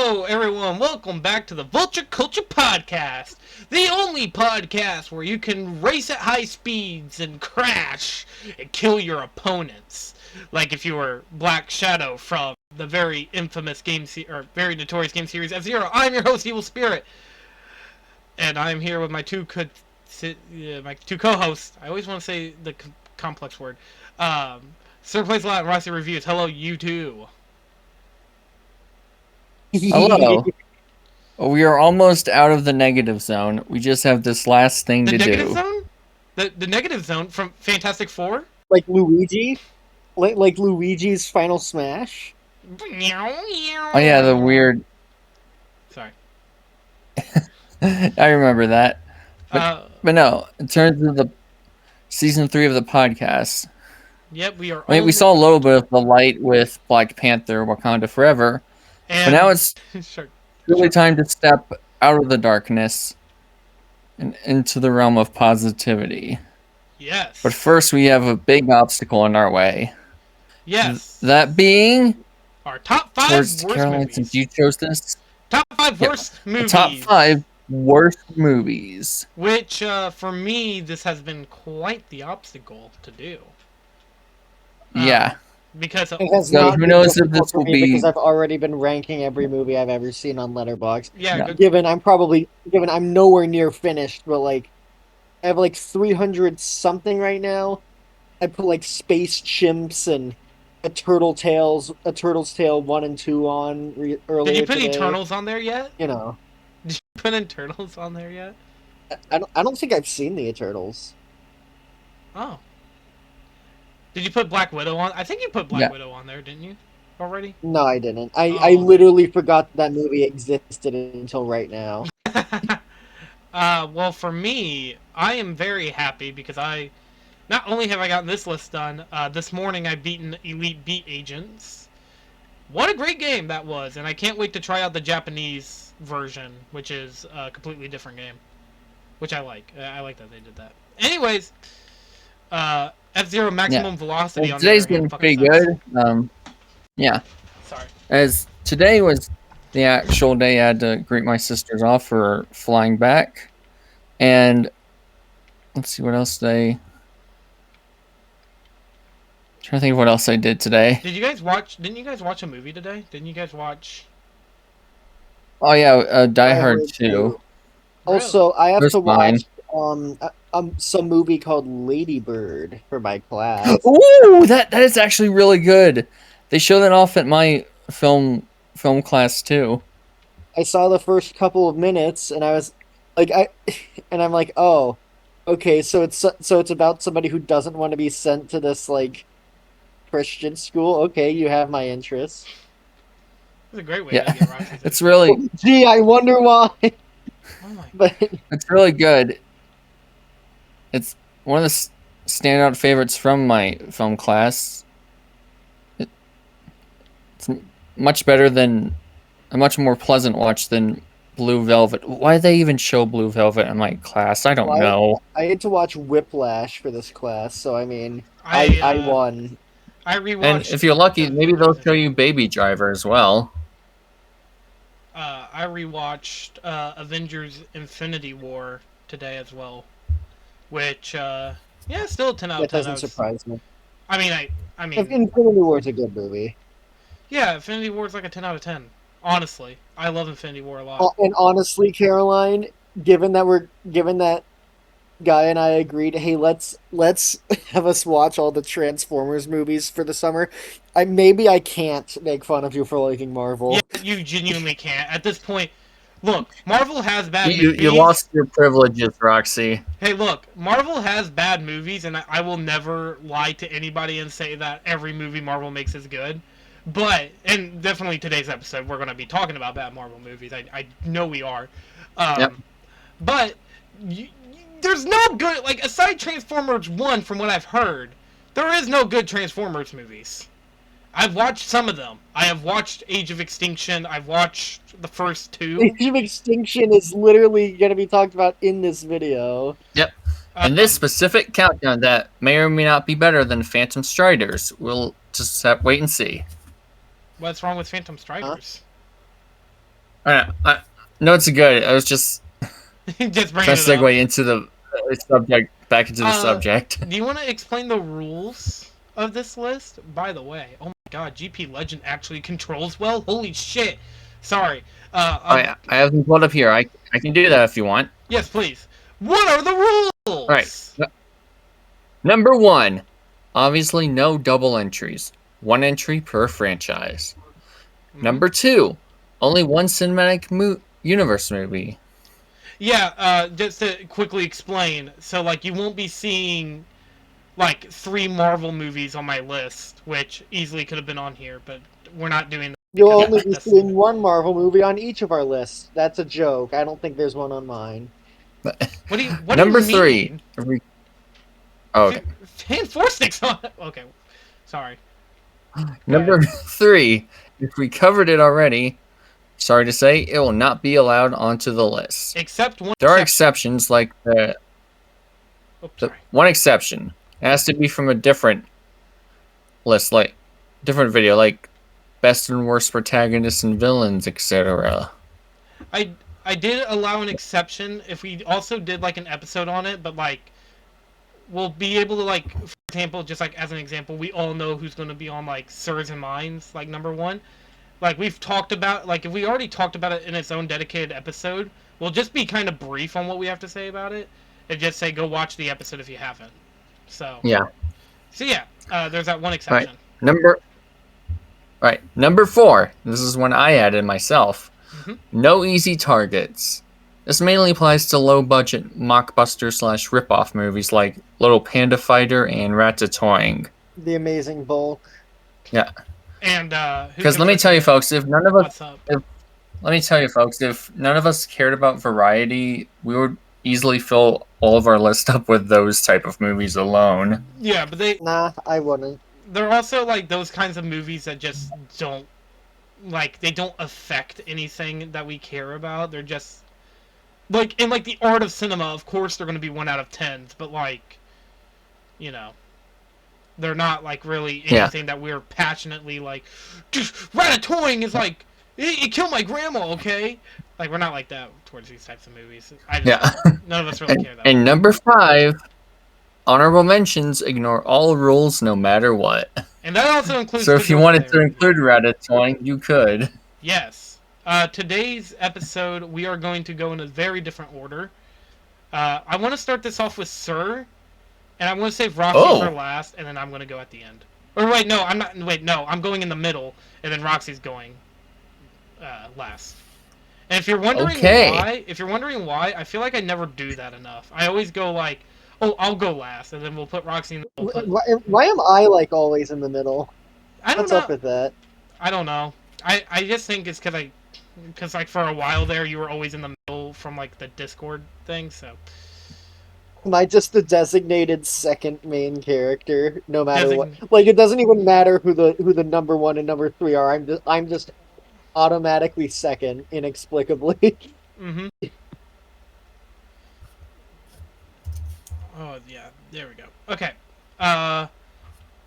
Hello, everyone. Welcome back to the Vulture Culture Podcast, the only podcast where you can race at high speeds and crash and kill your opponents, like if you were Black Shadow from the very infamous or very notorious game series F-Zero. I'm your host, Evil Spirit, and I'm here with my two co-hosts. I always want to say the complex word. Sirplayalot and RoxyReviews. Hello, you two. Hello. We are almost out of the negative zone. We just have this last thing to do. The negative zone? The negative zone from Fantastic Four? Like Luigi? Like Luigi's Final Smash? Oh yeah, the weird... Sorry. I remember that. But no, in terms of the season 3 of the podcast... Yep, we are... we saw a little bit of the light with Black Panther, Wakanda Forever. But now it's really time to step out of the darkness and into the realm of positivity. Yes. But first, we have a big obstacle in our way. Yes. That being... our top 5 worst Caroline, movies. Since you chose this. Top 5 worst movies. Top 5 worst movies. Which, for me, this has been quite the obstacle to do. Yeah. Because who knows if this will be... Because I've already been ranking every movie I've ever seen on Letterboxd. Yeah. Given I'm nowhere near finished, but like I have like 300 something right now. I put like Space Chimps and a Turtle's Tale 1 and 2 on earlier. Did you put today. Eternals on there yet? You know. Did you put Eternals on there yet? I don't think I've seen the Eternals. Oh. Did you put Black Widow on? I think you put Black Widow on there, didn't you? Already? No, I didn't. I literally forgot that movie existed until right now. Well, for me, I am very happy because not only have I gotten this list done, this morning I've beaten Elite Beat Agents. What a great game that was, and I can't wait to try out the Japanese version, which is a completely different game, which I like. I like that they did that. Anyways, F-Zero Maximum Velocity on today's been pretty good. Yeah. Sorry. As today was the actual day I had to greet my sisters off for flying back. And let's see what else I'm trying to think of what else I did today. Didn't you guys watch a movie today? Didn't you guys watch... Oh yeah, Die Hard 2. Also, I have to watch some movie called Lady Bird for my class. Ooh, that is actually really good. They show that off at my film class too. I saw the first couple of minutes, and I was like, I'm like, oh, okay, so it's about somebody who doesn't want to be sent to this like Christian school. Okay, you have my interest. It's a great way to get Roxy. It's really. Gee, I wonder why. Oh my. But it's really good. It's one of the standout favorites from my film class. It's much better than a much more pleasant watch than Blue Velvet. Why did they even show Blue Velvet in my class? I don't know. I had to watch Whiplash for this class, so I mean, I won. I rewatched. And if you're lucky, maybe they'll show you Baby Driver as well. I rewatched Avengers: Infinity War today as well, which still a 10 out of 10. That doesn't surprise me. I mean, Infinity War is a good movie. Yeah, Infinity War is like a 10 out of 10. Honestly, I love Infinity War a lot. And honestly, Caroline, given that Guy and I agreed, hey, let's have us watch all the Transformers movies for the summer. I can't make fun of you for liking Marvel. Yeah, you genuinely can't. At this point, look, Marvel has bad movies. You lost your privileges, Roxy. Hey, look, Marvel has bad movies, and I will never lie to anybody and say that every movie Marvel makes is good. But, and definitely today's episode, we're going to be talking about bad Marvel movies. I know we are. Yep. But there's no good, like, aside Transformers 1, from what I've heard, there is no good Transformers movies. I've watched some of them. I have watched Age of Extinction. I've watched the first 2. Age of Extinction is literally going to be talked about in this video. Yep. And this specific countdown that may or may not be better than Phantom Striders. We'll just have wait and see. What's wrong with Phantom Strikers? No, it's good. I was just just bring trying it to up. segue into the subject, back into the subject. Do you want to explain the rules of this list? By the way, oh my god, GP Legend actually controls well. Holy shit! Sorry. I have them pulled up here. I can do that if you want. Yes, please. What are the rules? All right. Number 1, obviously no double entries. 1 entry per franchise. Number 2, only one cinematic universe movie. Yeah, just to quickly explain, so like you won't be seeing like 3 Marvel movies on my list, which easily could have been on here, but we're not doing that. You'll only be seeing one Marvel movie on each of our lists. That's a joke. I don't think there's one on mine. What Number do you 3. Oh, okay. Fan 4 sticks on. Okay, sorry. Number 3. If we covered it already, sorry to say, it will not be allowed onto the list. Except one. There are exceptions, like the one exception. It has to be from a different list, like different video, like best and worst protagonists and villains, etc. I did allow an exception if we also did like an episode on it, but like we'll be able to, like, for example, just like as an example, we all know who's going to be on like Sirs and Mines, like number 1. Like we've talked about, like if we already talked about it in its own dedicated episode, we'll just be kind of brief on what we have to say about it, and just say go watch the episode if you haven't. So yeah. There's that one exception. Number 4. This is one I added myself. No easy targets. This mainly applies to low-budget mockbuster / rip-off movies like Little Panda Fighter and Ratatouille. The Amazing Bulk. Yeah. And because let me tell you, folks, if none of us cared about variety, we would easily fill all of our list up with those type of movies alone. Yeah, but Nah, I wouldn't. They're also like those kinds of movies that just don't, like, they don't affect anything that we care about. They're just like, in like the art of cinema, of course they're going to be 1 out of 10s, but like, you know, they're not like really anything that we're passionately like, Ratatouille is like, it killed my grandma, okay? Like, we're not like that towards these types of movies. None of us really care that And number 5, honorable mentions ignore all rules no matter what. And that also includes... So if you wanted to include Ratatouille, you could. Yes. Today's episode, we are going to go in a very different order. I want to start this off with Sir, and I want to save Roxy for last, and then I'm going to go at the end. Or wait, no, I'm not. Wait, no, I'm going in the middle, and then Roxy's going last. And if you're wondering why, I feel like I never do that enough. I always go like, oh, I'll go last, and then we'll put Roxy in the middle. Why am I like always in the middle? What's up with that? I don't know. I just think it's because like for a while there you were always in the middle from like the Discord thing, so. Am I just the designated second main character, no matter what? Like, it doesn't even matter who the number 1 and number 3 are. I'm just automatically second, inexplicably. Mm-hmm. Oh yeah, there we go. Okay.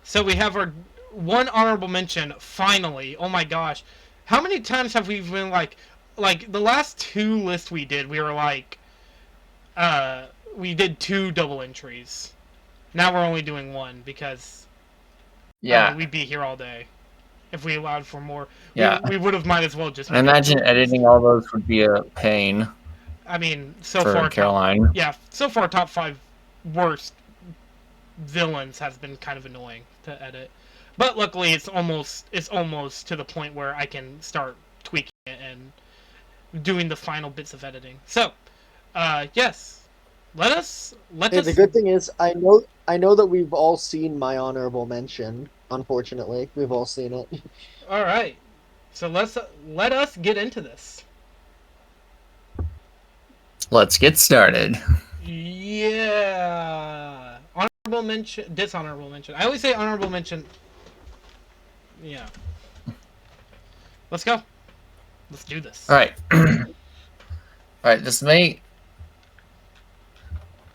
So we have our one honorable mention, finally. Oh my gosh. How many times have we been like the last 2 lists we did, we were like, we did 2 double entries. Now we're only doing 1 because we'd be here all day. If we allowed for more, we would have might as well just... I imagine editing all those would be a pain. I mean, so far, Caroline. So far, top 5 worst villains has been kind of annoying to edit. But luckily, it's almost to the point where I can start tweaking it and doing the final bits of editing. So, yes, The good thing is, I know that we've all seen my honorable mention. Unfortunately, we've all seen it. All right, so let us get into this. Let's get started. Yeah, honorable mention, dishonorable mention. I always say honorable mention. Yeah. Let's go. Let's do this. All right. All right. This may.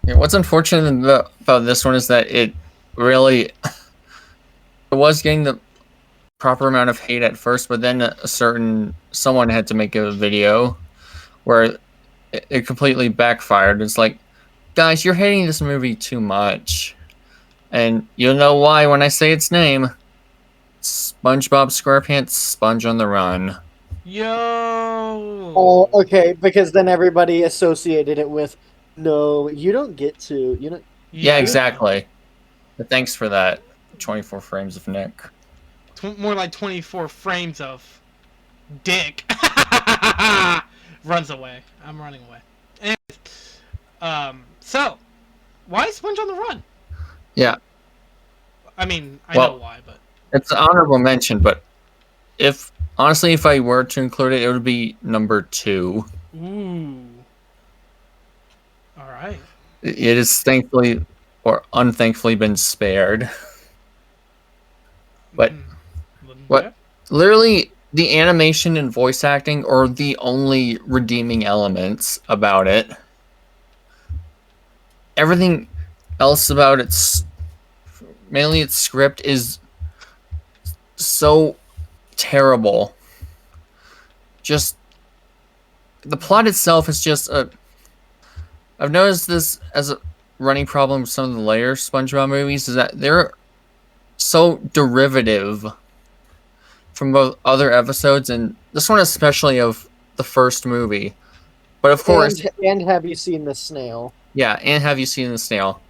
What's unfortunate about this one is that it really it was getting the proper amount of hate at first, but then someone had to make a video where it completely backfired. It's like, guys, you're hating this movie too much. And you'll know why when I say its name. SpongeBob SquarePants Sponge on the Run. Yo! Oh, okay, because then everybody associated it with, no, you don't get to, you know. Yeah, exactly. But thanks for that. 24 frames of Nick. More like 24 frames of dick. Runs away. I'm running away. Anyways, so, why is Sponge on the Run? Yeah. I mean, I know why, but... It's an honorable mention, but honestly, if I were to include it, it would be number 2. Ooh. Alright. It is thankfully or unthankfully been spared. But literally the animation and voice acting are the only redeeming elements about it. Everything else about mainly its script is so terrible. Just the plot itself is just I've noticed this as a running problem with some of the later SpongeBob movies, is that they're so derivative from both other episodes and this one especially of the first movie. But of course, and have you seen the snail? Yeah, and have you seen the snail?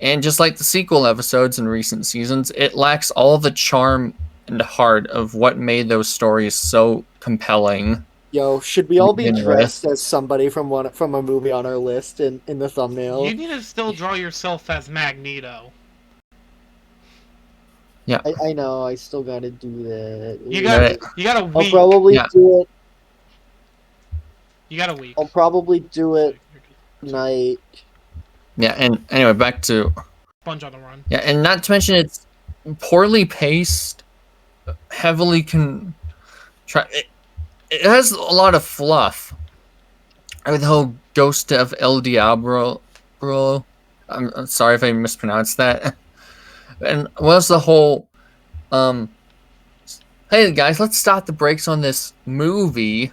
And just like the sequel episodes in recent seasons, it lacks all the charm and heart of what made those stories so compelling. Yo, should we all be dressed as somebody from a movie on our list in the thumbnail? You need to still draw yourself as Magneto. Yeah, I know. I still gotta do that. You gotta I'll probably do it. You got a week. I'll probably do it tonight. Yeah, and anyway, back to Sponge on the Run. Yeah, and not to mention it's poorly paced, heavily it has a lot of fluff. With the whole Ghost of El Diablo. I'm sorry if I mispronounced that. And was the whole hey guys, let's stop the brakes on this movie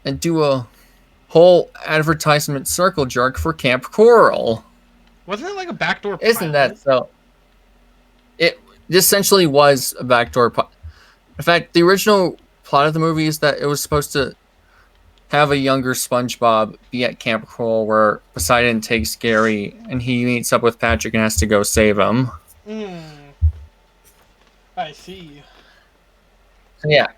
and do a whole advertisement circle jerk for Camp Coral. Wasn't it like a backdoor pilot? Isn't that so? It essentially was a backdoor pilot. In fact, the original plot of the movie is that it was supposed to have a younger SpongeBob be at Camp Coral where Poseidon takes Gary and he meets up with Patrick and has to go save him. I see. Yeah.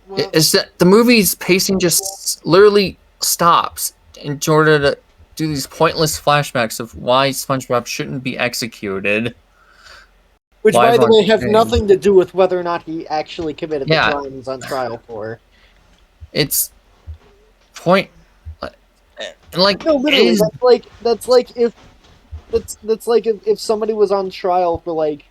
Well, it's that the movie's pacing just literally stops in order to do these pointless flashbacks of why SpongeBob shouldn't be executed. Which, by the way, have nothing to do with whether or not he actually committed the crimes on trial for. It's like no, literally, that's like if somebody was on trial for like,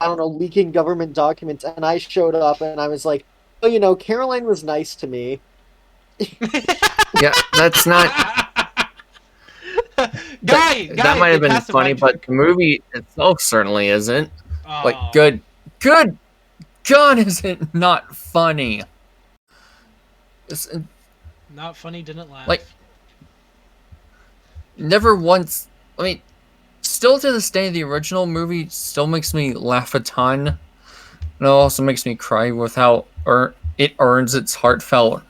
I don't know, leaking government documents, and I showed up and I was like, oh, you know, Caroline was nice to me. Yeah, that's not. That might have been funny, but the movie itself certainly isn't. Like, good God, is it not funny? It's not funny, didn't laugh. Like, never once. I mean, still to this day, the original movie still makes me laugh a ton. And it also makes me cry with how it earns its heartfelt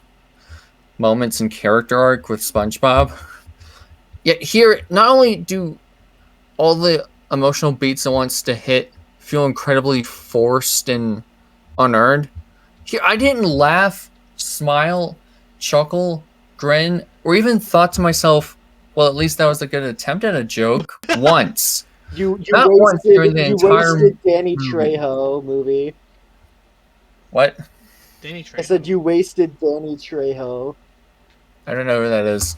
moments and character arc with SpongeBob. Yet here, not only do all the emotional beats it wants to hit feel incredibly forced and unearned, here I didn't laugh, smile, chuckle, grin, or even thought to myself, well, at least that was a good attempt at a joke once. You wasted Danny Trejo movie. What? Danny Trejo. I said you wasted Danny Trejo. I don't know who that is.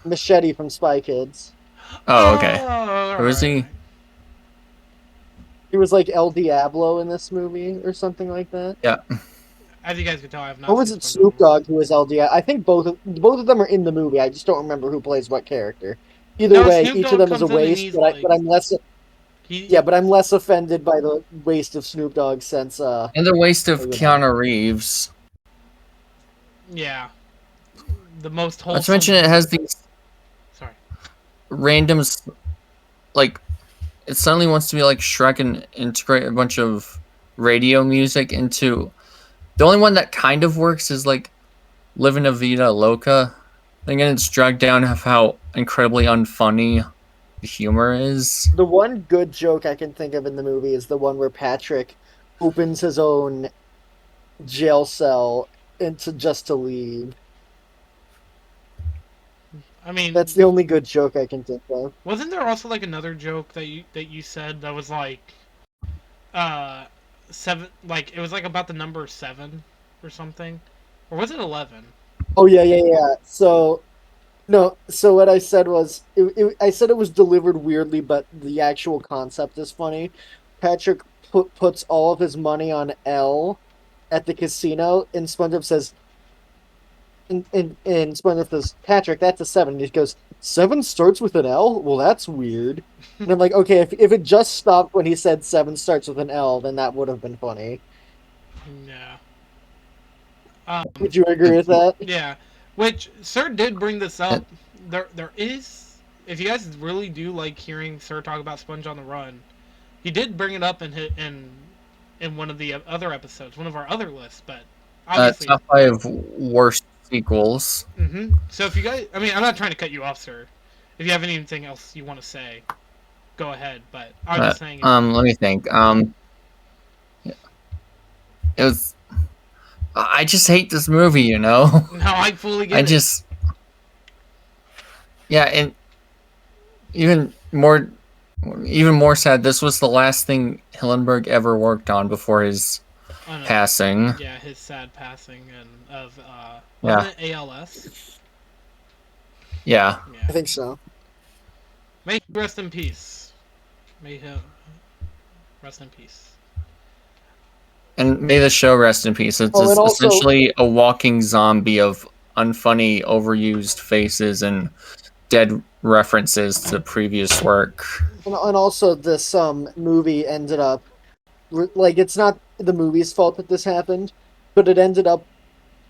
Machete from Spy Kids. Oh, okay. Who is he? He was like El Diablo in this movie or something like that. Yeah. As you guys can tell, I have not. Or was it Snoop Dogg who was El Diablo? I think both of them are in the movie. I just don't remember who plays what character. Either way, each of them is a waste. But I'm less. Yeah, but I'm less offended by the waste of Snoop Dogg since and the waste of Keanu Reeves. Yeah. The most wholesome. Not to mention it has these random, like, it suddenly wants to be like Shrek and integrate a bunch of radio music into. The only one that kind of works is like Living a Vida Loca. Again, it's dragged down of how incredibly unfunny the humor is. The one good joke I can think of in the movie is the one where Patrick opens his own jail cell just to leave. I mean, that's the only good joke I can think of. Wasn't there also like another joke that you said that was like, 7? Like it was like about the number 7 or something, or was it 11? Oh yeah. So no, so what I said was I said it was delivered weirdly, but the actual concept is funny. Patrick puts all of his money on L at the casino, and SpongeBob says, and SpongeBob says, Patrick, that's a 7. And he goes, 7 starts with an L? Well, that's weird. And I'm like, okay, if it just stopped when he said 7 starts with an L, then that would have been funny. Yeah. Would you agree with that? Yeah. Which Sir did bring this up. There is, if you guys really do like hearing Sir talk about Sponge on the Run, he did bring it up in one of the other episodes, one of our other lists. But obviously, top 5 worst sequels. Mm-hmm. So if you guys, I mean, I'm not trying to cut you off, Sir. If you have anything else you want to say, go ahead. But I'm just saying. Let me think. It was. I just hate this movie, you know. No, I fully get it. Yeah, and even more sad. This was the last thing Hillenburg ever worked on before his passing. Yeah, his sad passing of wasn't it ALS? Yeah, I think so. May he rest in peace. May him rest in peace. And may the show rest in peace. It's essentially a walking zombie of unfunny, overused faces and dead references to previous work. And also, this movie ended up like, it's not the movie's fault that this happened, but it ended up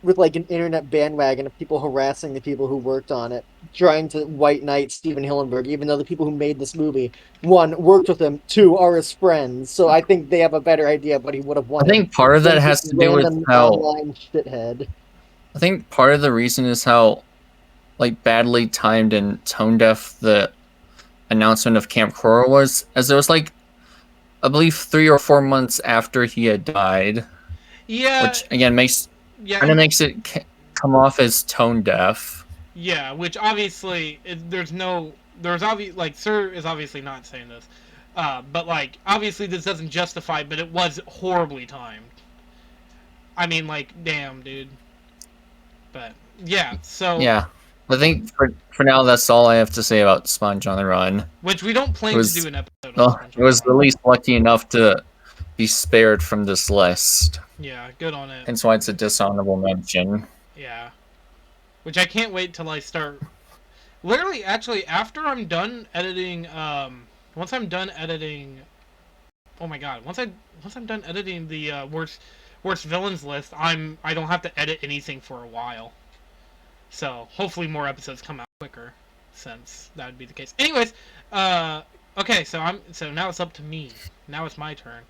with like an internet bandwagon of people harassing the people who worked on it, trying to white knight Steven Hillenburg, even though the people who made this movie, 1, worked with him, 2, are his friends. So I think they have a better idea of what he would have wanted. I think part of that has to do with how online shithead. I think part of the reason is how like badly timed and tone deaf the announcement of Camp Coral was, as it was like, I believe 3 or 4 months after he had died. Yeah. Which again makes it come off as tone deaf. Yeah, which obviously like Sir is obviously not saying this, but like obviously this doesn't justify, but it was horribly timed. I mean, like, damn, dude. But yeah, so yeah, I think for now that's all I have to say about Sponge on the Run. Which we don't plan to do an episode. Well, it was the least lucky enough to be spared from this list. Yeah, good on it. And so it's a dishonorable mention. Yeah. Which I can't wait till I start. Literally, actually, after I'm done editing, once I'm done editing, oh my god, once I'm done editing the worst villains list, I don't have to edit anything for a while. So hopefully more episodes come out quicker, since that would be the case. Anyways, okay, so now it's up to me. Now it's my turn.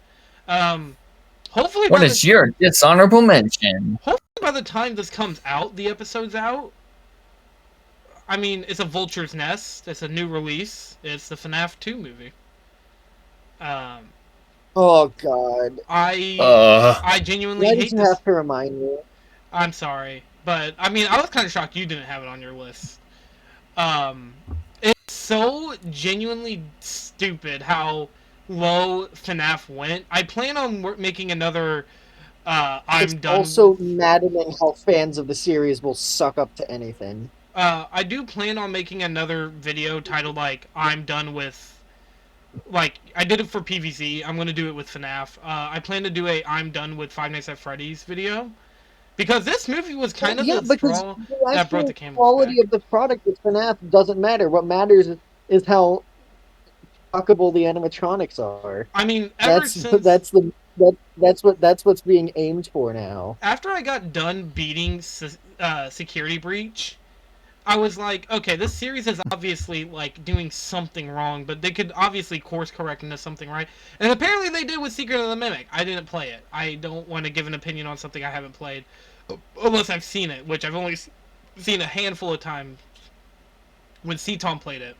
Hopefully. What is your dishonorable mention? Hopefully by the time this comes out, the episode's out. I mean, it's a Vulture's Nest. It's a new release. It's the FNAF 2 movie. Oh God. I genuinely hate this. Why did you have to remind me? I'm sorry, but I mean, I was kind of shocked you didn't have it on your list. It's so genuinely stupid how low FNAF went. I plan on making another. It's also maddening how fans of the series will suck up to anything. I do plan on making another video titled like I'm done with. Like I did it for PVZ. I'm gonna do it with FNAF. I plan to do a I'm done with Five Nights at Freddy's video. Because this movie was kind of the straw that broke the camel's back. The quality of the product with FNAF doesn't matter. What matters is how fuckable the animatronics are. I mean, ever That's since that's what's being aimed for now. after I got done beating Security Breach, I was like, okay, this series is obviously like doing something wrong, but they could obviously course correct into something right. And apparently they did with Secret of the Mimic. I didn't play it. I don't want to give an opinion on something I haven't played, unless I've seen it, which I've only seen a handful of times when C-Tom played it.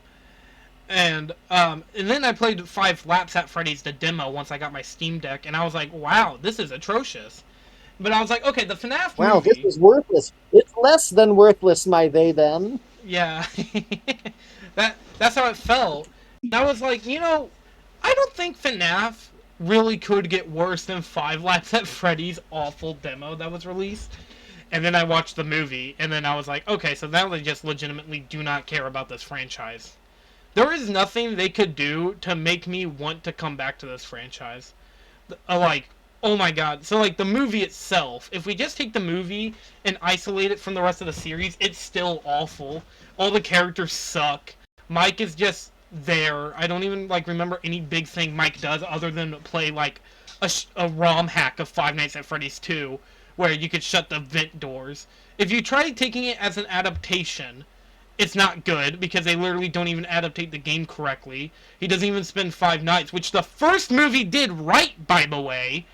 And then I played 5 Laps at Freddy's the demo once I got my Steam Deck, and I was like, wow, this is atrocious. But I was like, okay, the FNAF Wow, this movie. is worthless. It's less than worthless, my they them. Yeah, that's how it felt. And I was like, I don't think FNAF really could get worse than 5 Laps at Freddy's awful demo that was released. And then I watched the movie, and then I was like, okay, so now they just legitimately do not care about this franchise. There is nothing they could do to make me want to come back to this franchise. Like, oh my god. So, like, the movie itself, if we just take the movie and isolate it from the rest of the series, it's still awful. All the characters suck. Mike is just there. I don't even, like, remember any big thing Mike does other than play, like, a ROM hack of Five Nights at Freddy's 2, where you could shut the vent doors. If you try taking it as an adaptation, it's not good because they literally don't even adaptate the game correctly. He doesn't even spend 5 nights, which the first movie did right, by the way.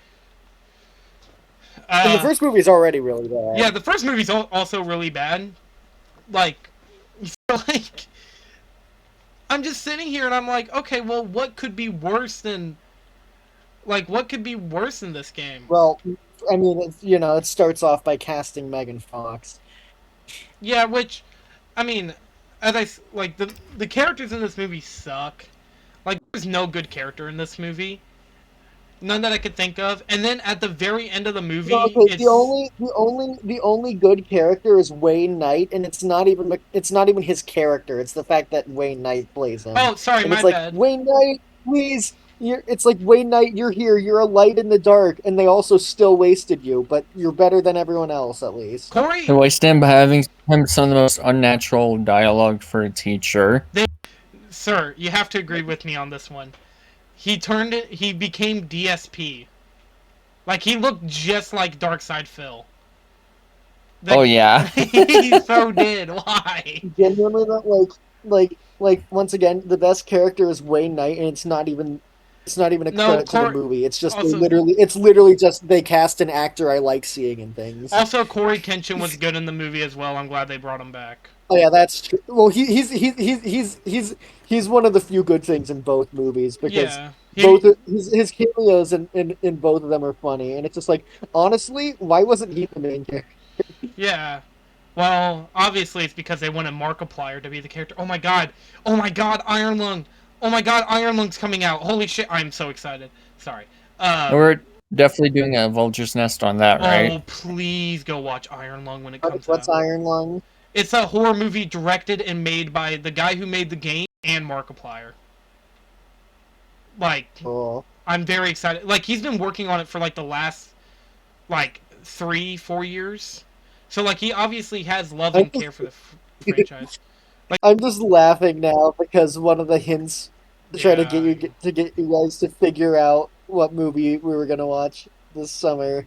And the first movie is already really bad. Yeah, the first movie's also really bad. Like, I'm just sitting here and I'm like, okay, well, what could be worse than, what could be worse than this game? Well, I mean, it starts off by casting Megan Fox. Yeah, which, I mean, the characters in this movie suck. Like, there's no good character in this movie. None that I could think of. And then at the very end of the movie, okay, it's the only good character is Wayne Knight, and it's not even his character. It's the fact that Wayne Knight plays him. Oh, sorry, and my it's like, bad. Wayne Knight, please. It's like, Wayne Knight, you're here. You're a light in the dark, and they also still wasted you, but you're better than everyone else, at least. Corey, They wasted him by having him some of the most unnatural dialogue for a teacher. Sir, you have to agree with me on this one. He became DSP. Like, he looked just like Darkside Phil. Oh yeah. He so did. Why? Genuinely, like once again, the best character is Wayne Knight, and it's not even a credit to the movie. It's just also, it's literally just they cast an actor I like seeing in things. Also, Corey Kenshin was good in the movie as well. I'm glad they brought him back. Oh yeah, that's true. Well, he's one of the few good things in both movies because both his cameos in both of them are funny, and it's just like, honestly, why wasn't he the main character? Yeah. Well, obviously it's because they wanted Markiplier to be the character. Oh my god, Iron Lung! Oh my god, Iron Lung's coming out! Holy shit, I'm so excited. Sorry. We're definitely doing a Vulture's Nest on that, right? Oh, please go watch Iron Lung when it comes out. What's Iron Lung? It's a horror movie directed and made by the guy who made the game and Markiplier. Like, cool. I'm very excited. Like, he's been working on it for, like, the last, 3-4 years. So, like, he obviously has love and care for the franchise. Like, I'm just laughing now because one of the hints to try to get you guys to figure out what movie we were gonna watch this summer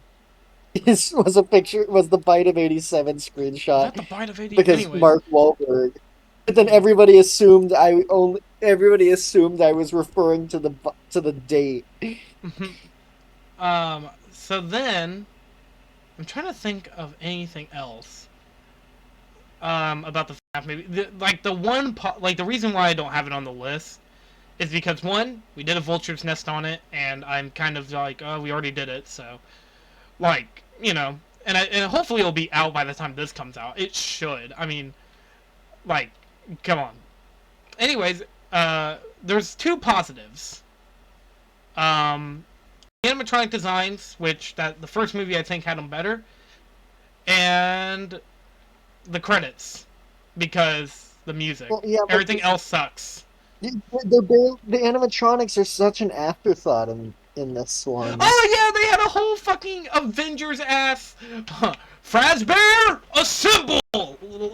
was the Bite of 87 screenshot. Not the Bite of 80 because anyways. Mark Wahlberg. But then everybody assumed I was referring to the date. So then I'm trying to think of anything else about the FNAF movie. The reason why I don't have it on the list is because, one, we did a Vulture's Nest on it, and I'm kind of like, oh, we already did it, so, and hopefully it'll be out by the time this comes out. It should. I mean, come on. Anyways, there's 2 positives. Animatronic designs, which the first movie I think had them better, and the credits, because the music. Well, yeah, everything else sucks. The animatronics are such an afterthought in this one. Oh yeah, they had a whole fucking Avengers ass Fazbear assemble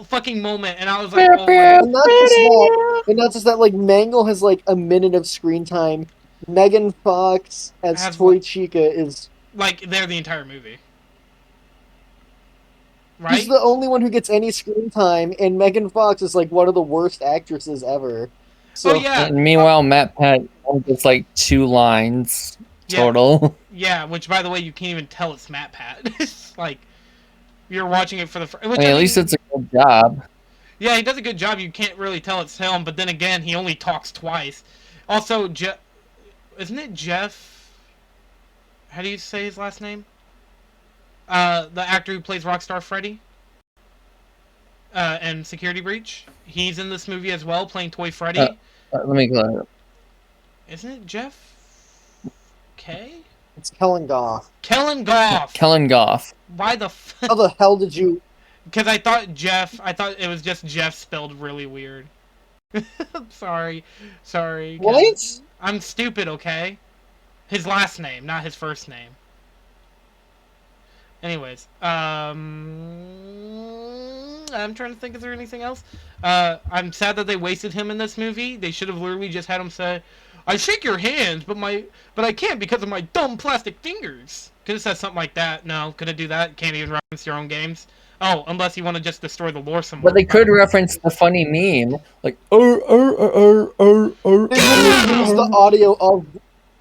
fucking moment, and I was like, oh my. And not just that, And not just that, like, Mangle has like a minute of screen time. Megan Fox as Has Toy Chica is like they're the entire movie, she's right? the only one who gets any screen time, and Megan Fox is like one of the worst actresses ever. Oh So yeah, And meanwhile, Matt Pat only gets like 2 lines yeah, total. yeah. Which, by the way, you can't even tell it's Matt Pat. It's like you're watching it for the I mean, at least it's a good job. yeah, he does a good job. You can't really tell it's him, but then again, he only talks twice. Also, isn't it Jeff? How do you say his last name? The actor who plays Rockstar Freddy. And Security Breach. He's in this movie as well, playing Toy Uh, Freddy. let me go. Isn't it Jeff K? it's Kellen Goff. Kellen Goff. Kellen Goff. Why the How the hell did you? Because I thought it was just Jeff spelled really weird. Sorry. Sorry. What? Kevin. I'm stupid, okay? His last name, not his first name. Anyways, I'm trying to think, is there anything else? I'm sad that they wasted him in this movie. They should have literally just had him say, I shake your hands, but I can't because of my dumb plastic fingers. Could have said something like that. No, couldn't do that. Can't even reference your own games. Oh, unless you want to just destroy the lore some more. But they could reference the funny meme, like They literally use the audio of.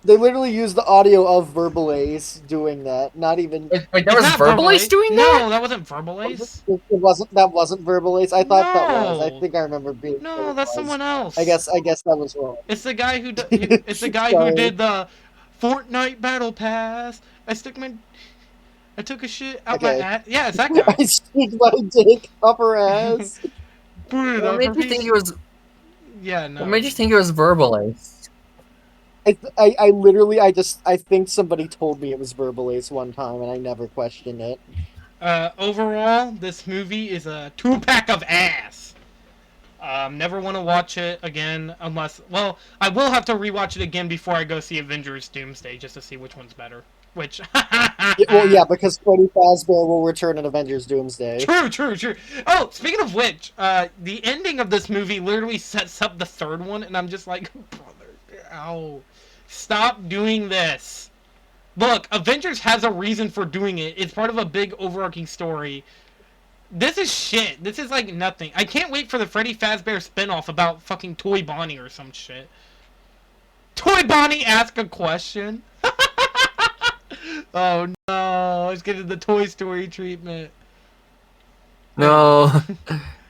They literally use the audio of Verbal Ace doing that. Not even. Wait, that was Verbal Ace doing that? No, that wasn't Verbal Ace. It wasn't. That wasn't Verbal Ace. I thought that was. I No. think I remember being. No, that's someone else. I guess that was wrong. It's the guy who it's the guy who did the Fortnite Battle Pass. I took a shit out my ass. Yeah, it's that guy. I stick my dick up her ass. Put it What up made her you piece. think it was? Yeah, no. What made you think it was Verbal Ace? I literally I think somebody told me it was Verbal Ace one time and I never questioned it. Overall, this movie is a 2-pack of ass. Never want to watch it again unless, well, I will have to rewatch it again before I go see Avengers Doomsday just to see which one's better. Which, yeah, because Freddy Fazbear will return in Avengers Doomsday. True. Oh, speaking of which, the ending of this movie literally sets up the third one, and I'm just like, brother, ow. Stop doing this. Look, Avengers has a reason for doing it. It's part of a big overarching story. This is shit. This is like nothing. I can't wait for the Freddy Fazbear spinoff about fucking Toy Bonnie or some shit. Toy Bonnie ask a question? Oh no, I was getting the Toy Story treatment. No.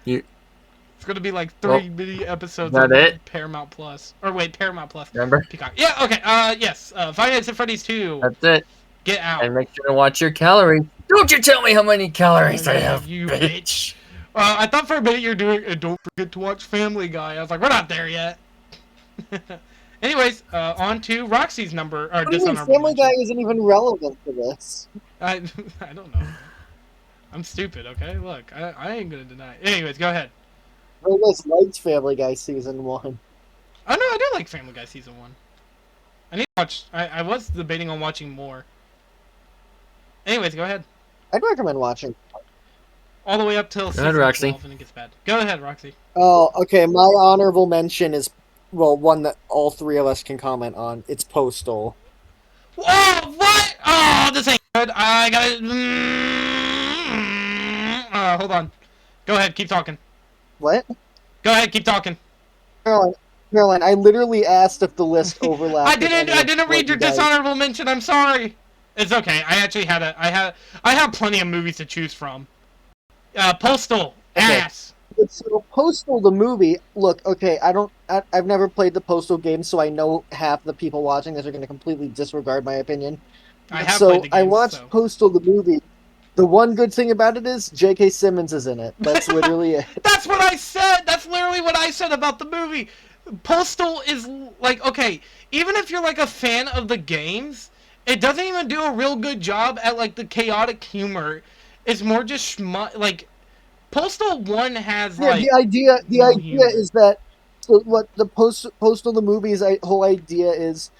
It's gonna be like 3 mini episodes that on it? Paramount Plus. Or wait, Paramount Plus. Remember? Peacock. Yeah, okay, yes. Five Nights at Freddy's 2. That's it. Get out. And make sure to watch your calories. Don't you tell me how many calories I have, you bitch. I thought for a minute you were doing, don't forget to watch Family Guy. I was like, we're not there yet. Anyways, on to Roxy's number, or dishonorable Family Guy mention. isn't even relevant to this. I don't know. I'm stupid, okay? Look, I ain't gonna deny it. Anyways, go ahead. I almost liked Family Guy season 1. Oh, no, I do like Family Guy Season 1. I need to watch, I was debating on watching more. Anyways, go ahead. I'd recommend watching. All the way up till season Roxy. 12 and it gets bad. Go ahead, Roxy. Oh, okay. My honorable mention is, well, one that all three of us can comment on. It's Postal. Oh, what? Oh, this ain't good. I gotta... hold on. Go ahead, keep talking. What? Go ahead, keep talking. Caroline, I literally asked if the list overlapped. I didn't read your dishonorable mention. I'm sorry. It's okay. I actually had I have plenty of movies to choose from. Postal ass. So Postal the movie. Look, okay, I've never played the Postal game, so I know half the people watching this are going to completely disregard my opinion. I have played the game, I watched Postal the movie. The one good thing about it is J.K. Simmons is in it. That's literally it. That's what I said. That's literally what I said about the movie. Postal is like, okay, even if you're like a fan of the games, it doesn't even do a real good job at like the chaotic humor. It's more just like Postal 1 has like the idea humor. is that what the Postal the movie's whole idea is,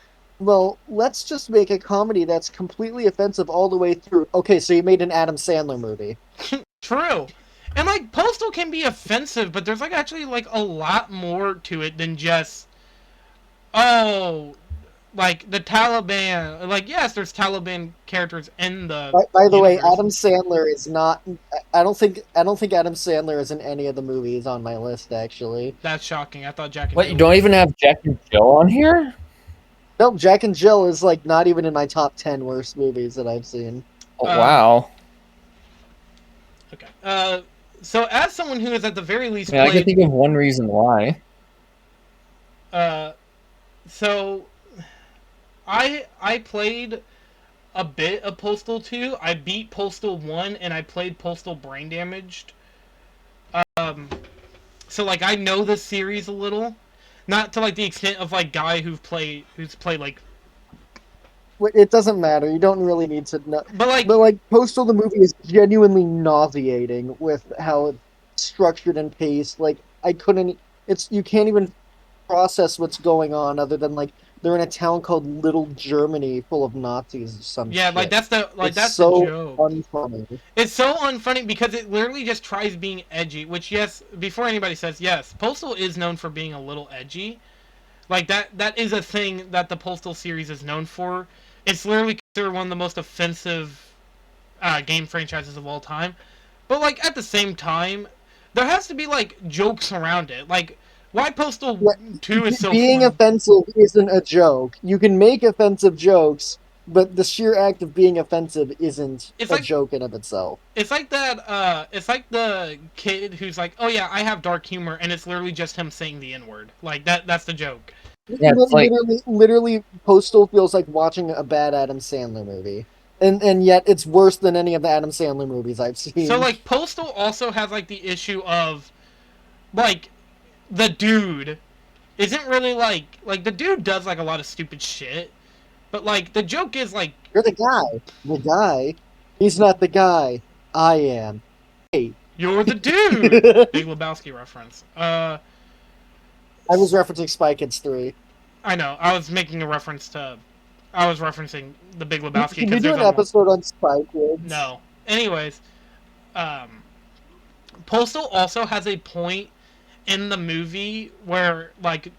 well, let's just make a comedy that's completely offensive all the way through. Okay, so you made an Adam Sandler movie. True. And like Postal can be offensive, but there's like actually like a lot more to it than just oh like the Taliban. Like yes, there's Taliban characters in the By the way, universe. Adam Sandler is not. I don't think Adam Sandler is in any of the movies on my list. Actually, That's shocking. I thought Jack and What, you Jill don't was. even have Jack and Jill on here? no, Jack and Jill is like not even in my top 10 worst movies that I've seen. Oh, Um. wow. Okay. So as someone who has at the very least I mean, I can played, think of one reason why. uh, so I played a bit of Postal 2. I beat Postal 1 and I played Postal Brain Damaged. Um, so like I know the series a little, not to like the extent of like guy who's played like, It doesn't matter. You don't really need to know. but like But like Postal, the movie is genuinely nauseating with how it's structured and paced. Like I couldn't. It's you can't even process what's going on other than like they're in a town called Little Germany full of Nazis or some yeah, shit. It's that's the so joke. unfunny. It's so unfunny because it literally just tries being edgy. Which yes, before anybody says yes, Postal is known for being a little edgy. Like that is a thing that the Postal series is known for. It's literally considered one of the most offensive game franchises of all time. But like at the same time, there has to be like jokes around it. Like why Postal Yeah, 2 is so being funny. offensive isn't a joke. You can make offensive jokes, but the sheer act of being offensive isn't It's a like joke in of itself. it's like that it's like the kid who's like, "Oh yeah, I have dark humor," and it's literally just him saying the N-word. Like that's the joke. Yeah, it's like, Literally, Postal feels like watching a bad Adam Sandler movie, and yet it's worse than any of the Adam Sandler movies I've So seen. like Postal also has like the issue of like the dude isn't really like the dude does like a lot of stupid shit, but like the joke is like You're the guy. The guy. He's not the guy. I am. Hey. you're the dude. Big Lebowski reference. I was referencing Spy Kids 3. I know. I was making a reference to. I was referencing the Big Lebowski Can we because do there's an a. episode on Spy Kids? No. Anyways, um, Postal also has a point in the movie where like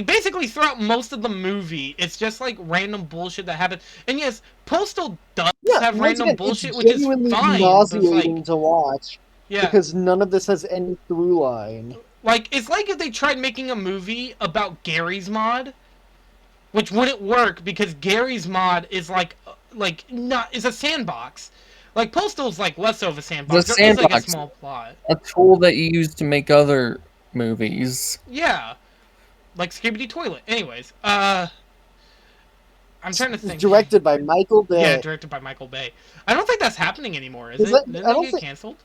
basically throughout most of the movie, it's just like random bullshit that happens. And yes, Postal does Yeah, have once random again, it's bullshit, which is genuinely fine. But it's like, nauseating to watch yeah, because none of this has any through line. like it's like if they tried making a movie about Gary's Mod, which wouldn't work because Gary's Mod is like not is a sandbox. Like Postal's like less of a the sandbox. There is like a sandbox, small plot. a tool that you use to make other movies. Yeah, like Skibidi Toilet. Anyways, I'm trying to It's think. directed by Michael Yeah, Bay. directed by Michael Bay. I don't think that's happening anymore, is Is it? that, Didn't I they don't get think canceled?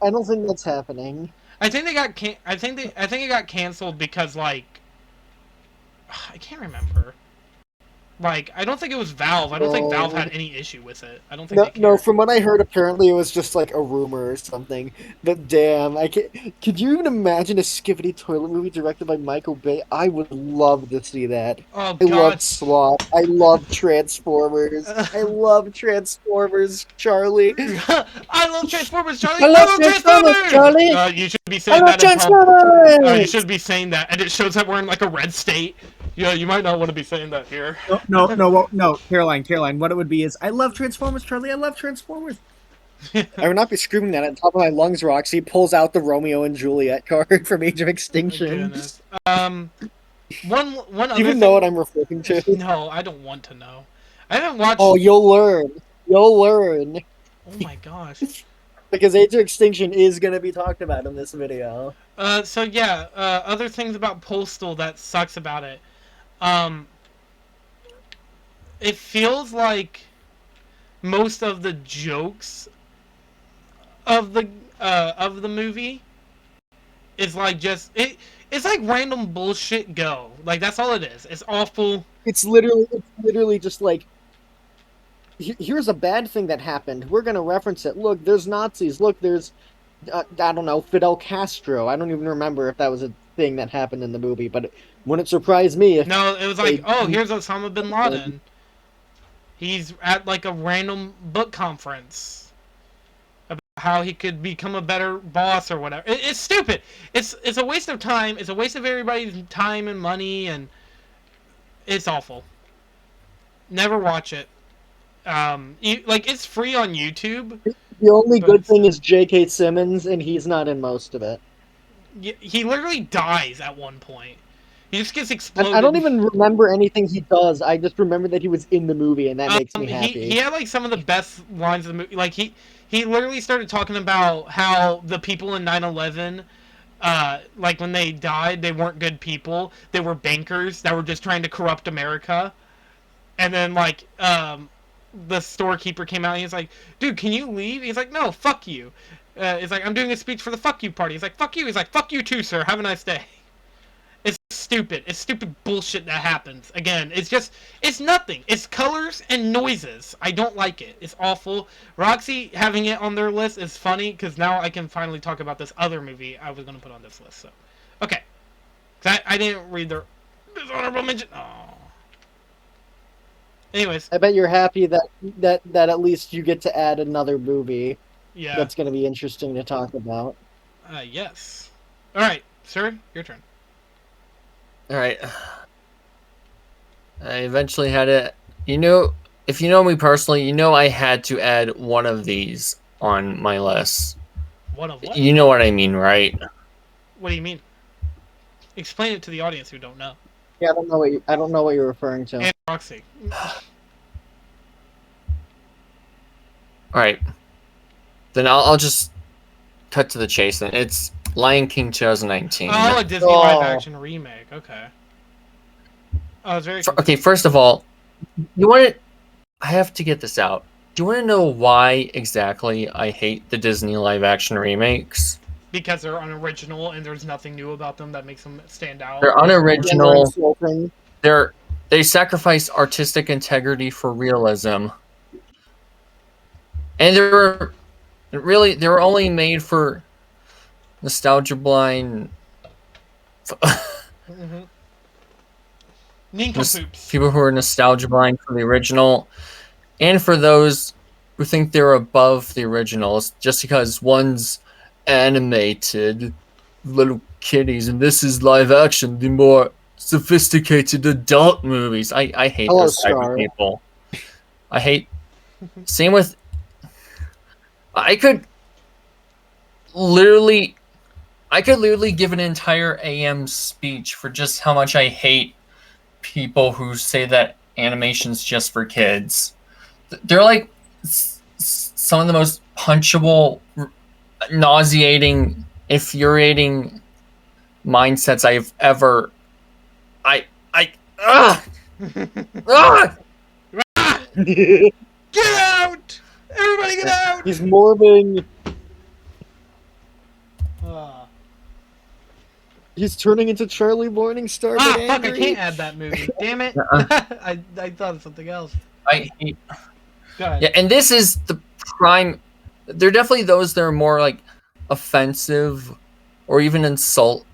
I don't think that's happening. I think they got I think it got canceled because like I can't remember. Like I don't think it was Valve. I don't think Valve No, had any issue with it. I don't think no, they no. cared. From what I heard, apparently it was just like a rumor or something. But damn, I can. Could you even imagine a Skibbity Toilet movie directed by Michael Bay? I would love to see that. Oh I love God. Sloth. I love Transformers. I love Transformers, Charlie. I love Transformers, Charlie. I I love love Transformers, Transformers. Charlie. You should be I saying love that in pub. You Transformers. should be saying that, and it shows that we're in like a red state. Yeah, you might not want to be saying that here. No, no, no, no, Caroline. What it would be is, I love Transformers, Charlie. I love Transformers. I would not be screaming that at the top of my lungs. Roxy pulls out the Romeo and Juliet card from Age of Oh, Extinction. goodness. One Do you other even know what thing. I'm referring to? No, I don't want to know. I haven't watched. Oh, you'll learn. You'll learn. Oh my gosh. Because Age of Extinction is going to be talked about in this video. So yeah. Other things about Postal that sucks about it. Um. It feels like most of the jokes of the movie is like just it's like random bullshit go. Like that's all it is. It's awful. It's literally just like, here's a bad thing that happened. We're going to reference it. Look, there's Nazis. Look, there's, I don't know, Fidel Castro. I don't even remember if that was a thing that happened in the movie, but it wouldn't surprise me if No, it was like, they oh, here's Osama bin Laden. He's at like a random book conference about how he could become a better boss or whatever. It's stupid. It's a waste of time. It's a waste of everybody's time and money, and it's awful. Never watch it. It's free on YouTube. The only good thing is J.K. Simmons, and he's not in most of it. He literally dies at one point. He just gets exploded. I don't even remember anything he does. I just remember that he was in the movie, and that makes me happy. He had like some of the best lines of the movie. Like he literally started talking about how the people in 9/11, like when they died, they weren't good people. They were bankers that were just trying to corrupt America. And then like the storekeeper came out and he's like, "Dude, can you leave?" He's like, "No, fuck you." He's like, "I'm doing a speech for the fuck you party." He's like, "Fuck you." He's like, "Fuck you too, sir. Have a nice day." It's stupid. It's stupid bullshit that happens. Again, it's nothing. It's colors and noises. I don't like it. It's awful. Roxy having it on their list is funny because now I can finally talk about this other movie I was going to put on this list. So, okay. I didn't read their dishonorable mention. Oh. Anyways. I bet you're happy that at least you get to add another movie. Yeah. That's going to be interesting to talk about. Yes. All right, sir, your turn. All right. I eventually had it. You know, if you know me personally, you know I had to add one of these on my list. One of what? You know what I mean, right? What do you mean? Explain it to the audience who don't know. Yeah, I don't know what you're referring to. And Roxy. All right. Then I'll just cut to the chase. Then it's Lion King 2019. Oh, a Disney live action remake. Okay. Oh, it's very. Okay, first of all, you want to? I have to get this out. Do you want to know why exactly I hate the Disney live action remakes? Because they're unoriginal and there's nothing new about them that makes them stand out. They're unoriginal. They sacrifice artistic integrity for realism. And they were only made for nostalgia blind people who are nostalgia blind for the original, and for those who think they're above the originals just because one's animated little kiddies and this is live action, the more sophisticated adult movies. I hate those type of people. I hate. Same with. I could literally give an entire AM speech for just how much I hate people who say that animation's just for kids. They're like some of the most punchable, nauseating, infuriating mindsets I've ever. Get out! Everybody get out! He's morbing. He's turning into Charlie Morningstar. Fuck! I can't add that movie. Damn it! I thought of something else. I hate. Go ahead. Yeah, and this is the prime. There are definitely those that are more like offensive, or even insulting.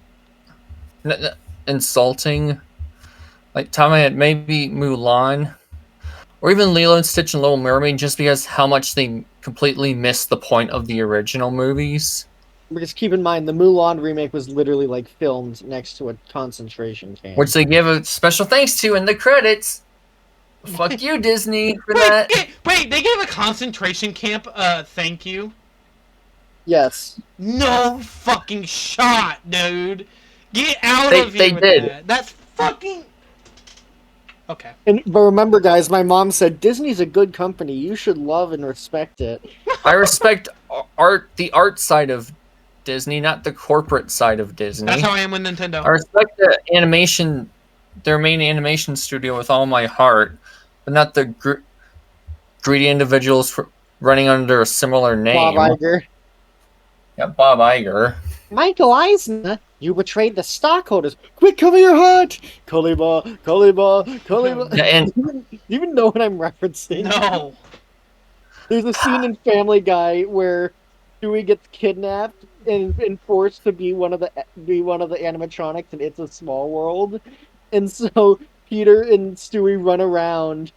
Like top of my head, maybe Mulan, or even Lilo and Stitch and Little Mermaid, just because how much they completely missed the point of the original movies. Because keep in mind, the Mulan remake was literally like filmed next to a concentration camp, which they give a special thanks to in the credits. Fuck you, Disney, for that. Wait, they gave a concentration camp thank you? Yes. No fucking shot, dude. Get out of here with that. That's fucking... Okay. But remember, guys, my mom said, Disney's a good company. You should love and respect it. I respect the art side of Disney, not the corporate side of Disney. That's how I am with Nintendo. I respect the animation, their main animation studio with all my heart, but not the greedy individuals running under a similar name. Bob Iger. Yeah, Bob Iger. Michael Eisner, you betrayed the stockholders. Quick, cover your heart! Kaliba, Kaliba, Kaliba. Yeah, and you even know what I'm referencing? No. There's a scene in Family Guy where Stewie gets kidnapped and forced to be one of the animatronics in It's a Small World, and so Peter and Stewie run around.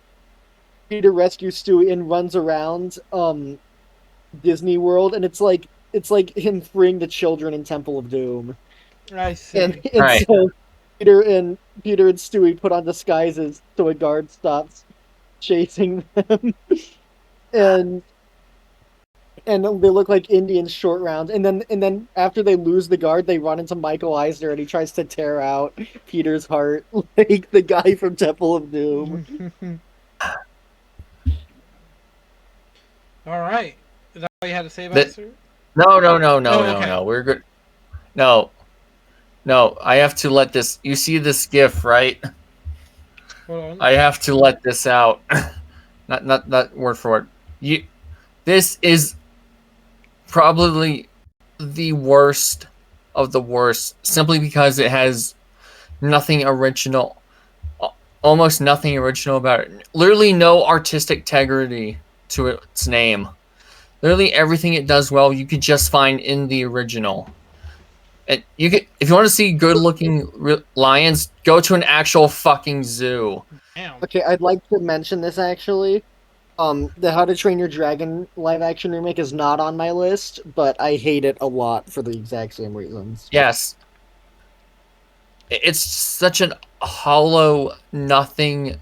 Peter rescues Stewie and runs around Disney World, and it's like him freeing the children in Temple of Doom. I And see. and Right. so Peter and Stewie put on disguises so a guard stops chasing them. and and they look like Indians short rounds. And then after they lose the guard, they run into Michael Eisner and he tries to tear out Peter's heart like the guy from Temple of Doom. All right. Is that all you had to say about That Sir? no, Oh, okay. We're good. No, no. I have to let this. You see this GIF, right? Hold on. I have to let this out. Not word for word. You. This is probably the worst of the worst, simply because it has nothing original, almost nothing original about it. Literally no artistic integrity to its name. Literally everything it does well, you could just find in the original. And you could, if you want to see good-looking lions, go to an actual fucking zoo. Damn. Okay, I'd like to mention this actually. The How to Train Your Dragon live action remake is not on my list, but I hate it a lot for the exact same reasons. Yes, it's such an hollow nothing.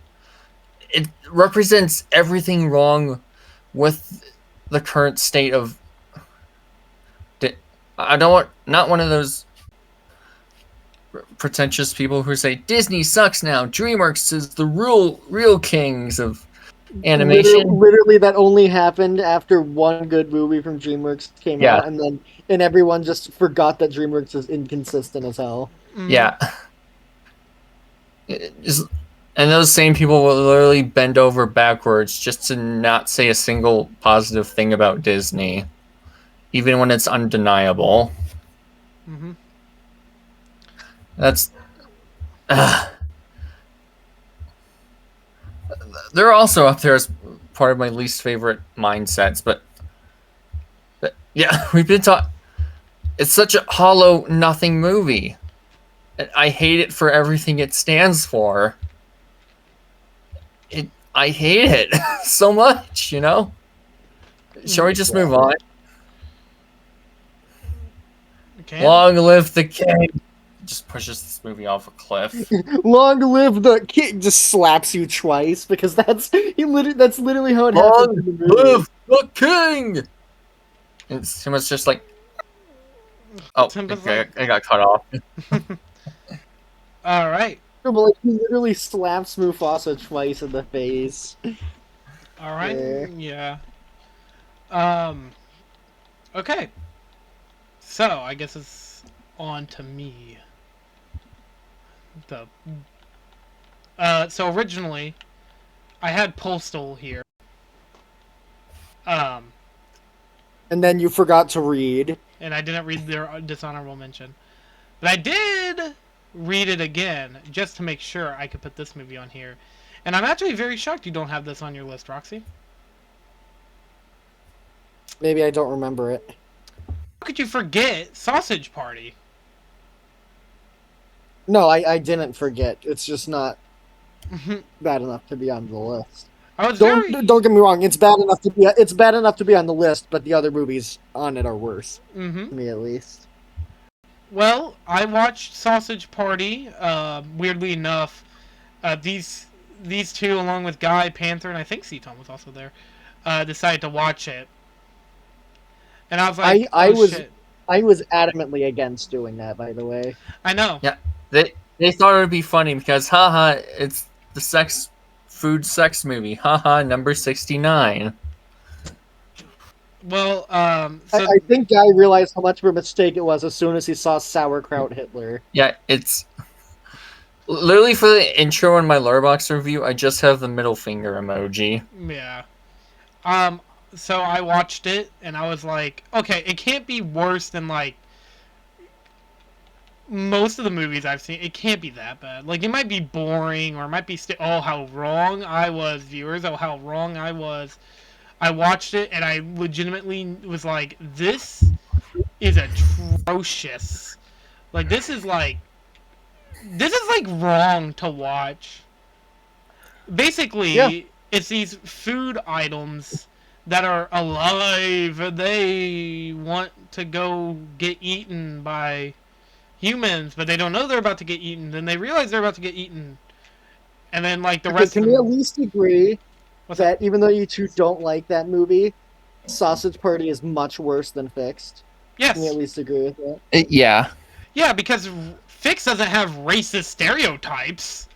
It represents everything wrong with the current state of. I don't want, not one of those pretentious people who say Disney sucks now. DreamWorks is the real kings of animation. Literally, that only happened after one good movie from DreamWorks came Yeah, out, and everyone just forgot that DreamWorks is inconsistent as hell. yeah. And those same people will literally bend over backwards just to not say a single positive thing about Disney, even when it's undeniable. Mm-hmm. That's. They're also up there as part of my least favorite mindsets, but yeah, we've been talking. It's such a hollow, nothing movie. And I hate it for everything it stands for. I hate it so much, you know? Shall we just move on? Okay. Long live the king! Just pushes this movie off a cliff. Long live the king! Just slaps you twice because that's literally how it happens in the movie. Long live the king! And Simba's just like, oh, I got cut off. All right. No, but like he literally slaps Mufasa twice in the face. All right. Yeah. Okay. So I guess it's on to me. So originally, I had Postal here. And then you forgot to read. And I didn't read their dishonorable mention, but I did read it again just to make sure I could put this movie on here. And I'm actually very shocked you don't have this on your list, Roxy. Maybe I don't remember it. How could you forget Sausage Party? No, I didn't forget. It's just not bad enough to be on the list. Don't get me wrong. It's bad enough to be on the list, but the other movies on it are worse. Mm-hmm. To me, at least. Well, I watched Sausage Party. Weirdly enough, these two, along with Guy Panther, and I think Seaton was also there, decided to watch it. And I was like, shit. I was adamantly against doing that, by the way. I know. Yeah, they thought it would be funny because, haha, it's the food sex movie. Haha, number 69. Well, I think Guy realized how much of a mistake it was as soon as he saw Sauerkraut Hitler. Yeah, it's literally for the intro in my Lurebox review, I just have the middle finger emoji. Yeah. So I watched it and I was like, okay, it can't be worse than like most of the movies I've seen. It can't be that bad. Like, it might be boring, or it might be oh, how wrong I was, viewers. Oh, how wrong I was. I watched it and I legitimately was like, this is atrocious. Like, this is like wrong to watch. Basically, It's these food items that are alive. They want to go get eaten by humans, but they don't know they're about to get eaten. Then they realize they're about to get eaten, and then like the Okay, rest of can we at them. least agree What's up? that even though you two don't like that movie, Sausage Party is much worse than Fixed? Can we at Yes. least agree with that? Yeah. Yeah, because Fix doesn't have racist stereotypes.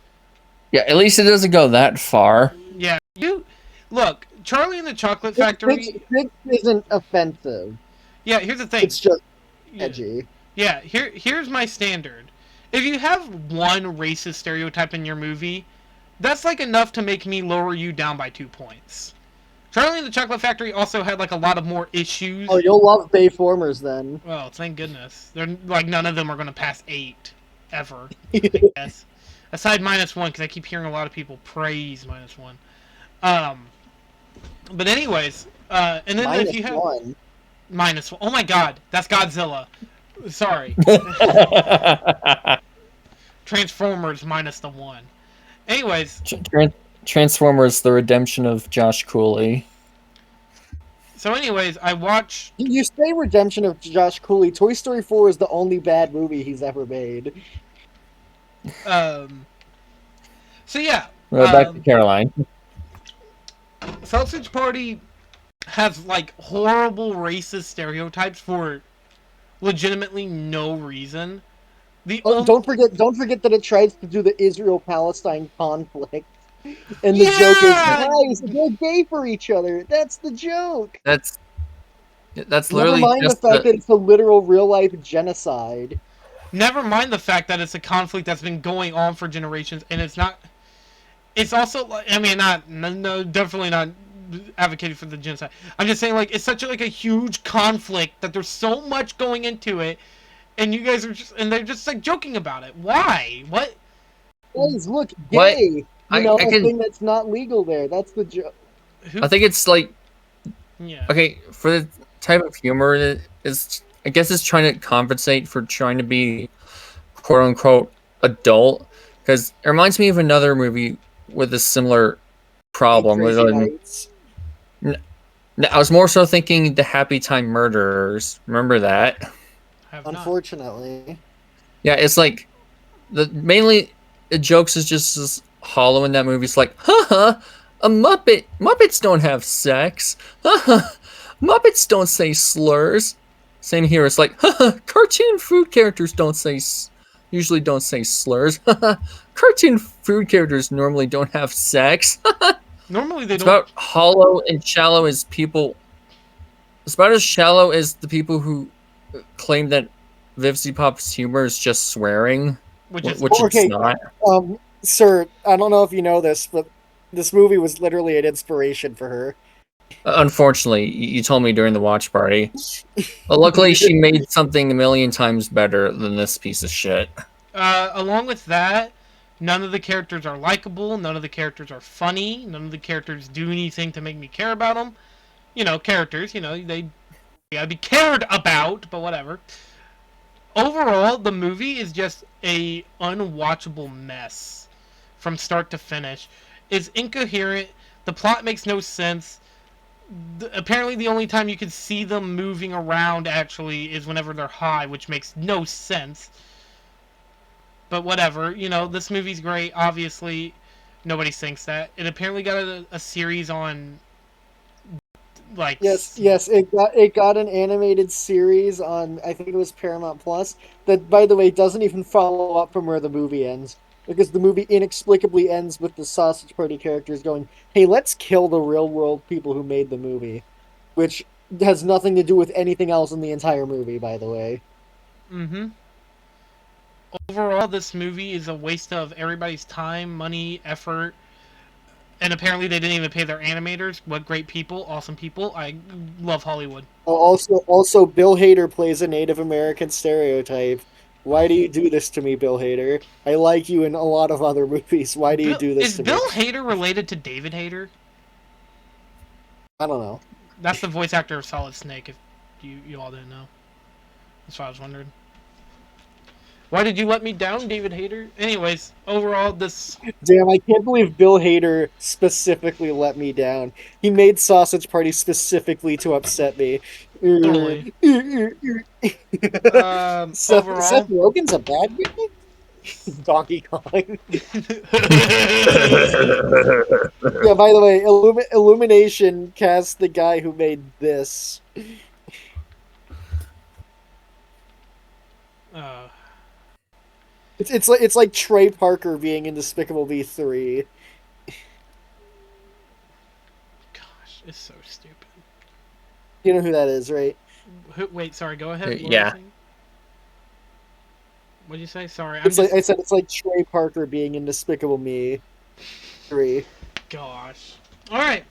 Yeah, at least it doesn't go that far. Yeah, you look, Charlie and the Chocolate Fixed, Factory. Fixed isn't offensive. Yeah, here's the thing. It's just Yeah, edgy. yeah. Here's my standard. If you have one racist stereotype in your movie, that's like enough to make me lower you down by 2 points. Charlie and the Chocolate Factory also had like a lot of more issues. Oh, you'll love Bayformers then. Well, thank goodness. They're like none of them are gonna pass 8 ever. Yes. Aside -1, because I keep hearing a lot of people praise -1. But anyways, and then if you have -1. -1, oh my God, that's Godzilla. Sorry, Transformers minus the 1. Anyways, Transformers: The Redemption of Josh Cooley. so anyways, I watched. You say Redemption of Josh Cooley. Toy Story 4 is the only bad movie he's ever made. So yeah, Back to Caroline. Sausage Party has like horrible racist stereotypes for legitimately no reason. Don't forget that it tries to do the Israel-Palestine conflict. And the joke is, guys, they're gay for each other. That's the joke. That's Never literally mind the just fact that it's a literal real-life genocide. Never mind the fact that it's a conflict that's been going on for generations, and it's not. It's also like, I mean, no, definitely not advocating for the genocide. I'm just saying, like, it's such a huge conflict that there's so much going into it, and you guys are they're just like joking about it. Why? What? Guys, look, What? gay. I A can- thing that's not legal there. That's the joke. I think it's like, Yeah. okay, for the type of humor it is, I guess it's trying to compensate for trying to be quote unquote adult, because it reminds me of another movie with a similar problem. Crazy Nights. I was more so thinking the Happy Time Murderers. Remember that? Unfortunately. Yeah, it's like mainly the jokes is just as hollow in that movie. It's like, haha, a Muppet. Muppets don't have sex. Haha, Muppets don't say slurs. Same here. It's like, haha, cartoon food characters usually don't say slurs. Haha, cartoon food characters normally don't have sex. Normally they It's don't. about hollow and shallow as people. It's about as shallow as the people who claim that Vivzy Pop's humor is just swearing, which okay, it's not. Sir, I don't know if you know this, but this movie was literally an inspiration for her. Unfortunately, you told me during the watch party. But luckily, she made something a million times better than this piece of shit. Along with that, none of the characters are likable. None of the characters are funny. None of the characters do anything to make me care about them. You know, characters. You know, they gotta be cared about, but whatever. Overall, the movie is just a unwatchable mess from start to finish. It's incoherent. The plot makes no sense. Apparently, the only time you can see them moving around actually is whenever they're high, which makes no sense. But whatever, you know, this movie's great. Obviously, nobody thinks that. It apparently got a series on, like, yes, it got an animated series on, I think it was Paramount Plus. That, by the way, doesn't even follow up from where the movie ends, because the movie inexplicably ends with the Sausage Party characters going, "Hey, let's kill the real world people who made the movie," which has nothing to do with anything else in the entire movie, by the way. Mm-hmm. Overall, this movie is a waste of everybody's time, money, effort, and apparently they didn't even pay their animators. What great people, awesome people. I love Hollywood. Also, Bill Hader plays a Native American stereotype. Why do you do this to me, Bill Hader? I like you in a lot of other movies. Why do you do this to me? Is Bill Hader related to David Hader? I don't know. That's the voice actor of Solid Snake, if you all didn't know. That's what I was wondering. Why did you let me down, David Hayter? Anyways, overall, this... Damn, I can't believe Bill Hader specifically let me down. He made Sausage Party specifically to upset me. Totally. Seth Overall... Rogen's a bad guy? Donkey Kong. Yeah, by the way, Illumination cast the guy who made this. It's like Trey Parker being in Despicable Me 3. Gosh, it's so stupid. You know who that is, right? Wait, sorry, go ahead. Yeah. What'd you say? Sorry, I said it's like Trey Parker being in Despicable Me 3. Gosh. Alright.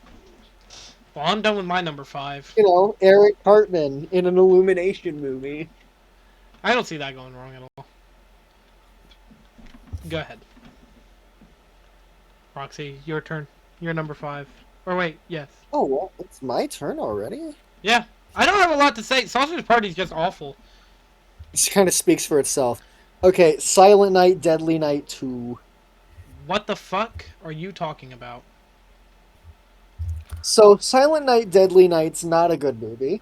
Well, I'm done with my number 5. You know, Eric Cartman in an Illumination movie. I don't see that going wrong at all. Go ahead. Roxy, your turn. You're number 5. Or wait, yes. Oh, well, it's my turn already? Yeah. I don't have a lot to say. Sausage Party's just awful. It kind of speaks for itself. Okay, Silent Night, Deadly Night 2. What the fuck are you talking about? So, Silent Night, Deadly Night's not a good movie.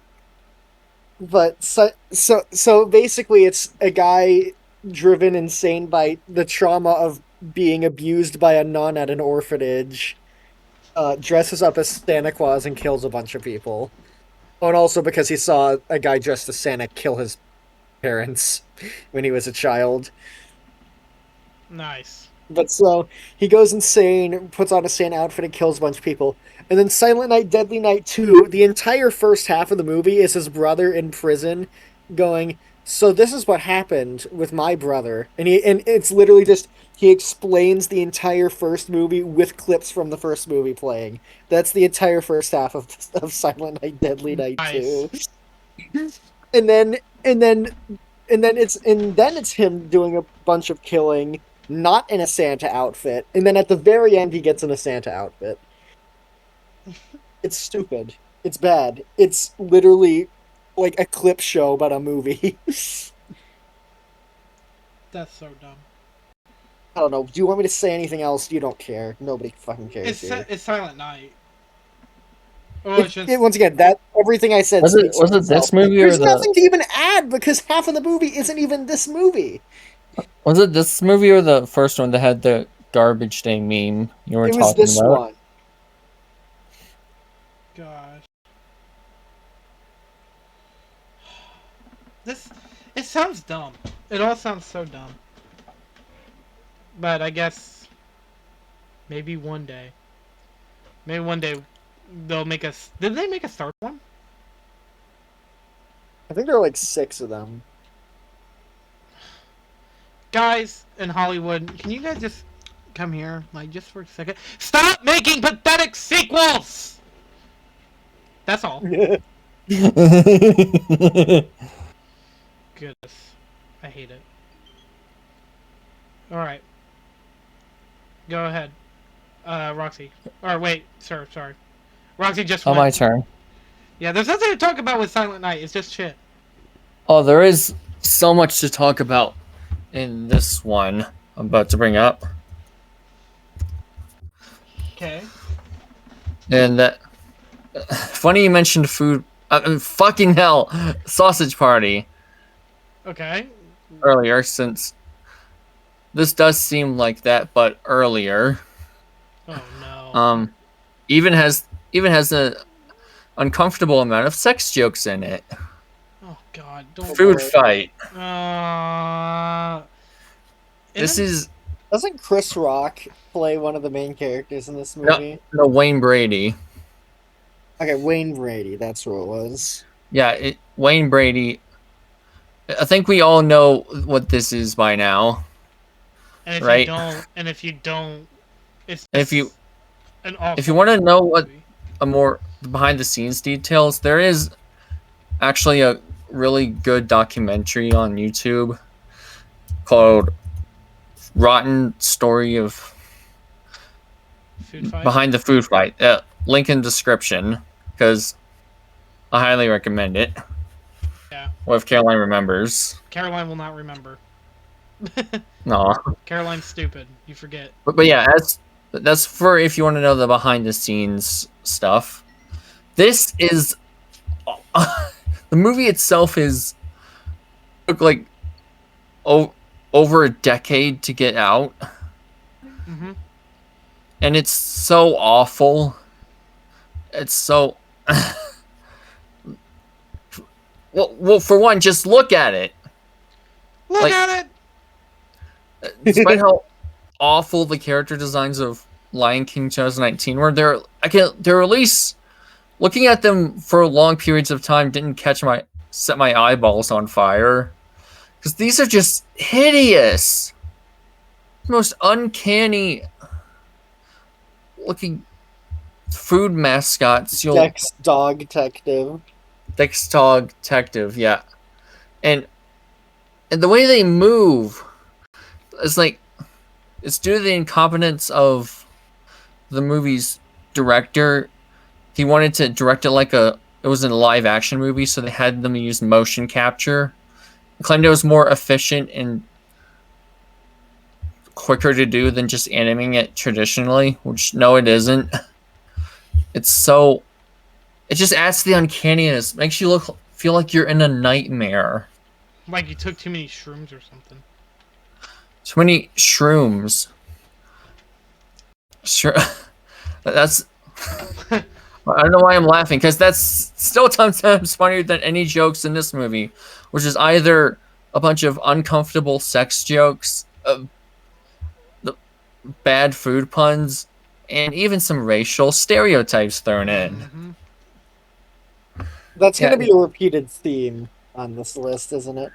But, so basically it's a guy driven insane by the trauma of being abused by a nun at an orphanage, dresses up as Santa Claus and kills a bunch of people. Oh, and also because he saw a guy dressed as Santa kill his parents when he was a child. Nice. But so, he goes insane, puts on a Santa outfit and kills a bunch of people. And then Silent Night, Deadly Night 2, the entire first half of the movie is his brother in prison going, so this is what happened with my brother. And it's literally just, he explains the entire first movie with clips from the first movie playing. That's the entire first half of Silent Night, Deadly Night 2. And then it's him doing a bunch of killing, not in a Santa outfit, and then at the very end he gets in a Santa outfit. It's stupid. It's bad. It's literally like a clip show about a movie. That's so dumb. I don't know. Do you want me to say anything else? You don't care. Nobody fucking cares. It's Silent Night. Oh, once again, that everything I said. Was it this movie? There's nothing to even add because half of the movie isn't even this movie. Was it this movie or the first one that had the garbage day meme you were talking about? It was this one. Gosh. It sounds dumb. It all sounds so dumb. But I guess maybe one day they'll make us. Did they make a third one? I think there are like 6 of them. Guys in Hollywood, can you guys just come here, like, just for a second? Stop making pathetic sequels! That's all. Goodness. I hate it. Alright. Go ahead. Roxy. Or wait, sir, sorry. Roxy just went. My turn. Yeah, there's nothing to talk about with Silent Night. It's just shit. Oh, there is so much to talk about in this one I'm about to bring up. Okay. And that... funny you mentioned food... fucking hell! Sausage Party. Okay. Earlier, since... this does seem like that, but earlier. Oh, no. Even has an uncomfortable amount of sex jokes in it. Oh, God. Don't Food fight. This is... Doesn't Chris Rock play one of the main characters in this movie? No, Wayne Brady. Okay, Wayne Brady, that's who it was. Yeah, Wayne Brady. I think we all know what this is by now. And if right? you don't, it's if you awful want to know what a more behind the scenes details, there is actually a really good documentary on YouTube called Rotten Story of Behind the Food Fight. Link in description, because I highly recommend it. Yeah. What if Caroline remembers? Caroline will not remember. No. Caroline's stupid. You forget. But yeah, that's for if you want to know the behind the scenes stuff. This is the movie itself is took like over a decade to get out, and it's so awful. It's so well. For one, just look at it. Look at it. Despite how awful the character designs of Lion King 2019 were, they're at least looking at them for long periods of time didn't set my eyeballs on fire. Because these are just hideous. Most uncanny looking food mascots. Dex Dog Detective. Dex Dog Detective, yeah. And the way they move is like, it's due to the incompetence of the movie's director. He wanted to direct it like it was a live action movie, so they had them use motion capture. He claimed it was more efficient and quicker to do than just animating it traditionally, which no, it isn't. It just adds to the uncanniness, makes you feel like you're in a nightmare. Like you took too many shrooms or something. Too many shrooms. Sure. That's... I don't know why I'm laughing, because that's still sometimes funnier than any jokes in this movie, which is either a bunch of uncomfortable sex jokes, the bad food puns, and even some racial stereotypes thrown in. That's going to be a repeated theme on this list, isn't it?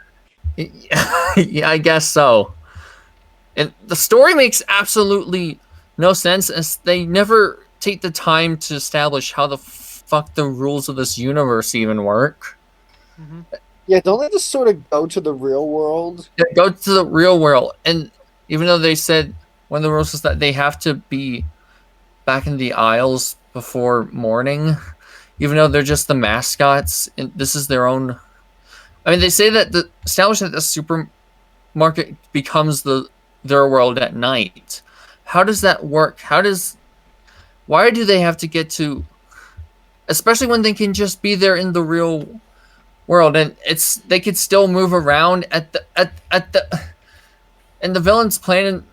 Yeah, I guess so. And the story makes absolutely no sense, as they never take the time to establish how the fuck the rules of this universe even work. Yeah, don't they just sort of go to the real world? Yeah, go to the real world. And even though they said one of the rules is that they have to be back in the aisles before morning, even though they're just the mascots, and this is their own... I mean, they say that establish that the supermarket becomes their world at night. How does that work? Why do they have to get to... Especially when they can just be there in the real world, and they could still move around and the villain's plan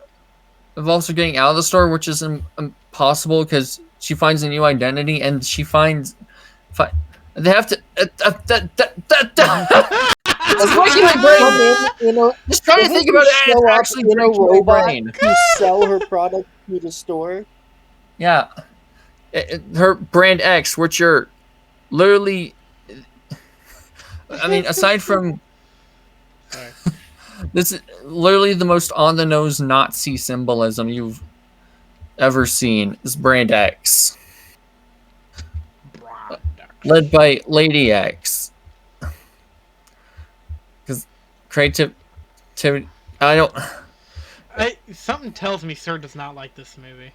involves her getting out of the store, which is impossible because she finds a new identity, and she finds they have to it's breaking my brain. Just trying to think about it. It's actually breaking my brain. To sell her product to the store. Yeah, her brand X, which are literally... I mean, aside from... This is literally the most on-the-nose Nazi symbolism you've ever seen, is Brand X. Led by Lady X. Because creativity... I don't... Something tells me Sir does not like this movie.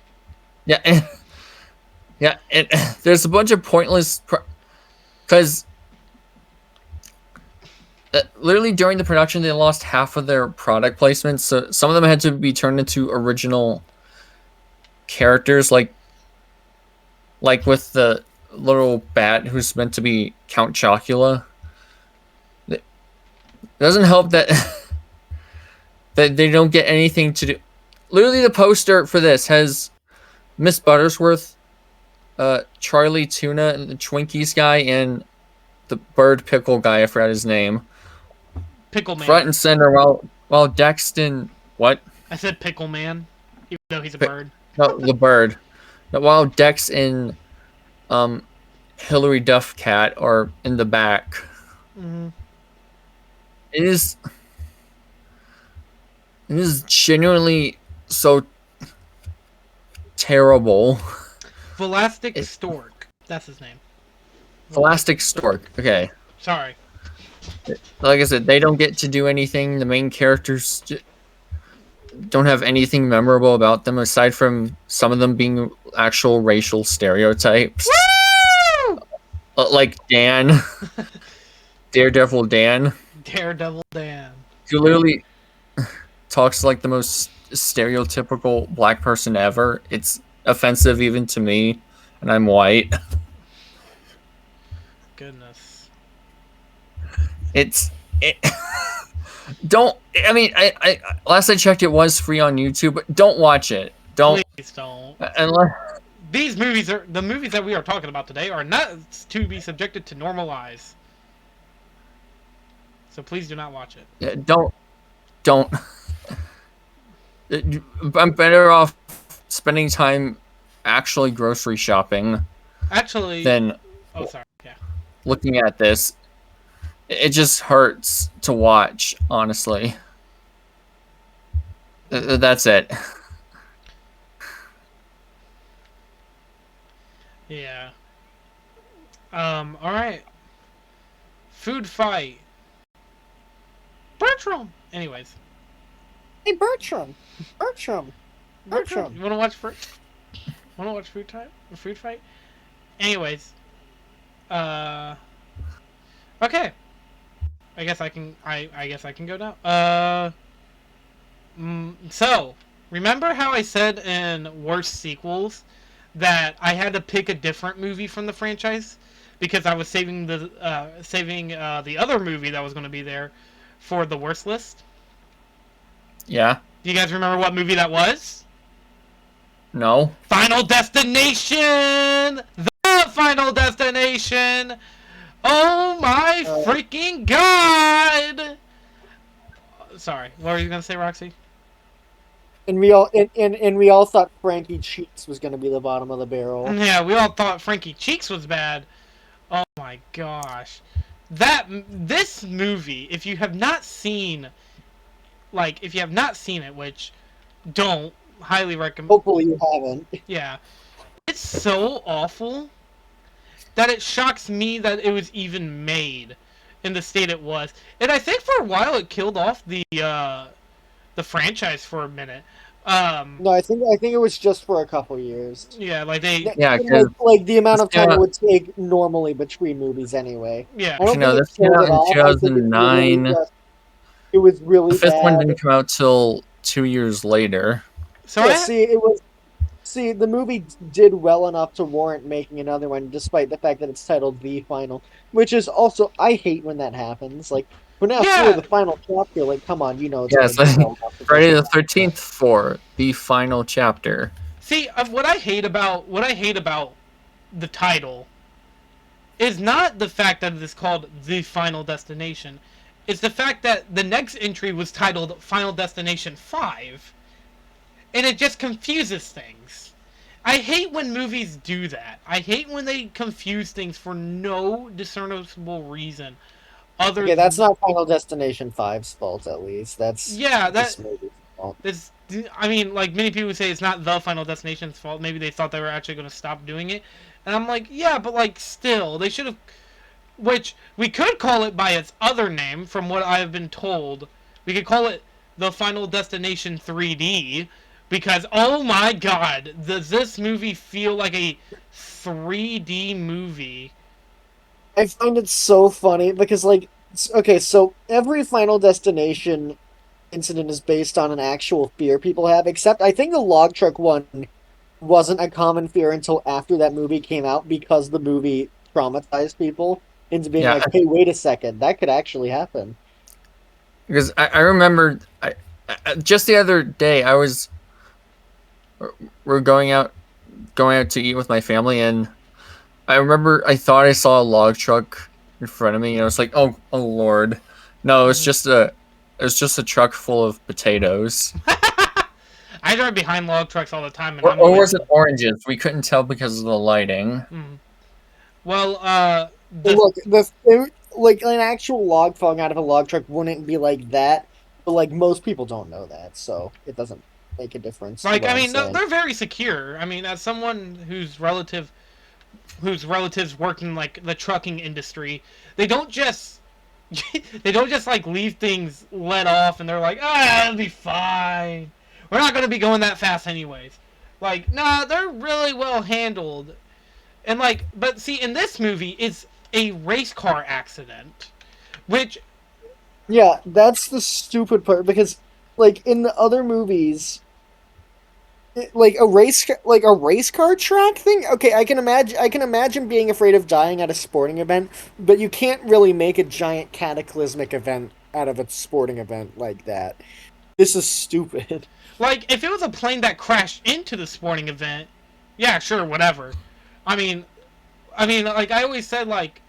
Yeah, and there's a bunch of pointless... Because... literally during the production, they lost half of their product placements, so some of them had to be turned into original characters, like with the little bat who's meant to be Count Chocula. It doesn't help that that they don't get anything to do. Literally, the poster for this has Miss Buttersworth, Charlie Tuna, and the Twinkies guy, and the bird pickle guy, I forgot his name. Pickle Man. Front and center, while Dexton... What? I said Pickle Man, even though he's a bird. No, the bird. While Dex and Hillary Duff Cat are in the back. It is genuinely so terrible. Velastic Stork. That's his name. Velastic Stork. Okay. Sorry. Like I said, they don't get to do anything. The main characters don't have anything memorable about them, aside from some of them being actual racial stereotypes. Woo! Like Dan. Daredevil Dan. Daredevil Dan. Who literally... talks like the most stereotypical black person ever. It's offensive even to me, and I'm white. Goodness. It's it, don't. I mean, I last I checked, it was free on YouTube. But don't watch it. Don't. Please don't. Unless These movies are the movies that we are talking about today are not to be subjected to normal eyes. So please do not watch it. Don't. I'm better off spending time actually grocery shopping Actually, than oh sorry, yeah. looking at this. It just hurts to watch, honestly. That's it. Yeah. All right. Food fight. Bertram. Anyways. Hey, Bertram. Bertram. Bertram. You want to watch food time? A food fight? Anyways. Okay. I guess I can. I guess I can go now. So remember how I said in worst sequels that I had to pick a different movie from the franchise because I was saving the other movie that was going to be there for the worst list. Yeah. Do you guys remember what movie that was? No. Final Destination! The Final Destination! Oh my freaking god! Sorry, what were you going to say, Roxy? And we all thought Frankie Cheeks was going to be the bottom of the barrel. Yeah, we all thought Frankie Cheeks was bad. Oh my gosh. This movie, if you have not seen it, which don't highly recommend. Hopefully you haven't. Yeah. It's so awful that it shocks me that it was even made in the state it was. And I think for a while it killed off the franchise for a minute. No, I think it was just for a couple years. Yeah, like they. Yeah, like the amount of time it would take normally between movies anyway. Yeah, I don't this came out in 2009. It was really The fifth bad. one didn't come out till 2 years later. So yeah, the movie did well enough to warrant making another one, despite the fact that it's titled The Final, which is also I hate when that happens. Like we're now for the final chapter. Like, come on, you know. Yes, Friday the 13th for the final chapter. See, what I hate about the title is not the fact that it is called The Final Destination. It's the fact that the next entry was titled Final Destination 5. And it just confuses things. I hate when movies do that. I hate when they confuse things for no discernible reason. That's not Final Destination 5's fault, at least. That's this movie's fault. I mean, like, many people say it's not the Final Destination's fault. Maybe they thought they were actually going to stop doing it. And I'm like, yeah, but, like, still, they should have... Which, we could call it by its other name, from what I have been told. We could call it The Final Destination 3D, because, oh my god, does this movie feel like a 3D movie? I find it so funny, because, like, okay, so every Final Destination incident is based on an actual fear people have, except I think the log truck one wasn't a common fear until after that movie came out, because the movie traumatized people into being like, hey, wait a second, that could actually happen. Because I remember just the other day we're going out to eat with my family, and I remember I thought I saw a log truck in front of me, and I was like, oh Lord, no, it's just a truck full of potatoes. I drive behind log trucks all the time, and or was it oranges? We couldn't tell because of the lighting. Mm. Well, look, like an actual log falling out of a log truck wouldn't be like that, but like most people don't know that, so it doesn't make a difference. Like, I mean, they're very secure. I mean, as someone whose relatives work in like the trucking industry, they don't just like leave things let off and they're like, it'll be fine. We're not going to be going that fast anyways. Like, nah, they're really well handled. And like, but see, in this movie, it's a race car accident, which... Yeah, that's the stupid part, because like in the other movies, like a race car track thing. Okay, I can imagine being afraid of dying at a sporting event, but you can't really make a giant cataclysmic event out of a sporting event like that. This is stupid. Like, if it was a plane that crashed into the sporting event, yeah, sure, whatever. I mean, like I always said, like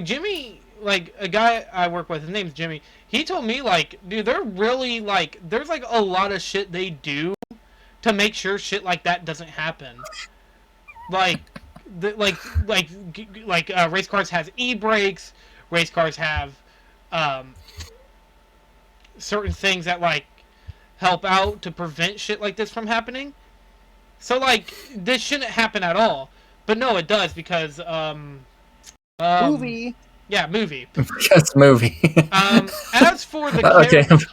Jimmy, like a guy I work with, his name's Jimmy. He told me, like, dude, they're really like, there's like a lot of shit they do to make sure shit like that doesn't happen. Like, race cars has e-brakes. Race cars have certain things that like help out to prevent shit like this from happening. So like this shouldn't happen at all, but no, it does because Movie. Yeah, movie. Because movie. As for the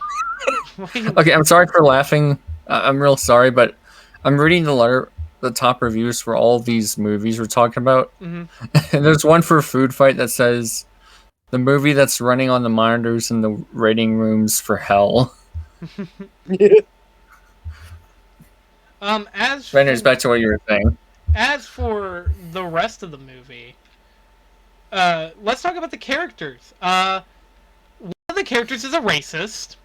okay, I'm sorry for laughing. I'm real sorry, but I'm reading the top reviews for all these movies we're talking about, and there's one for Food Fight that says the movie that's running on the monitors in the rating rooms for hell. Renders back to what you were saying. As for the rest of the movie, let's talk about the characters. One of the characters is a racist.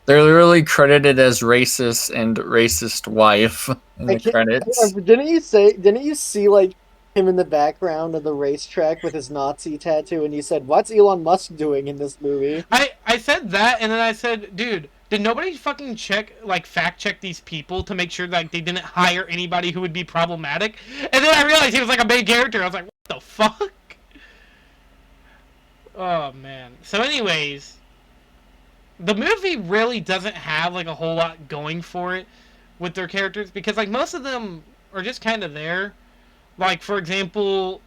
They're literally credited as racist and racist wife in the credits. Didn't you see like him in the background of the racetrack with his Nazi tattoo, and you said, "What's Elon Musk doing in this movie?" I said that, and then I said, dude, did nobody fucking fact check these people to make sure like they didn't hire anybody who would be problematic? And then I realized he was like a main character. I was like, what the fuck? Oh man. So anyways, the movie really doesn't have like a whole lot going for it with their characters, because like most of them are just kind of there. Like, for example,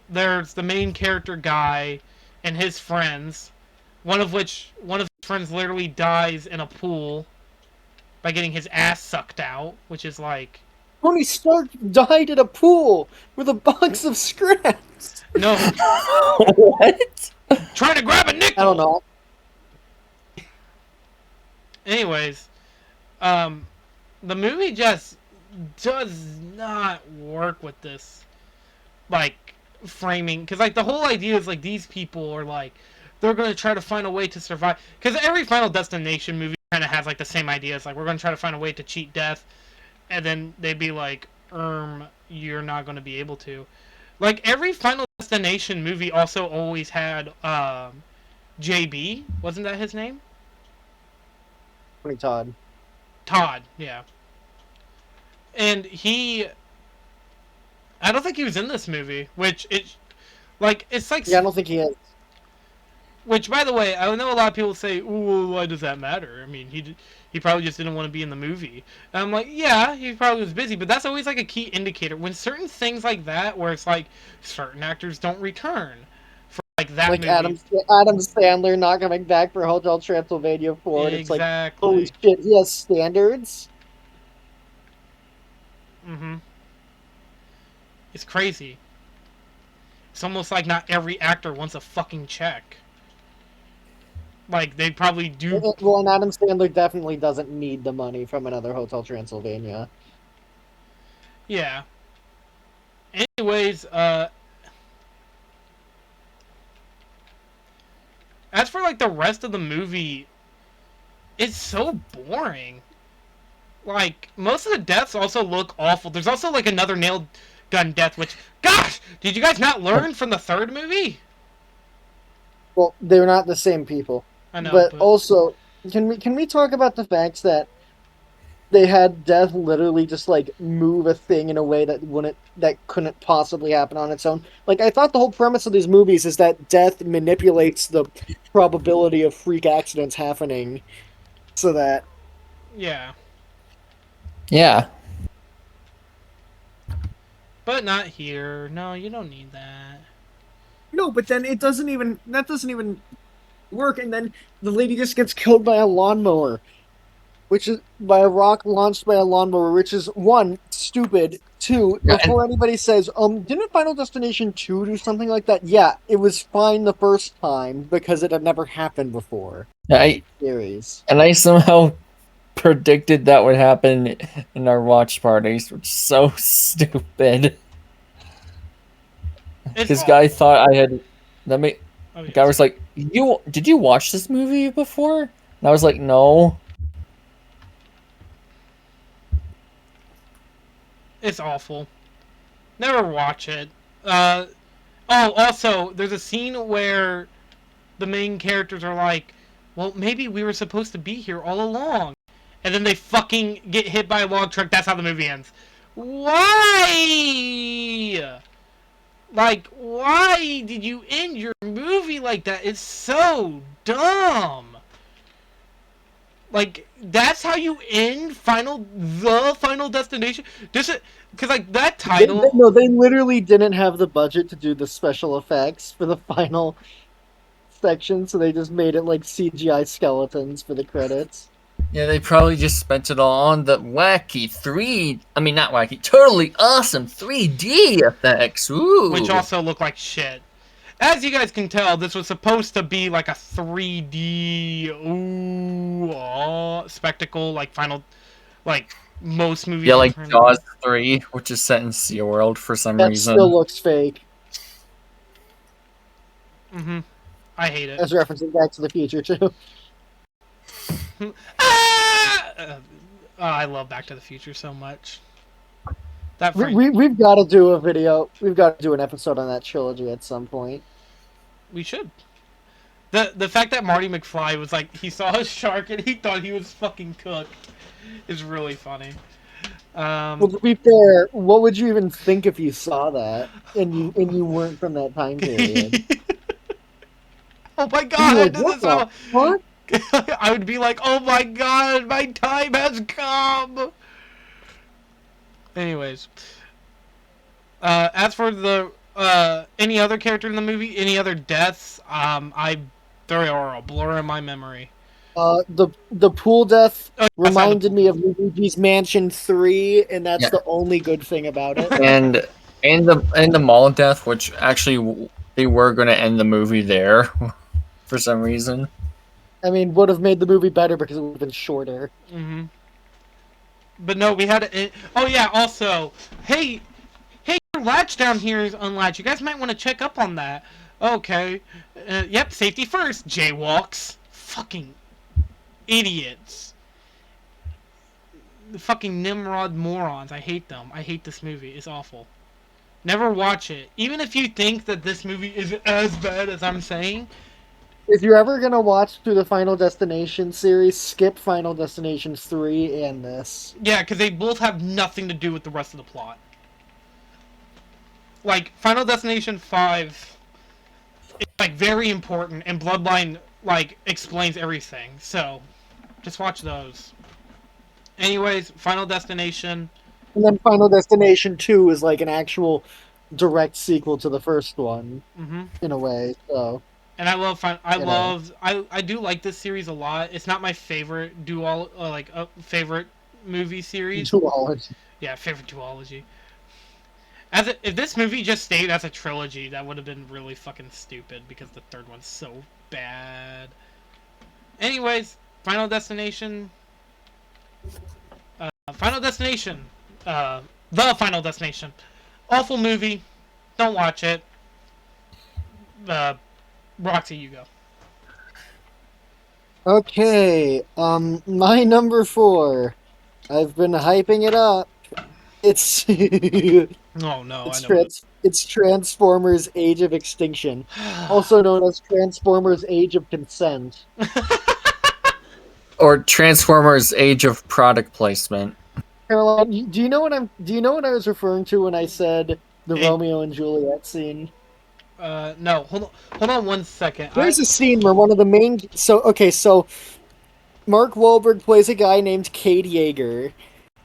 there's the main character guy and his friends, one of his friends literally dies in a pool by getting his ass sucked out, which is like... Tony Stark died in a pool with a box of scraps! No. What? Trying to grab a nickel! I don't know. Anyways, the movie just does not work with this, like, framing, because like the whole idea is like these people are like, they're going to try to find a way to survive, because every Final Destination movie kind of has like the same idea. It's like, we're going to try to find a way to cheat death, and then they'd be like, you're not going to be able to. Like, every Final Destination movie also always had JB, wasn't that his name? Todd. Todd, yeah. And I don't think he was in this movie, which it's like... Yeah, I don't think he is. Which, by the way, I know a lot of people say, ooh, why does that matter? I mean, he probably just didn't want to be in the movie. And I'm like, yeah, he probably was busy, but that's always like a key indicator. When certain things like that, where it's like, certain actors don't return for like that movie. Adam Sandler not coming back for Hotel Transylvania 4, and exactly. It's like, holy shit, he has standards? Mm-hmm. It's crazy. It's almost like not every actor wants a fucking check. Like, they probably do... Well, and Adam Sandler definitely doesn't need the money from another Hotel Transylvania. Yeah. Anyways, as for, like, the rest of the movie, it's so boring. Like, most of the deaths also look awful. There's also, like, another nail gun death, which... Gosh! Did you guys not learn from the third movie? Well, they're not the same people. I know, but also, can we talk about the fact that they had Death literally just like move a thing in a way that couldn't possibly happen on its own? Like, I thought the whole premise of these movies is that Death manipulates the probability of freak accidents happening, so that... Yeah. Yeah. But not here. No, you don't need that. No, but then that doesn't even work, and then the lady just gets killed by a lawnmower, which is by a rock launched by a lawnmower, which is one, stupid, two, before anybody says, didn't Final Destination 2 do something like that? Yeah, it was fine the first time because it had never happened before. I series. And I somehow predicted that would happen in our watch parties, which is so stupid. This guy thought I had. Guy was like, did you watch this movie before? And I was like, no. It's awful. Never watch it. Also, there's a scene where the main characters are like, well, maybe we were supposed to be here all along. And then they fucking get hit by a log truck. That's how the movie ends. Why? Like, why did you end your movie like that? It's so dumb. Like, that's how you end the Final Destination? Because, like, that title... No, they literally didn't have the budget to do the special effects for the final section, so they just made it like CGI skeletons for the credits. Yeah, they probably just spent it all on the totally awesome 3D effects. Ooh. Which also look like shit. As you guys can tell, this was supposed to be like a 3D spectacle, like most movies. Yeah, like Jaws 3, which is set in SeaWorld for some reason. That still looks fake. Mm-hmm. I hate it. As referencing Back to the Future, too. I love Back to the Future so much. We've got to do a video. We've got to do an episode on that trilogy at some point. We should. The fact that Marty McFly was like, he saw a shark and he thought he was fucking cooked is really funny. Well, to be fair, what would you even think if you saw that and you weren't from that time period? Oh my god! Like, what? I would be like, oh my god, my time has come! Anyways. As for the any other character in the movie, any other deaths, they are a blur in my memory. The pool death reminded me of Luigi's Mansion 3, and that's the only good thing about it. And the mall death, which actually they were going to end the movie there for some reason. I mean, would have made the movie better because it would have been shorter. Mm-hmm. But no, we had to... Oh yeah, also, hey, your latch down here is unlatched. You guys might want to check up on that. Okay. Yep, safety first. Jaywalks. Fucking idiots. The fucking Nimrod morons. I hate them. I hate this movie. It's awful. Never watch it. Even if you think that this movie isn't as bad as I'm saying. If you're ever going to watch through the Final Destination series, skip Final Destination 3 and this. Yeah, because they both have nothing to do with the rest of the plot. Like, Final Destination 5 is, like, very important, and Bloodline, like, explains everything. So, just watch those. Anyways, Final Destination. And then Final Destination 2 is, like, an actual direct sequel to the first one, in a way, so... And I do like this series a lot. It's not my favorite favorite movie series. Duology. Yeah, favorite duology. If this movie just stayed as a trilogy, that would have been really fucking stupid because the third one's so bad. Anyways, Final Destination. The Final Destination. Awful movie. Don't watch it. Roxy, you go. Okay, my number 4. I've been hyping it up. It's oh no, it's Transformers: Age of Extinction, also known as Transformers: Age of Consent, or Transformers: Age of Product Placement. Caroline, do you know what I was referring to when I said the Romeo and Juliet scene? No, hold on 1 second. There's a scene where one of the main so Mark Wahlberg plays a guy named Cade Yeager.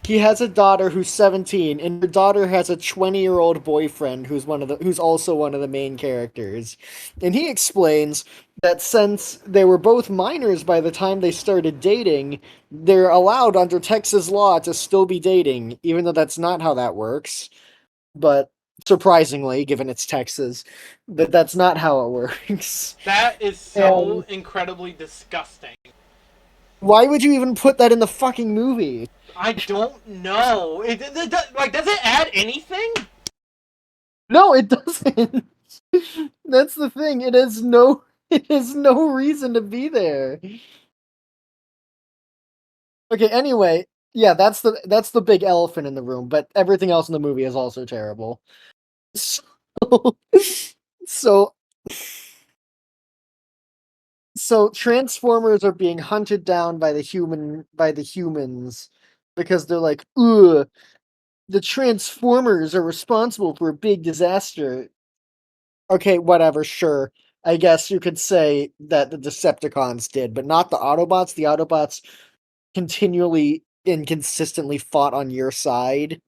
He has a daughter who's 17, and her daughter has a 20-year-old boyfriend who's also one of the main characters. And he explains that since they were both minors by the time they started dating, they're allowed under Texas law to still be dating, even though that's not how that works. But surprisingly, given it's Texas, that's not how it works. That is so incredibly disgusting. Why would you even put that in the fucking movie? I don't know. Like, does it add anything? No, it doesn't. That's the thing. It has no reason to be there. Okay, anyway, yeah, that's the big elephant in the room, but everything else in the movie is also terrible. So, so so Transformers are being hunted down by the humans because they're like, ugh, the Transformers are responsible for a big disaster. Okay, whatever, sure. I guess you could say that the Decepticons did, but not the Autobots. The Autobots continually and consistently fought on your side,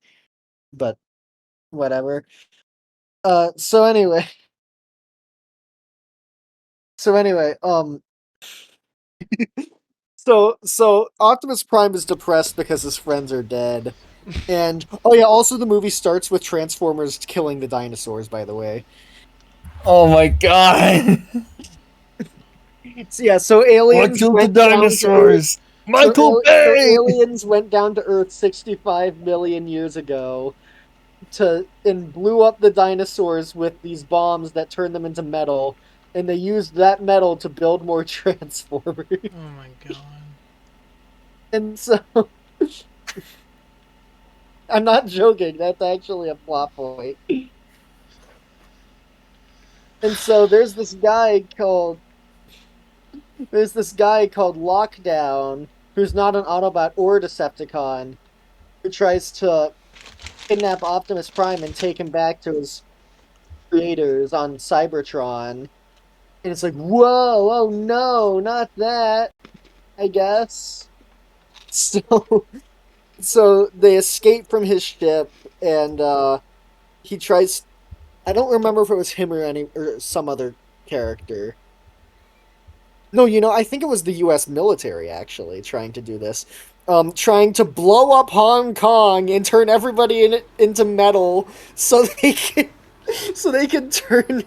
but whatever. So anyway, so anyway, so Optimus Prime is depressed because his friends are dead. And oh yeah, also the movie starts with Transformers killing the dinosaurs, by the way. Oh my god! So yeah, so What aliens killed the went down to Earth. dinosaurs? Michael So Bay! aliens went down to Earth 65 million years ago and blew up the dinosaurs with these bombs that turned them into metal, and they used that metal to build more Transformers. Oh my god. And so I'm not joking, that's actually a plot point. And so there's this guy called Lockdown, who's not an Autobot or Decepticon, who tries to kidnap Optimus Prime and take him back to his creators on Cybertron. And it's like, whoa, oh no, not that, I guess. So so they escape from his ship, and he tries, I don't remember if it was him or some other character. No, I think it was the US military actually trying to do this. Trying to blow up Hong Kong and turn everybody into metal so they can turn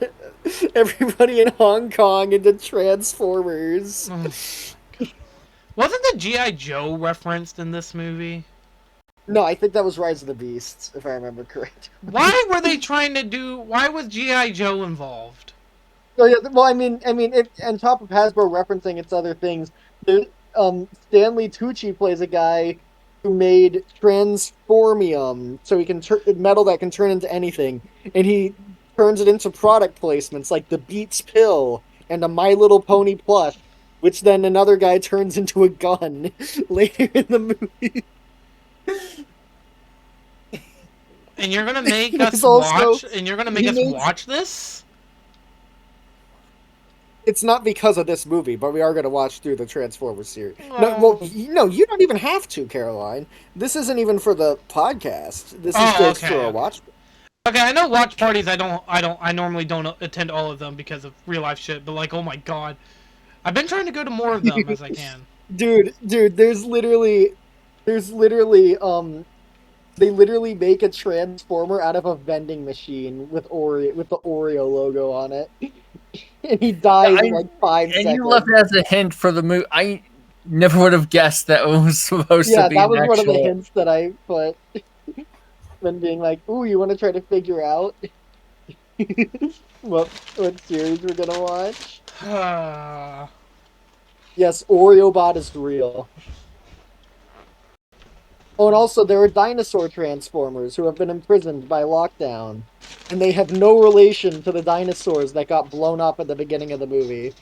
everybody in Hong Kong into Transformers. Wasn't the G.I. Joe referenced in this movie? No, I think that was Rise of the Beasts, if I remember correctly. Why were they trying to do... Why was G.I. Joe involved? Oh yeah, well, on top of Hasbro referencing its other things, there, Stanley Tucci plays a guy who made transformium, so he can metal that can turn into anything, and he turns it into product placements like the Beats pill and a My Little Pony plush, which then another guy turns into a gun later in the movie. And you're gonna make us also, watch... And you're gonna make us watch this? It's not because of this movie, but we are going to watch through the Transformers series. Oh. No, well, no, you don't even have to, Caroline. This isn't even for the podcast. This is just for a watch. Okay, I know watch parties. I normally don't attend all of them because of real life shit. But like, oh my god, I've been trying to go to more of them as I can. Dude, there's literally, they literally make a Transformer out of a vending machine with the Oreo logo on it. And he dies in like 5 seconds. And you left it as a hint for the movie. I never would have guessed that it was supposed to be. Yeah, that was one of the hints that I put. When being like, ooh, you want to try to figure out what series we're gonna watch? Yes, OreoBot is real. Oh, and also there are dinosaur Transformers who have been imprisoned by Lockdown, and they have no relation to the dinosaurs that got blown up at the beginning of the movie.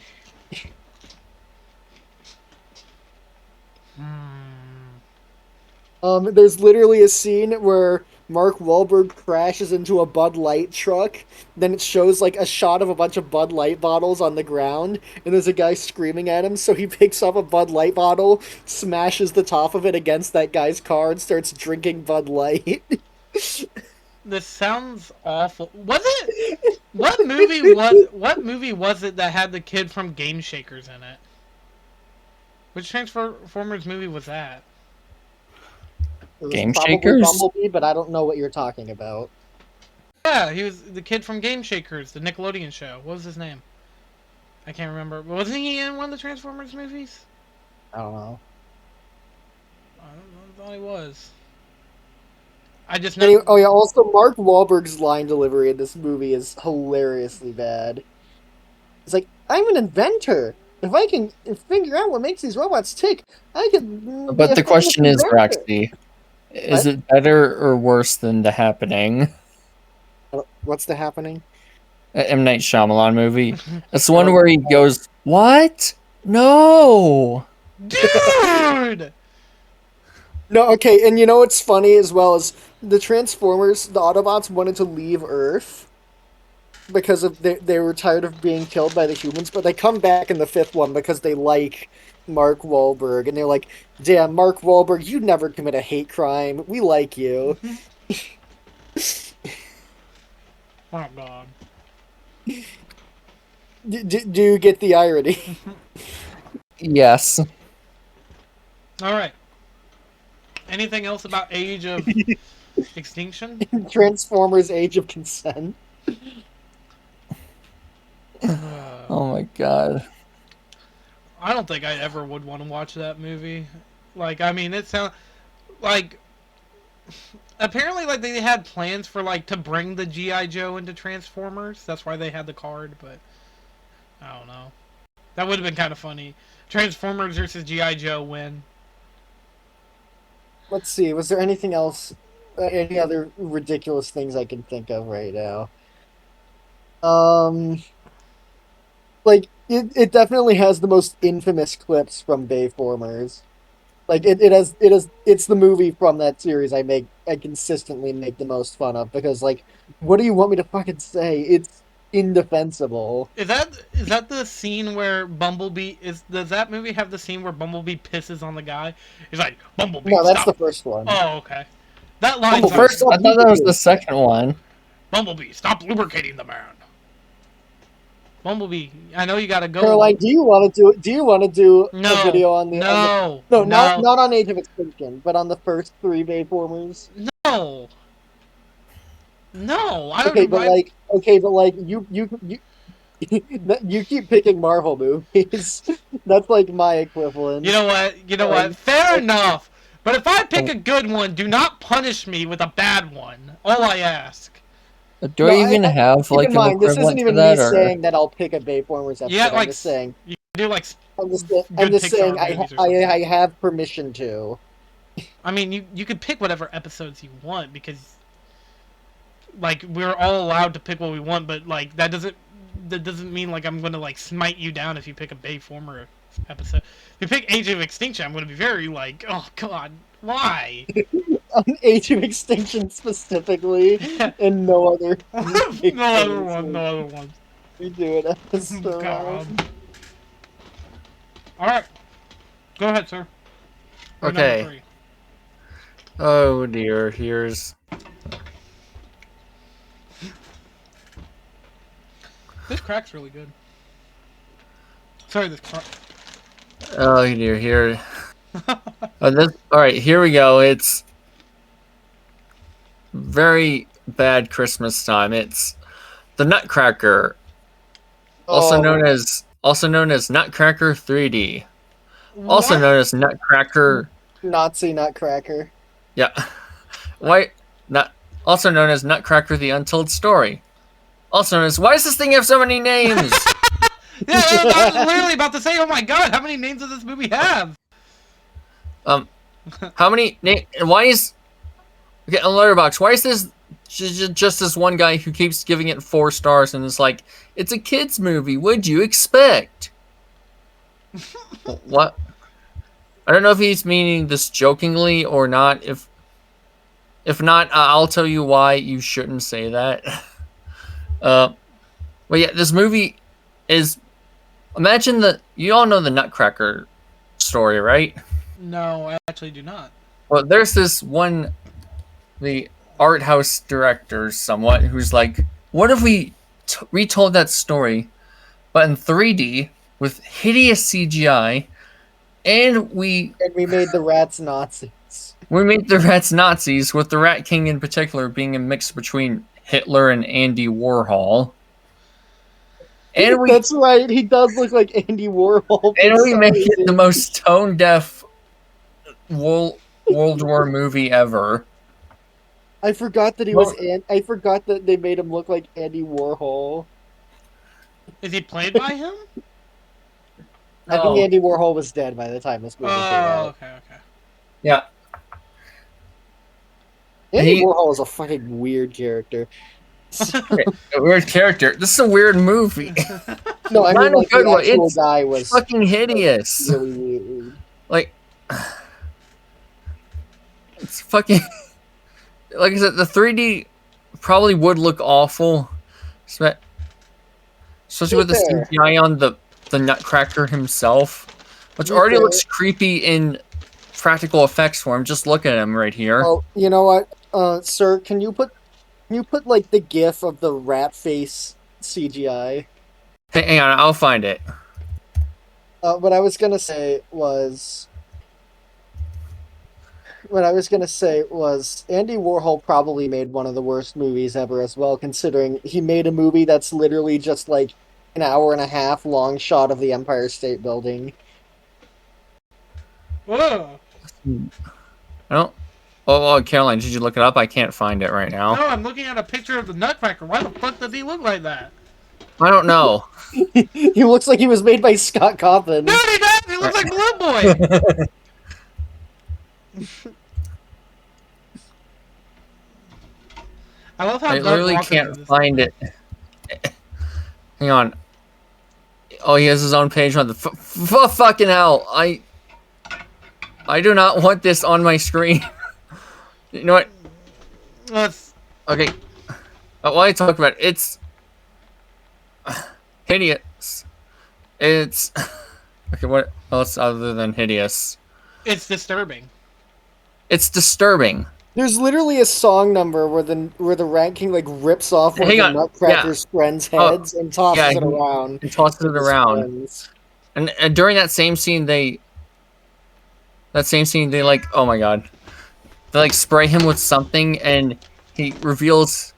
There's literally a scene where Mark Wahlberg crashes into a Bud Light truck. Then it shows like a shot of a bunch of Bud Light bottles on the ground, and there's a guy screaming at him. So he picks up a Bud Light bottle, smashes the top of it against that guy's car, and starts drinking Bud Light. This sounds awful. Was it? What movie was it that had the kid from Game Shakers in it? Which Transformers movie was that? Game Shakers? Bumblebee, but I don't know what you're talking about. Yeah, he was the kid from Game Shakers, the Nickelodeon show. What was his name? I can't remember. Wasn't he in one of the Transformers movies? I don't know. I thought he was. I just know. Oh yeah, also Mark Wahlberg's line delivery in this movie is hilariously bad. It's like, I'm an inventor. If I can figure out what makes these robots tick, I can be But a the famous question is, inventor. Roxy, is What? it better or worse than The Happening? What's the happening? A M. Night Shyamalan movie. It's the I one don't. where he goes, "What? No." Dude! No, okay, and you know what's funny as well is the Transformers, the Autobots wanted to leave Earth because of they were tired of being killed by the humans, but they come back in the fifth one because they like Mark Wahlberg, and they're like, "Damn, Mark Wahlberg, you never commit a hate crime. We like you." Oh, God. Do you get the irony? Yes. Alright. Anything else about Age of Extinction? Transformers: Age of Consent. Oh my god. I don't think I ever would want to watch that movie. Like, I mean, it sounds like apparently like they had plans for like to bring the GI Joe into Transformers. That's why they had the card, but I don't know. That would have been kind of funny. Transformers versus GI Joe win. Let's see. Was there anything else? Any other ridiculous things I can think of right now? Um, like it definitely has the most infamous clips from Bayformers. Like it's the movie from that series I consistently make the most fun of because like what do you want me to fucking say? It's indefensible. Is that the scene where Bumblebee is? Does that movie have the scene where Bumblebee pisses on the guy? He's like, Bumblebee, No, that's stop. the first one. Oh, okay. That line's Well, Bumblebee, first, stop I thought that was the lubricating. second one. Bumblebee, stop lubricating the man. Bumblebee, I know you gotta go. Caroline, do you want to do a No, video on the no, no, no, not on Age of Extinction, but on the first three Bayformers? no, no. I Okay, don't. but like you you keep picking Marvel movies. That's like my You equivalent. know what? You know what? And Fair enough. But if I pick Oh, a good one, do not punish me with a bad one. All I ask. do no, I even have keep in like an mind this isn't equivalent to even me that, or saying that I'll pick a Bayformers Yeah, episode. I'm like just saying you do like I'm good just saying Pixar movies or something. I have permission to. I mean, you could pick whatever episodes you want because like we're all allowed to pick what we want, but like that doesn't mean like I'm gonna like smite you down if you pick a Bayformer episode. If you pick Age of Extinction, I'm gonna be very like, oh god, why? On Age of Extinction specifically, and no other No other Bayformers one, no will other one. we do an episode God. on. All right, go ahead, sir. Your number okay. 3. Oh dear, here's This crack's really good. Sorry, this crack. oh dear, here. All right, here we go. It's very bad Christmas time. It's the Nutcracker, Oh, also known as Nutcracker 3D, also What? known as Nutcracker. Nazi Nutcracker. Yeah, why not? Also known as Nutcracker: The Untold Story. Also known as, why does this thing have so many names? Yeah, I was literally about to say, oh my god, how many names does this movie have? How many? Why is okay on Letterboxd? Why is this just this one guy who keeps giving it 4 stars and it's like it's a kids movie? What'd you expect? What? I don't know if he's meaning this jokingly or not. If not, I'll tell you why you shouldn't say that. But yeah, this movie is. Imagine you all know the Nutcracker story, right? No, I actually do not. Well, there's this one, the art house director, somewhat, who's like, what if we retold that story, but in 3D with hideous CGI, and we made the rats Nazis. we made the rats Nazis, with the Rat King in particular being a mix between Hitler and Andy Warhol. And That's right, he does look like Andy Warhol. And we make it the most tone deaf World War movie ever. I forgot that he Well- was. I forgot that they made him look like Andy Warhol. Is he played by him? I think No. Andy Warhol was dead by the time this movie came Oh, out. okay, okay. Yeah. Andy He- Warhol is a fucking weird character. A weird character. This is a weird movie. No, I Not mean a like good the one. actual It's guy was fucking hideous. really weird. Like, it's fucking. Like I said, the 3D probably would look awful, especially with the Fair. CGI on the Nutcracker himself, which already Fair. looks creepy in practical effects form. Just look at him right here. Oh, you know what, sir? Can you put like the GIF of the rat face CGI? Hey, hang on, I'll find it. What I was gonna say was Andy Warhol probably made one of the worst movies ever as well, considering he made a movie that's literally just like an hour and a half long shot of the Empire State Building. Whoa. I don't. Oh, Caroline, did you look it up? I can't find it right now. No, I'm looking at a picture of the Nutcracker. Why the fuck does he look like that? I don't know. He looks like he was made by Scott Coppin. No, he does. He looks like Blue Boy. I love how I dark literally Walker can't is. find it. Hang on. Oh, he has his own page on the fucking hell. I do not want this on my screen. You know what? Let's... Okay. While I talk about it, it's hideous. It's okay. What else other than hideous? It's disturbing. It's disturbing. There's literally a song number where the Rat King like rips off one Hang of on, the Nutcracker's friends' heads and tosses it around. And tosses it with his around. friends. And during that same scene, they like, oh my god, they like spray him with something, and he reveals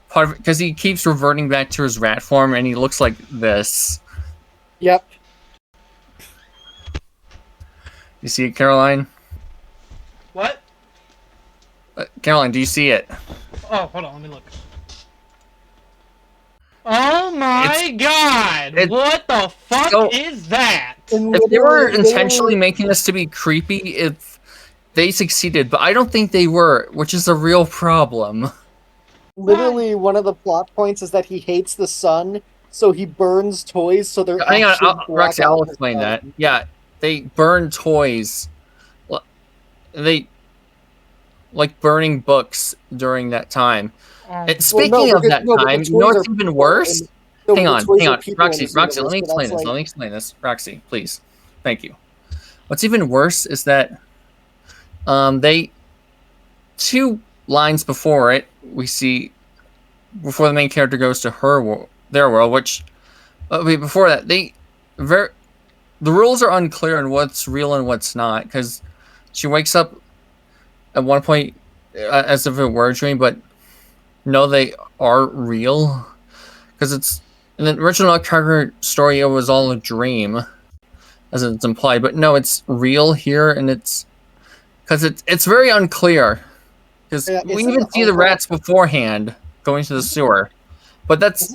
part of it because he keeps reverting back to his rat form, and he looks like this. Yep. You see it, Caroline? What? Caroline, do you see it? Oh, hold on. Let me look. Oh my god! What the fuck is that? If they were intentionally making this to be creepy, if they succeeded, but I don't think they were, which is a real problem. Literally, one of the plot points is that he hates the sun, so he burns toys so they're Hang on, actually Roxy, I'll explain that. Yeah, they burn toys. They like burning books during that time. Speaking of that time, you know what's even worse? Hang on. Roxy, let me explain this. Roxy, please. Thank you. What's even worse is that they 2 lines before it, we see before the main character goes to their world, which before that the rules are unclear on what's real and what's not, because she wakes up at one point as if it were a dream, but no, they are real, because it's in the original Nutcracker story, it was all a dream, as it's implied, but no, it's real here, and it's because it's very unclear, because we even see the rats beforehand going to the sewer, but that's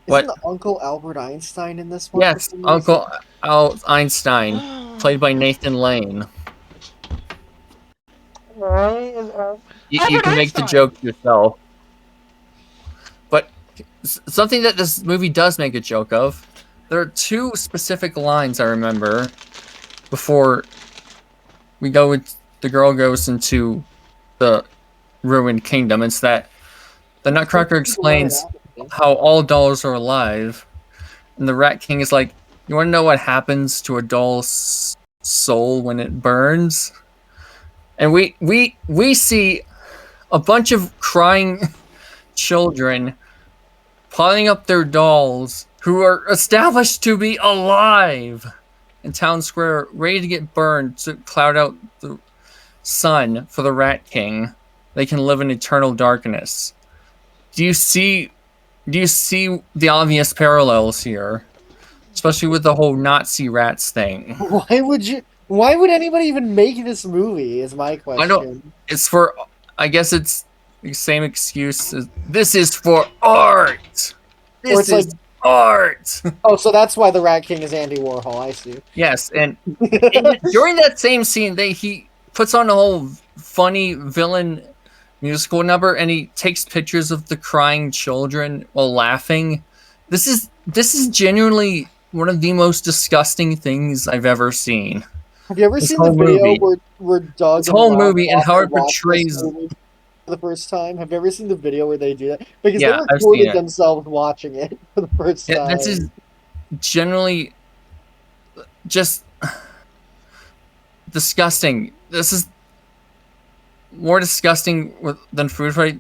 Isn't the Uncle Albert Einstein in this one? Yes, Uncle Einstein, played by Nathan Lane. You can make the joke yourself. But something that this movie does make a joke of, there are 2 specific lines I remember before the girl goes into the ruined kingdom. It's that the Nutcracker explains how all dolls are alive, and the Rat King is like, you want to know what happens to a doll's soul when it burns? And we see a bunch of crying children piling up their dolls who are established to be alive in town square, ready to get burned to cloud out the sun for the Rat King. They can live in eternal darkness. Do you see the obvious parallels here? Especially with the whole Nazi rats thing. Why would Why would anybody even make this movie? Is my I question. don't. It's for. I guess it's the same excuse. This is for art. Or This it's like, is art. oh, so that's why the Rat King is Andy Warhol. I see. Yes, and during that same scene, he puts on a whole funny villain musical number, and he takes pictures of the crying children while laughing. This is genuinely one of the most disgusting things I've ever seen. Have you ever This seen the whole video movie, where Doug this and whole Rob movie, and how Walker it watch this portrays. movie for the first time? Have you ever seen the video where they do that? Because they Yeah, I've seen recorded it. themselves watching it for the first Yeah, time. this is generally just disgusting. This is more disgusting than Food Fight,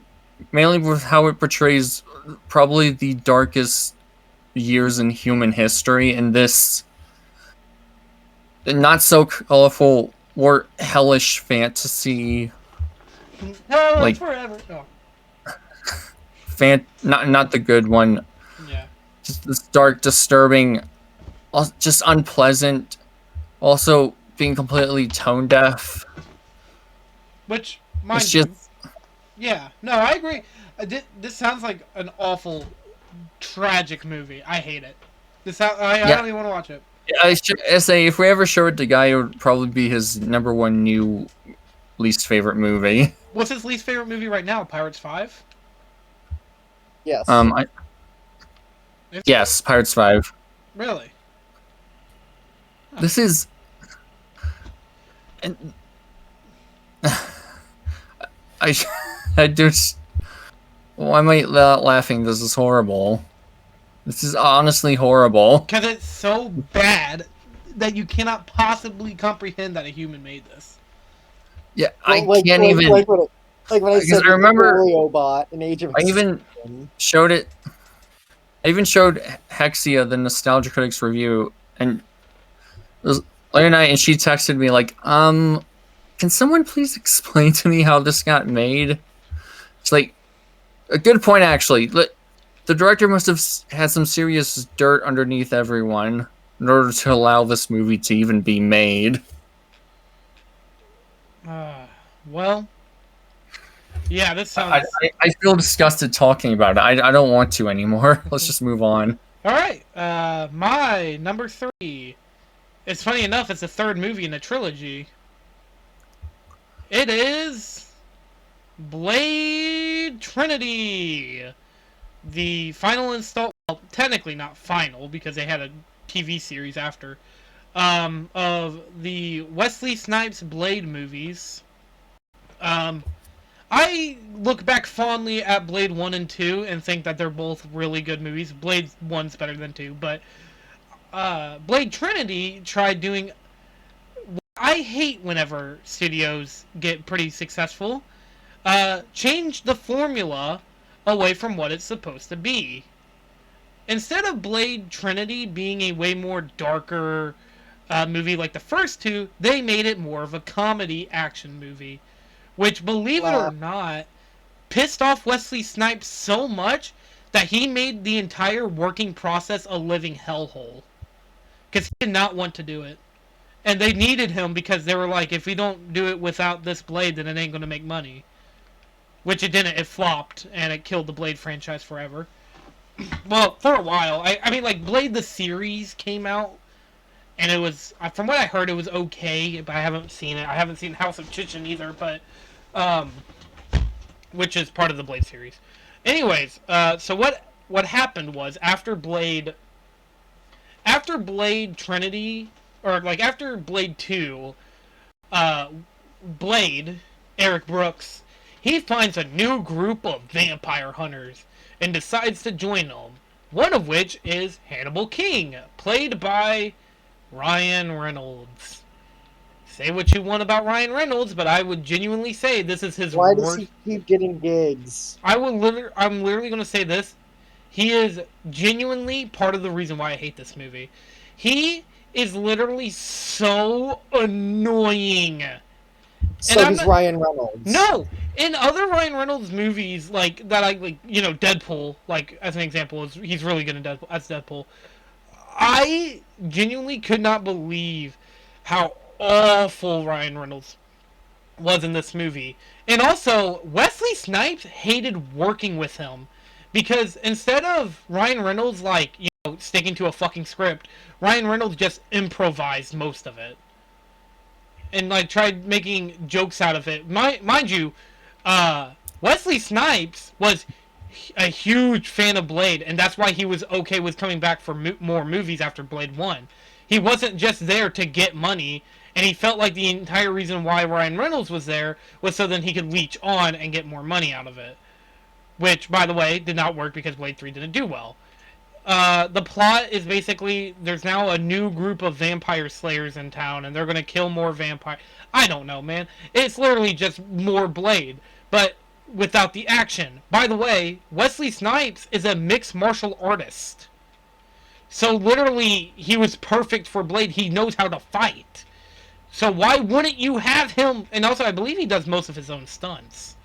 mainly with how it portrays probably the darkest years in human history, and this not so colorful or hellish fantasy, No, like forever. Oh, not the good one. yeah. Just this dark, disturbing, just unpleasant. Also being completely tone deaf. Which, It's mind you, just yeah. No, I agree. This sounds like an awful, tragic movie. I hate it. I yeah. don't even want to watch it. I should say if we ever show it to Guy, it would probably be his number one new least favorite movie. What's his least favorite movie right now? Pirates 5? Yes. Yes, Pirates 5. Really? This is and I just why am I laughing? This is horrible. This is honestly horrible. Because it's so bad that you cannot possibly comprehend that a human made this. Yeah, Well, I can't even. like when I said I remember Oreo bot in Age of I even showed it. I even showed Hexia the Nostalgia Critics review, and it was late night, and she texted me like, can someone please explain to me how this got made? It's like a good point actually. The director must have had some serious dirt underneath everyone in order to allow this movie to even be made. Well, yeah, this sounds... I feel disgusted talking about it. I don't want to anymore. Let's just move on. Alright, my number 3. It's funny enough, it's the third movie in a trilogy. It is... Blade Trinity! The final install... Well, technically not final, because they had a TV series after. Of the Wesley Snipes Blade movies. I look back fondly at Blade 1 and 2 and think that they're both really good movies. Blade 1's better than 2, but Blade Trinity tried doing... I hate whenever studios get pretty successful. Change the formula away from what it's supposed to be. Instead of Blade Trinity being a way more darker movie like the first two, they made it more of a comedy action movie. Which, believe it or not, pissed off Wesley Snipes so much that he made the entire working process a living hellhole. Because he did not want to do it. And they needed him because they were like, if we don't do it without this Blade, then it ain't going to make money. Which it didn't. It flopped, and it killed the Blade franchise forever. Well, for a while. I mean, like, Blade the series came out, and it was, from what I heard, it was okay, but I haven't seen it. I haven't seen House of Chichen either, but, which is part of the Blade series. Anyways, so what happened was, after Blade Trinity, or, like, after Blade 2, Blade, Eric Brooks, he finds a new group of vampire hunters and decides to join them. One of which is Hannibal King, played by Ryan Reynolds. Say what you want about Ryan Reynolds, but I would genuinely say this is his Why does he keep getting gigs? I'm literally going to say this. He is genuinely part of the reason why I hate this movie. He is literally so annoying. So he's Ryan Reynolds. No! In other Ryan Reynolds movies, like, that I, like, you know, Deadpool, like, as an example, he's really good in Deadpool, as Deadpool. I genuinely could not believe how awful Ryan Reynolds was in this movie. And also, Wesley Snipes hated working with him because instead of Ryan Reynolds sticking to a fucking script, Ryan Reynolds just improvised most of it and tried making jokes out of it. Mind you, Wesley Snipes was a huge fan of Blade, and that's why he was okay with coming back for more movies after Blade 1. He wasn't just there to get money, and he felt like the entire reason why Ryan Reynolds was there was so then he could leech on and get more money out of it. Which, by the way, did not work because Blade 3 didn't do well. The plot is basically there's now a new group of vampire slayers in town, and they're going to kill more vampire. I don't know, man. It's literally just more Blade, but without the action. By the way, Wesley Snipes is a mixed martial artist. So literally, he was perfect for Blade. He knows how to fight. So why wouldn't you have him? And also, I believe he does most of his own stunts.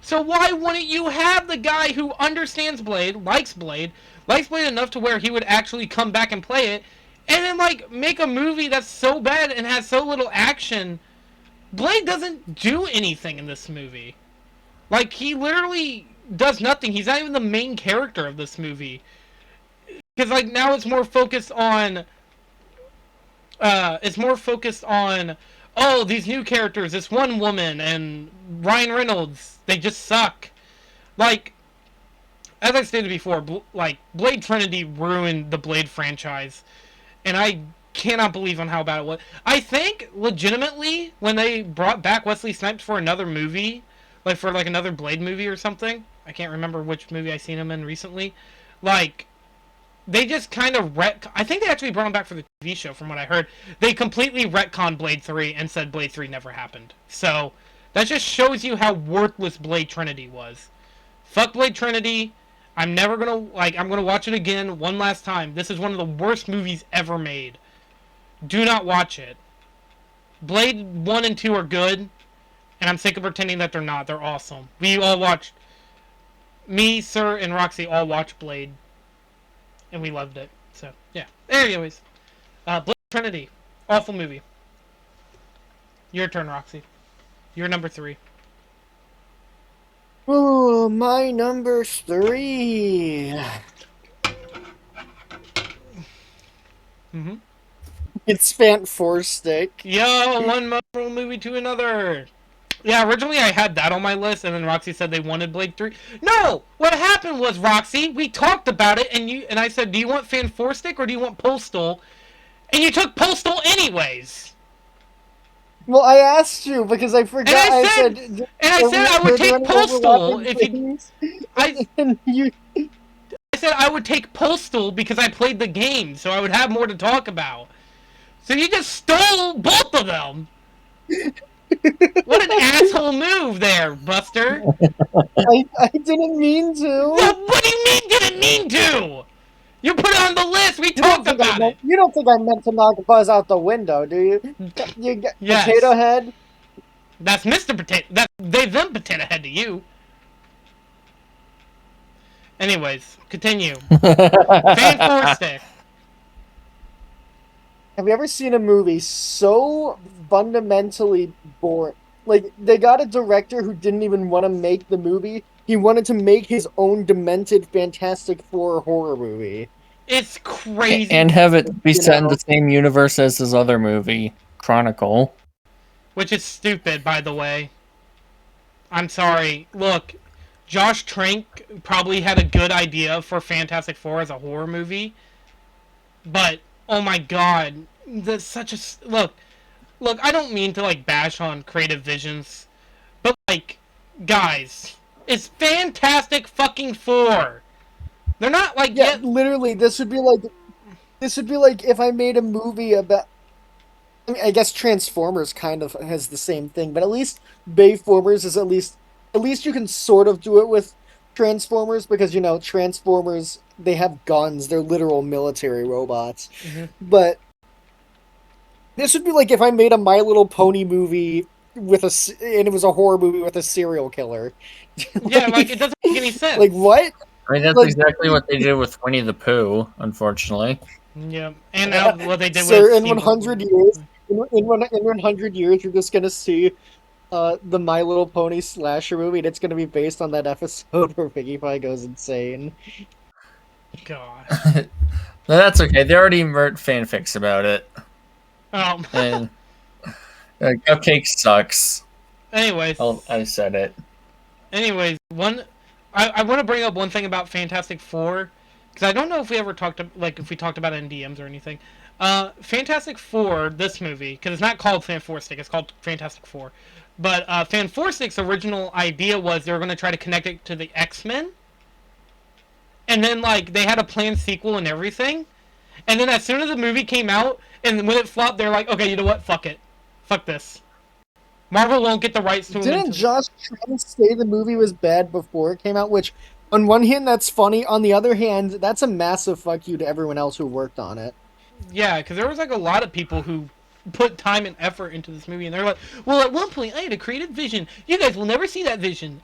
So why wouldn't you have the guy who understands Blade enough to where he would actually come back and play it, and then make a movie that's so bad and has so little action? Blade doesn't do anything in this movie. He literally does nothing. He's not even the main character of this movie. Because now it's more focused on these new characters, this one woman and Ryan Reynolds, they just suck. As I stated before, Blade Trinity ruined the Blade franchise, and I cannot believe on how bad it was. I think legitimately when they brought back Wesley Snipes for another movie, for another Blade movie or something, I can't remember which movie I seen him in recently, they just kind of I think they actually brought him back for the TV show, from what I heard. They completely retconned Blade 3 and said Blade 3 never happened. So, that just shows you how worthless Blade Trinity was. Fuck Blade Trinity. I'm never gonna, I'm gonna watch it again one last time. This is one of the worst movies ever made. Do not watch it. Blade 1 and 2 are good, and I'm sick of pretending that they're not. They're awesome. We all watched, me, Sir, and Roxy all watched Blade, and we loved it. So, yeah. Anyways, Blade Trinity. Awful movie. Your turn, Roxy. You're number 3. Oh, my number 3. Mm-hmm. It's Fantastic. Yo, one Marvel movie to another. Yeah, originally I had that on my list, and then Roxy said they wanted Blade 3. No! What happened was, Roxy, we talked about it, and I said, do you want Fantastic or do you want Postal? And you took Postal anyways. Well, I asked you because I forgot. And I said I would take Postal if you. I said I would take Postal because I played the game, so I would have more to talk about. So you just stole both of them. What an asshole move there, Buster. I didn't mean to. Well, what do you mean didn't mean to? You put it on the list. We talked about it. You don't think I meant to knock Buzz out the window, do you? You yes. Potato Head? That's Mr. Potato. Them Potato Head to you. Anyways, continue. Fantastic. Have you ever seen a movie so fundamentally boring? They got a director who didn't even want to make the movie. He wanted to make his own demented Fantastic Four horror movie. It's crazy. And have it be set in the same universe as his other movie, Chronicle. Which is stupid, by the way. I'm sorry. Look, Josh Trank probably had a good idea for Fantastic Four as a horror movie. But, oh my god. That's such a... Look, I don't mean to, bash on creative visions. But, guys... It's Fantastic fucking Four. They're not yeah, literally. This would be like if I made a movie about. I guess Transformers kind of has the same thing, but at least Bayformers is at least you can sort of do it with Transformers because Transformers, they have guns. They're literal military robots. Mm-hmm. But this would be like if I made a My Little Pony movie and it was a horror movie with a serial killer. Yeah, it doesn't make any sense. What? I mean, that's exactly what they did with Winnie the Pooh, unfortunately. Yeah, and what they did Sir, with in 100 years, in 100 years, you're just gonna see the My Little Pony slasher movie, and it's gonna be based on that episode where Piggy Pie goes insane. Gosh. No, that's okay. They already wrote fanfics about it. And Cupcake sucks. Anyways. I said it. Anyways, I want to bring up one thing about Fantastic Four, because I don't know if we ever talked if we talked about it in DMs or anything. Fantastic Four, this movie, because it's not called Fan-4-Stick, it's called Fantastic Four. But Fan-4-Stick's original idea was they were going to try to connect it to the X-Men. And then, like, they had a planned sequel and everything. And then as soon as the movie came out, and when it flopped, they're like, okay, you know what? Fuck it. Fuck this. Marvel won't get the rights to Didn't Josh Trank say the movie was bad before it came out? Which, on one hand, that's funny. On the other hand, that's a massive fuck you to everyone else who worked on it. Yeah, because there was, like, a lot of people who put time and effort into this movie, and they're like, well, at one point, I had a creative vision. You guys will never see that vision.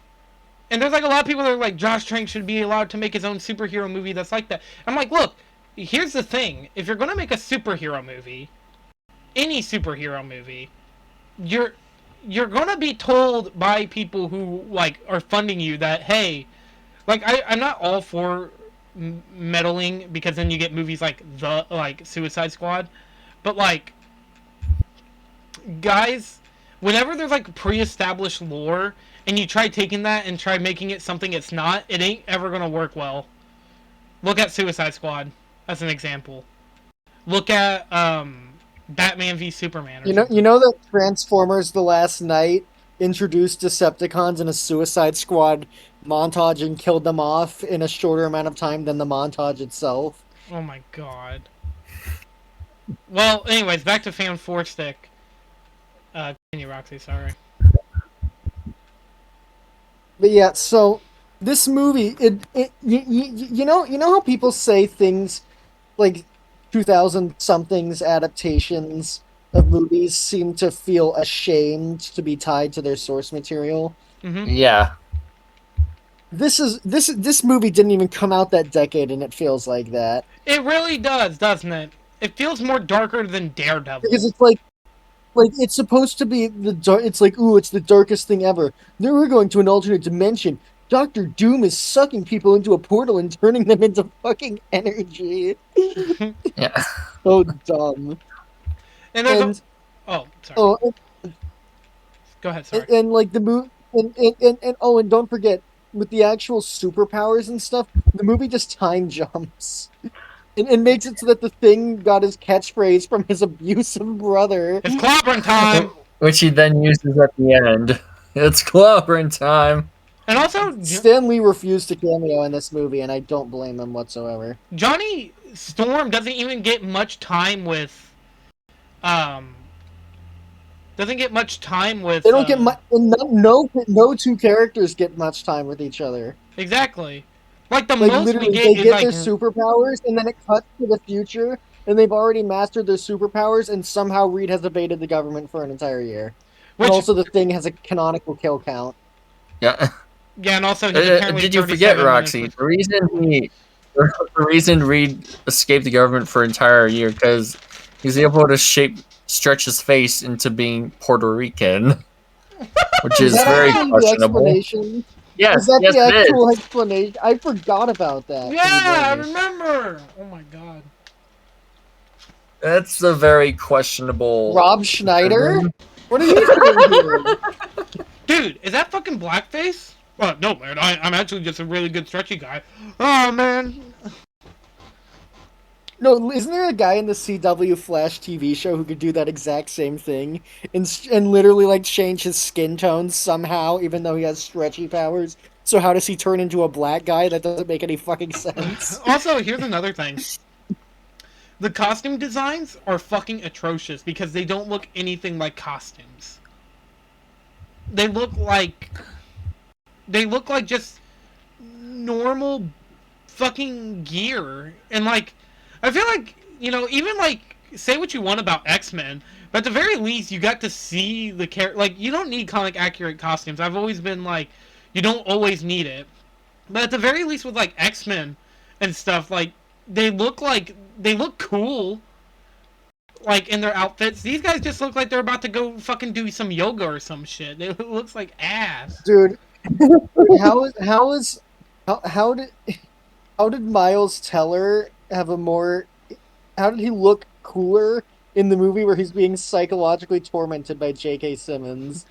And there's, like, a lot of people that are like, Josh Trank should be allowed to make his own superhero movie that's like that. I'm like, look, here's the thing. If you're going to make a superhero movie, any superhero movie, you're gonna be told by people who, like, are funding you that, hey, like, I'm not all for meddling, because then you get movies like Suicide Squad, but, like, guys, whenever there's, like, pre-established lore, and you try taking that and try making it something it's not, it ain't ever gonna work well. Look at Suicide Squad as an example. Look at, Batman v Superman. You know that Transformers: The Last Night introduced Decepticons in a Suicide Squad montage and killed them off in a shorter amount of time than the montage itself. Oh my god. Well, anyways, back to Fan-4-Stick. Continue, Roxy. Sorry. But yeah, so this movie, you know how people say things like 2000 somethings adaptations of movies seem to feel ashamed to be tied to their source material. Mm-hmm. Yeah. This movie didn't even come out that decade, and it feels like that. It really does, doesn't it? It feels more darker than Daredevil. Because it's like it's supposed to be it's like, ooh, it's the darkest thing ever. Then we're going to an alternate dimension. Doctor Doom is sucking people into a portal and turning them into fucking energy. Yeah. So dumb. Oh, sorry. Oh, go ahead. Sorry. And like the movie, and don't forget, with the actual superpowers and stuff, the movie just time jumps. And makes it so that the Thing got his catchphrase from his abusive brother. It's clobbering time! Which he then uses at the end. It's clobbering time. And also, Stan Lee refused to cameo in this movie, and I don't blame him whatsoever. Johnny Storm doesn't even get much time with... Doesn't get much time with... They don't get much... No two characters get much time with each other. Exactly. Like, the most literally, we get they is, get like... their superpowers, and then it cuts to the future, and they've already mastered their superpowers, and somehow Reed has evaded the government for an entire year. And also, the Thing has a canonical kill count. Yeah. Yeah, and also... Did you forget, Roxy? The reason Reed escaped the government for an entire year, because he's able to stretch his face into being Puerto Rican, which is very questionable. Yes, is that the actual explanation? I forgot about that. Yeah, I remember. Oh my god. That's a very questionable. Rob Schneider? What are you doing here? Dude, is that fucking blackface? Well, no, man. I'm actually just a really good stretchy guy. Oh, man. No, isn't there a guy in the CW Flash TV show who could do that exact same thing and literally like change his skin tone somehow, even though he has stretchy powers? So how does he turn into a black guy? That doesn't make any fucking sense. Also, here's another thing. The costume designs are fucking atrocious because they don't look anything like costumes. They look like just normal fucking gear. And like, I feel like, even like, say what you want about X-Men, but at the very least, you got to see the character. Like, you don't need comic accurate costumes. I've always been like, you don't always need it. But at the very least, with like X-Men and stuff, like, they look cool. like in their outfits. These guys just look like they're about to go fucking do some yoga or some shit. It looks like ass. Dude, how did Miles Teller have a more how did he look cooler in the movie where he's being psychologically tormented by J.K. Simmons?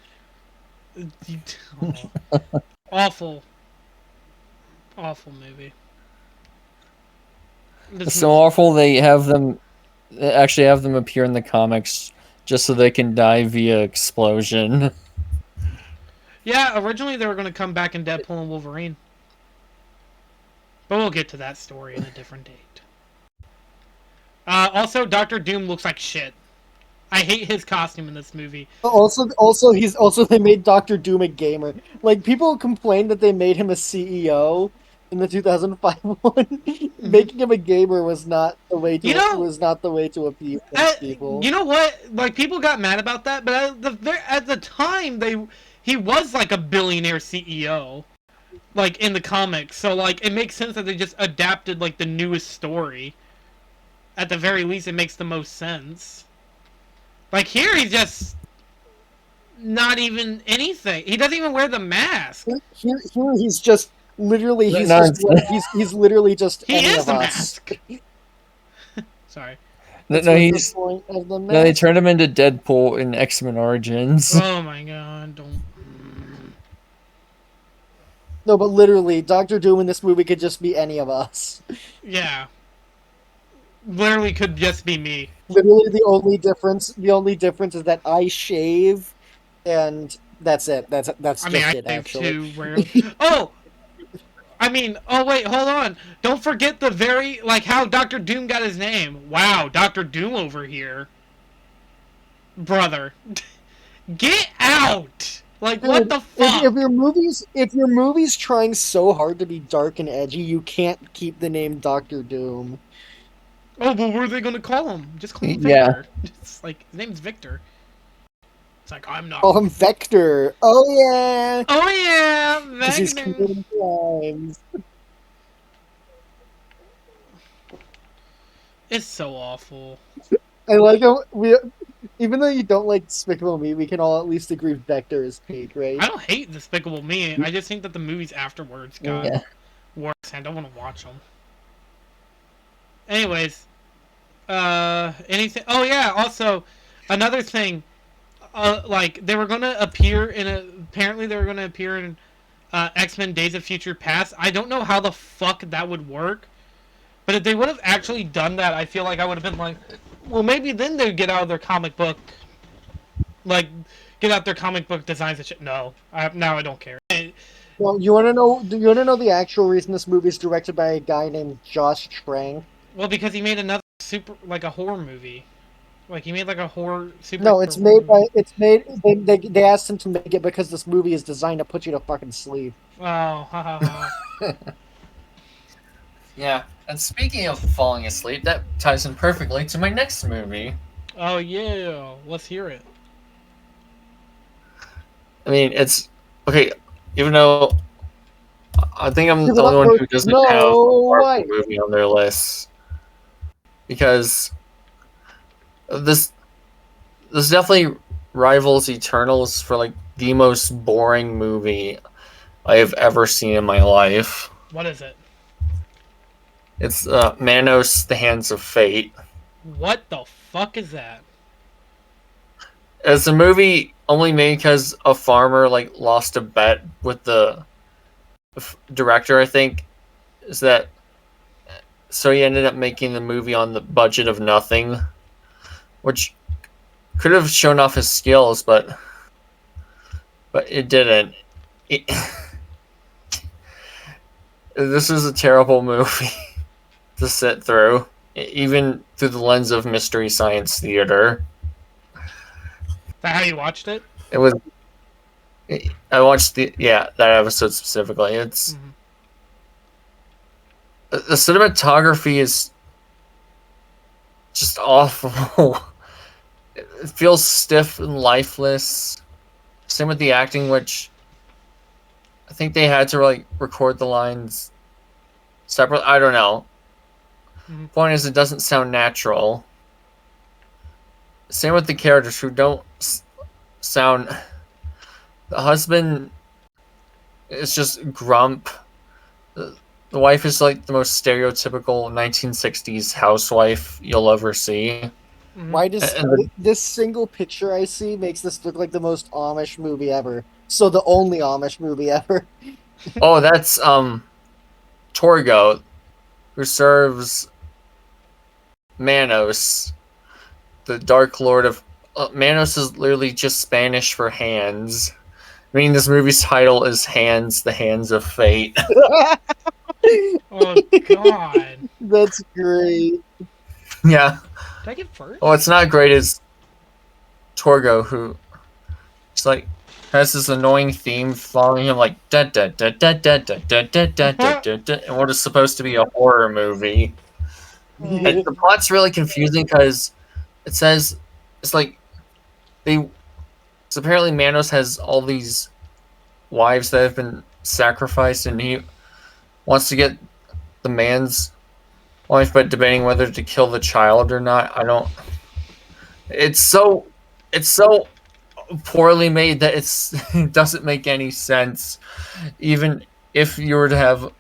Oh. Awful, awful movie. It's so awful they actually have them appear in the comics just so they can die via explosion. Yeah, originally they were going to come back in Deadpool and Wolverine. But we'll get to that story in a different date. Also, Doctor Doom looks like shit. I hate his costume in this movie. Also they made Doctor Doom a gamer. Like people complained that they made him a CEO in the 2005 one. Mm-hmm. Making him a gamer was not the way to appease people. You know what? Like people got mad about that, but at the time he was like a billionaire CEO, like in the comics. So like it makes sense that they just adapted like the newest story. At the very least, it makes the most sense. Like here, he's just not even anything. He doesn't even wear the mask. Here he's just literally he's literally just he any is of the us. mask. Sorry. No, they turned him into Deadpool in X-Men Origins. Oh my god! Don't. No, but literally, Doctor Doom in this movie could just be any of us. Yeah. Literally could just be me. Literally, the only difference is that I shave, and that's it. That's I mean, just I it. shave Actually, too rarely. Oh, oh wait, hold on. Don't forget the like how Doctor Doom got his name. Wow, Doctor Doom over here, brother. Get out! Like, dude, what the fuck? If your movie's trying so hard to be dark and edgy, you can't keep the name Doctor Doom. Oh, but what are they gonna call him? Just call him Yeah. Victor. It's like his name's Victor. It's like I'm not. Call him Vector. Oh yeah. Oh yeah, Because he's Vector. committing crimes. It's so awful. I like how even though you don't like Despicable Me, we can all at least agree Vector is peak, right? I don't hate Despicable Me. I just think that the movies afterwards got worse, and I don't want to watch them. Anyways, anything? Oh yeah. Also, another thing. Like they were gonna appear apparently they were gonna appear in X-Men Days of Future Past. I don't know how the fuck that would work, but if they would have actually done that, I feel like I would have been like, well, maybe then they'd get out of their comic book, like get out their comic book designs and shit. No, now I don't care. Well, you want to know? Do you want to know the actual reason this movie is directed by a guy named Josh Trank? Well, because he made another a horror movie. Like he made like a horror super. No, it's made by They asked him to make it because this movie is designed to put you to fucking sleep. Oh, ha ha ha. Yeah, and speaking of falling asleep, that ties in perfectly to my next movie. Oh yeah, let's hear it. I mean, it's okay. Even though I think I'm the only one who doesn't have a Marvel movie on their list, because this definitely rivals Eternals for like the most boring movie I have ever seen in my life. What is it? It's Manos: The Hands of Fate. What the fuck is that? It's a movie only made because a farmer like lost a bet with the director, I think, so he ended up making the movie on the budget of nothing, which could have shown off his skills, but it didn't. This is a terrible movie to sit through, even through the lens of Mystery Science Theater. Is that how you watched it? It was. I watched that episode specifically. It's the cinematography is just awful. It feels stiff and lifeless. Same with the acting, which I think they had to like record the lines separately. I don't know. Point is, it doesn't sound natural. same with the characters who don't sound. The husband is just grump. The wife is like the most stereotypical 1960s housewife you'll ever see. Why does this single picture I see makes this look like the most Amish movie ever? So the only Amish movie ever. Oh, that's Torgo, who serves Manos, the Dark Lord of. Manos is literally just Spanish for hands. I mean, this movie's title is Hands, the Hands of Fate. Oh, God. That's great. Yeah. Did I get first? Oh, it's not great as Torgo, who just like has this annoying theme following him, like da da da da da da da da da da da, and what is supposed to be a horror movie. And the plot's really confusing because it says it's like they. So apparently, Manos has all these wives that have been sacrificed, and he wants to get the man's wife, but debating whether to kill the child or not. I don't. It's so poorly made that it doesn't make any sense. Even if you were to have,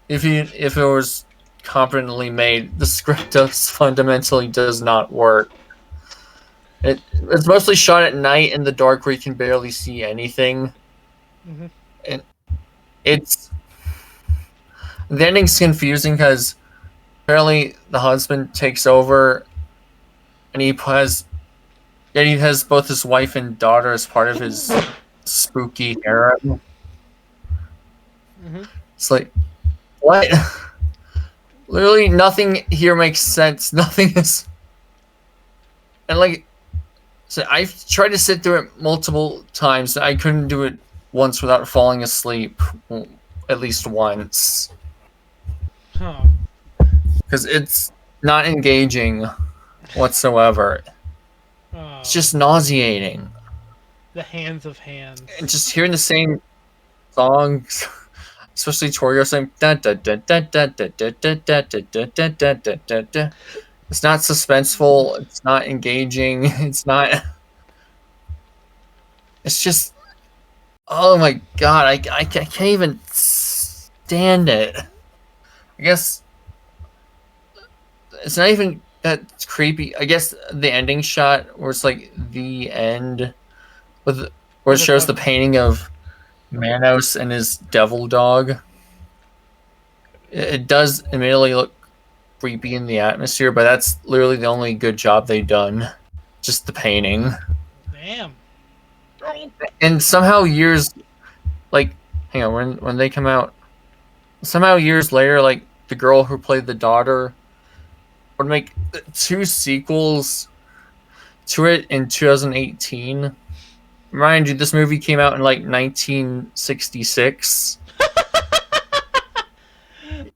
if it was competently made, the script fundamentally does not work. It's mostly shot at night in the dark where you can barely see anything. Mm-hmm. And the ending's confusing because apparently the husband takes over and he has both his wife and daughter as part of his spooky harem. Mm-hmm. It's like, what? Literally nothing here makes sense. Nothing is. And like, so I've tried to sit through it multiple times. I couldn't do it once without falling asleep. At least once. Huh. Because it's not engaging whatsoever. Oh, It's just nauseating. the hands of hands. And just hearing the same songs, especially Torio saying da da da da da da da da da da da da da da da. It's not suspenseful. It's not engaging. It's not. It's just. Oh my god! I can't even stand it. I guess it's not even that creepy. I guess the ending shot where it's like the end, where it shows the painting of Manos and his devil dog. It does immediately look creepy in the atmosphere, but that's literally the only good job they've done. Just the painting. Damn. And somehow years, like, hang on, when they come out, somehow years later, like, the girl who played the daughter would make 2 sequels to it in 2018. Mind you, this movie came out in, like, 1966.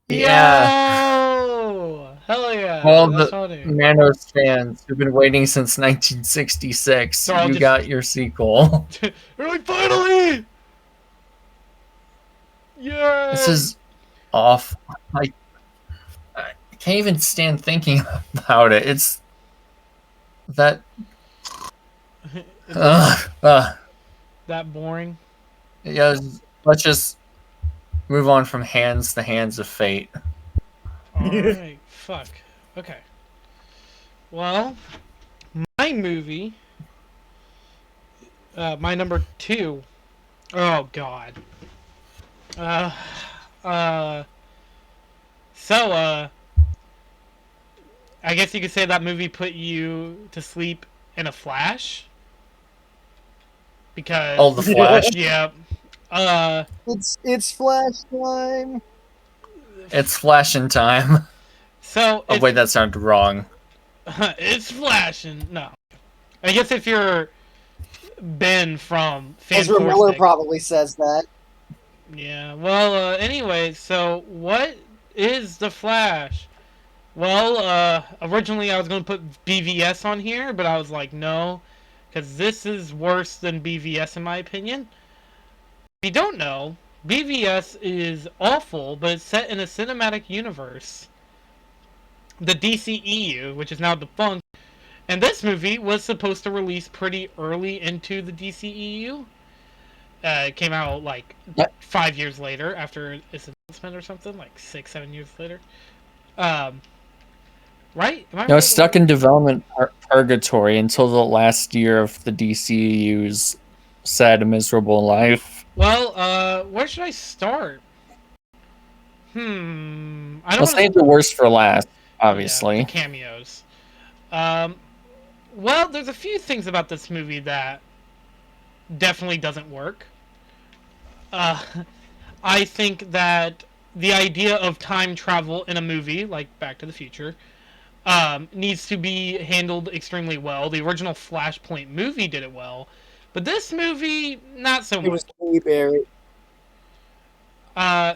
Yeah. Yo! Hell yeah. All That's the funny. Manos fans who've been waiting since 1966, So you got your sequel. We're like, finally! Yeah. This is off. I can't even stand thinking about it. It's that. That boring. Yeah, let's just move on from Hands to Hands of Fate. Alright, fuck. Okay. Well, my movie, my number 2. Oh god. So, I guess you could say that movie put you to sleep in a flash. Because... Oh, The Flash? Yeah. It's Flash time. It's flashing time. So... Oh, wait, that sounded wrong. It's flashing. No. I guess if you're Ben from Ezra Miller probably says that. Yeah, well, anyway, so what is The Flash? Well, originally I was going to put BVS on here, but I was like, no, because this is worse than BVS in my opinion. If you don't know, BVS is awful, but it's set in a cinematic universe. The DCEU, which is now defunct, And this movie was supposed to release pretty early into the DCEU. It came out like 5 years later after its announcement or something, like 6-7 years later. Um, right? Am I No, right? it's stuck in development purgatory until the last year of the DCU's sad, miserable life. Well, where should I start? I don't I'll want to. save the worst for last, Yeah, the obviously. cameos. Um, well, there's a few things about this movie that definitely doesn't work. Uh, I think that the idea of time travel in a movie like Back to the Future needs to be handled extremely well. The original Flashpoint movie did it well, but this movie not so It much. was Halle Berry.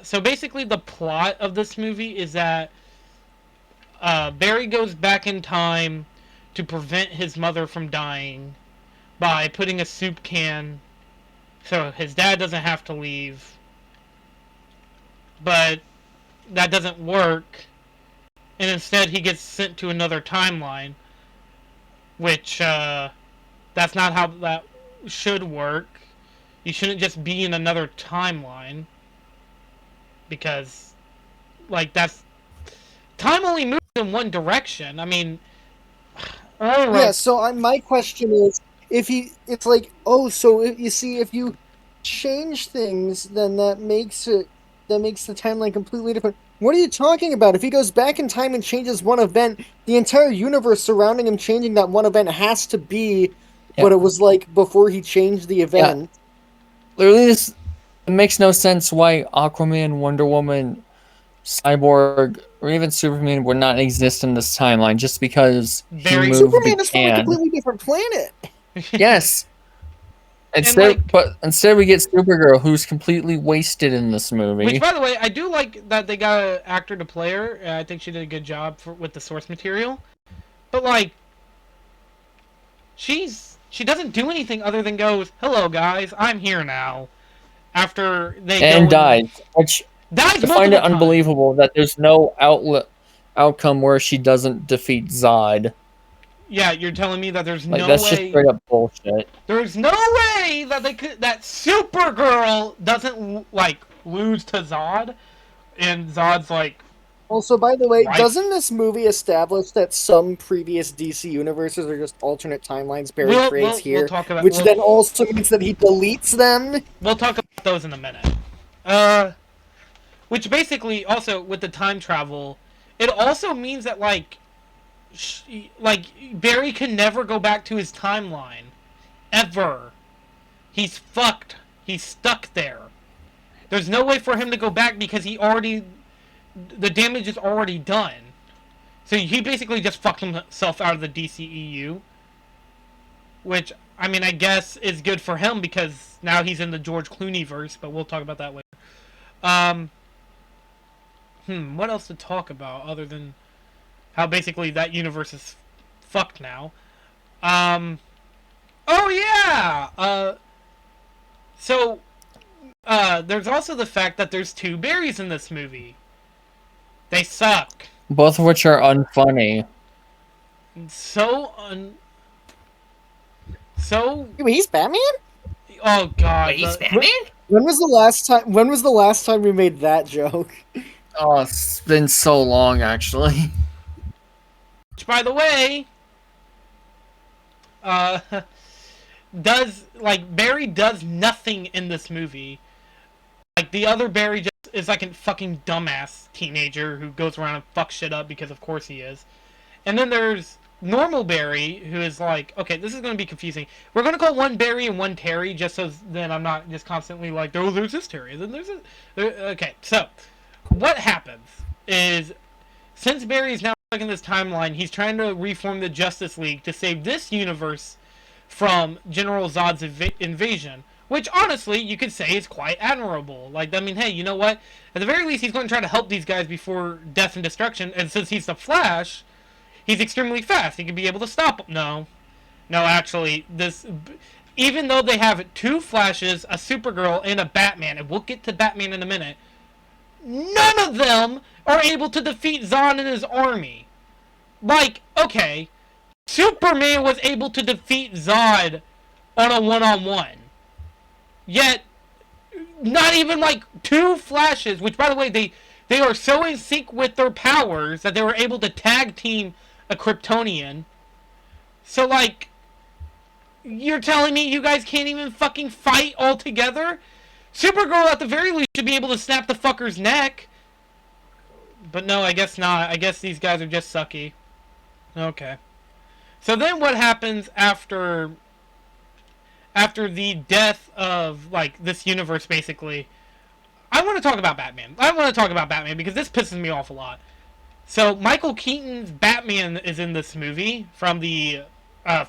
So basically, the plot of this movie is that Barry goes back in time to prevent his mother from dying by putting a soup can so his dad doesn't have to leave. But that doesn't work, and instead he gets sent to another timeline, which that's not how that should work. You shouldn't just be in another timeline, because like that's time only moves in one direction. I mean, Yeah, so my question is, it's like, oh, so you see, if you change things, then that makes the timeline completely different. What are you talking about? If he goes back in time and changes one event, the entire universe surrounding him changing that one event has to be what it was like before he changed the event. Literally, it makes no sense why Aquaman, Wonder Woman, Cyborg, or even Superman would not exist in this timeline just because he moved Superman the is from a can. completely different planet. Yes. Instead we get Supergirl, who's completely wasted in this movie. Which, by the way, I do like that they got an actor to play her. I think she did a good job with the source material. But like, she doesn't do anything other than goes, "Hello guys, I'm here now." After they dies, which I find it unbelievable that there's no outcome where she doesn't defeat Zod. Yeah, you're telling me that there's no way. That's just straight up bullshit. There's no way that that Supergirl doesn't like lose to Zod, and Zod's like. Also, by the way, doesn't this movie establish that some previous DC universes are just alternate timelines Barry creates here? Which then also means that he deletes them? We'll talk about those in a minute. Which basically, also, with the time travel, it also means that, like, Barry can never go back to his timeline. Ever. He's fucked. He's stuck there. There's no way for him to go back because the damage is already done. So he basically just fucked himself out of the DCEU. Which, I mean, I guess is good for him because now he's in the George Clooney verse, but we'll talk about that later. What else to talk about other than how basically that universe is fucked now? Oh yeah! There's also the fact that there's two Barrys in this movie. They suck. Both of which are unfunny. He's Batman? Oh god. Wait, he's Batman? When was the last time we made that joke? Oh, it's been so long, actually. Which, by the way, Barry does nothing in this movie. Like, the other Barry just is like a fucking dumbass teenager who goes around and fucks shit up because of course he is. And then there's normal Barry, who is like, okay, this is going to be confusing. We're going to call one Barry and one Terry, just so then I'm not just constantly like, oh, there's this Terry, then there's this. Okay, so, what happens is, since Barry is now stuck in this timeline, he's trying to reform the Justice League to save this universe from General Zod's invasion. Which, honestly, you could say is quite admirable. Like, I mean, hey, you know what? At the very least, he's going to try to help these guys before death and destruction, and since he's the Flash, he's extremely fast. He could be able to stop them. No, actually, even though they have two Flashes, a Supergirl, and a Batman, and we'll get to Batman in a minute, none of them are able to defeat Zod and his army. Like, okay, Superman was able to defeat Zod on a one-on-one. Yet, not even like 2 flashes, which by the way, they are so in sync with their powers that they were able to tag team a Kryptonian. So like, you're telling me you guys can't even fucking fight all together? Supergirl at the very least should be able to snap the fucker's neck. But no, I guess not. I guess these guys are just sucky. Okay. So then what happens after the death of, like, this universe, basically? I want to talk about Batman. I want to talk about Batman because this pisses me off a lot. So Michael Keaton's Batman is in this movie from the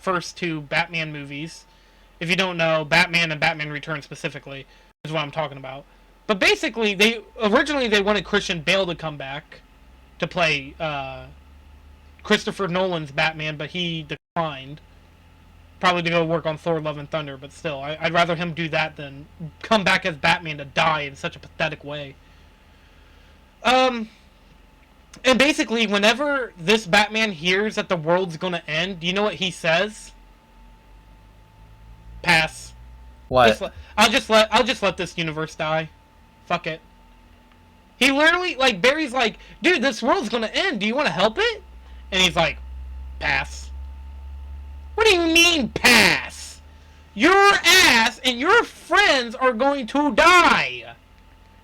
first 2 Batman movies. If you don't know, Batman and Batman Returns specifically is what I'm talking about. But basically, they wanted Christian Bale to come back to play Christopher Nolan's Batman, but he declined. Probably to go work on Thor: Love and Thunder, but still, I'd rather him do that than come back as Batman to die in such a pathetic way. And basically, whenever this Batman hears that the world's gonna end, do you know what he says? Pass. What? I'll just let this universe die. Fuck it. He literally, like, Barry's like, dude, this world's gonna end. Do you want to help it? And he's like, pass. What do you mean, pass? Your ass and your friends are going to die.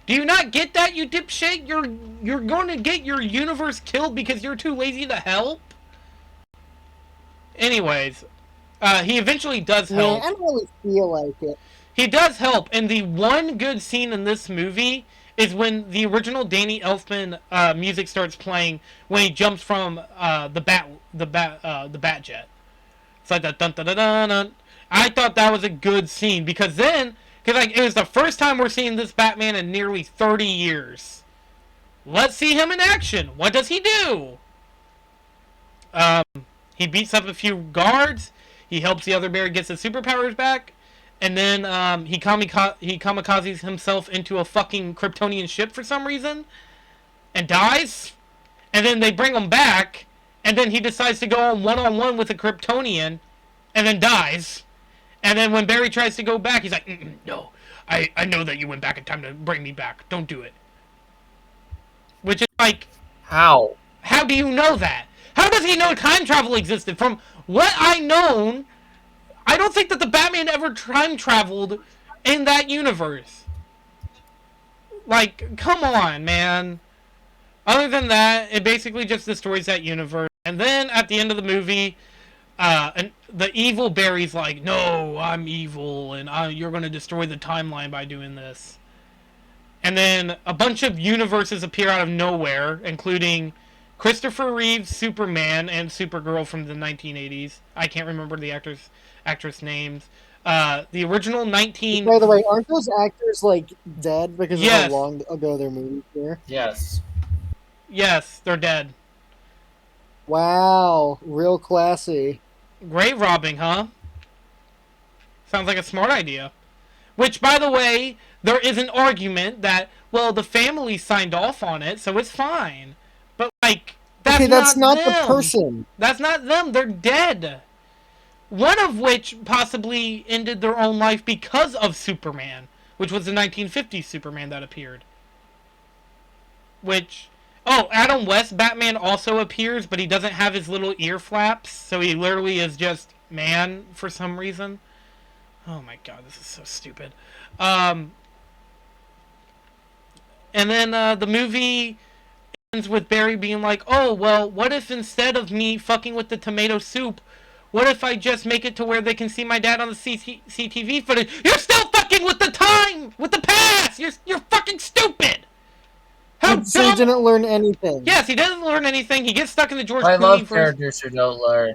Do you not get that, you dipshit? You're going to get your universe killed because you're too lazy to help? Anyways, he eventually does help. Man, I don't really feel like it. He does help, and the one good scene in this movie is when the original Danny Elfman music starts playing when he jumps from the bat jet. It's like that dun dun dun dun dun. I thought that was a good scene because like it was the first time we're seeing this Batman in nearly 30 years. Let's see him in action. What does he do? He beats up a few guards. He helps the other Barry gets his superpowers back. And then he kamikazes himself into a fucking Kryptonian ship for some reason. And dies. And then they bring him back. And then he decides to go on one-on-one with a Kryptonian. And then dies. And then when Barry tries to go back, he's like, no. I know that you went back in time to bring me back. Don't do it. Which is like... How? How do you know that? How does he know time travel existed? From what I known... I don't think that the Batman ever time traveled in that universe. Like, come on, man. Other than that, it basically just destroys that universe. And then at the end of the movie, the evil Barry's like, no, I'm evil, and you're going to destroy the timeline by doing this. And then a bunch of universes appear out of nowhere, including Christopher Reeve's Superman and Supergirl from the 1980s. I can't remember the actress names. The original 19... By the way, aren't those actors, like, dead because Yes. of how long ago their movies were? Yes. Yes, they're dead. Wow, real classy. Grave robbing, huh? Sounds like a smart idea. Which, by the way, there is an argument that, well, the family signed off on it, so it's fine. But, like, that's not them. the person. That's not them. They're dead. One of which possibly ended their own life because of Superman, which was the 1950s Superman that appeared. Which... Oh, Adam West Batman also appears, but he doesn't have his little ear flaps, so he literally is just man for some reason. Oh my god, this is so stupid. And then the movie ends with Barry being like, oh, well, what if instead of me fucking with the tomato soup, what if I just make it to where they can see my dad on the CCTV footage? You're still fucking with the time! With the past! You're fucking stupid! So he didn't learn anything. Yes, he doesn't learn anything. He gets stuck in the George I Clooney love characters who don't learn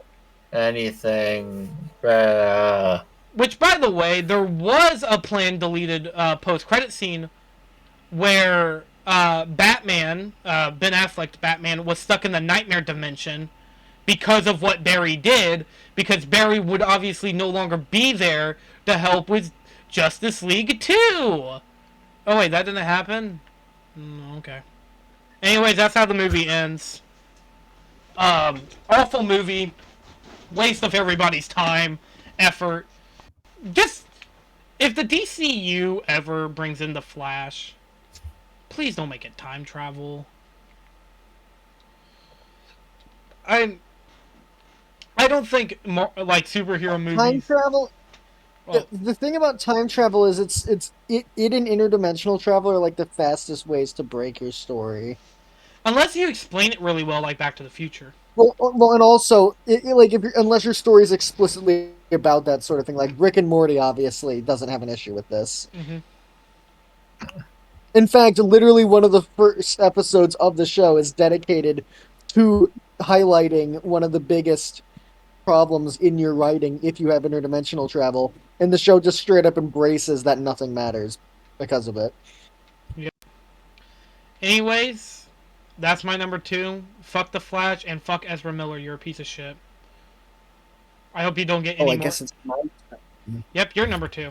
anything. Which, by the way, there was a planned deleted post-credit scene where Batman, Ben Affleck's Batman, was stuck in the nightmare dimension because of what Barry did, because Barry would obviously no longer be there to help with Justice League 2. Oh, wait, that didn't happen? Okay. Anyways, that's how the movie ends. Awful movie. waste of everybody's time, effort. Just if the DCU ever brings in the Flash, please don't make it time travel. I don't think like superhero Time movies. travel. Well, The thing about time travel is it and interdimensional travel are like the fastest ways to break your story. unless you explain it really well, like Back to the Future. Well, and also, like unless your story is explicitly about that sort of thing, like Rick and Morty, obviously doesn't have an issue with this. Mm-hmm. In fact, literally one of the first episodes of the show is dedicated to highlighting one of the biggest problems in your writing if you have interdimensional travel, and the show just straight up embraces that nothing matters because of it. Yep. Anyways, that's my number 2. Fuck the Flash and fuck Ezra Miller. You're a piece of shit. I hope you don't get Oh, any I more. guess it's my turn. Yep, you're number 2.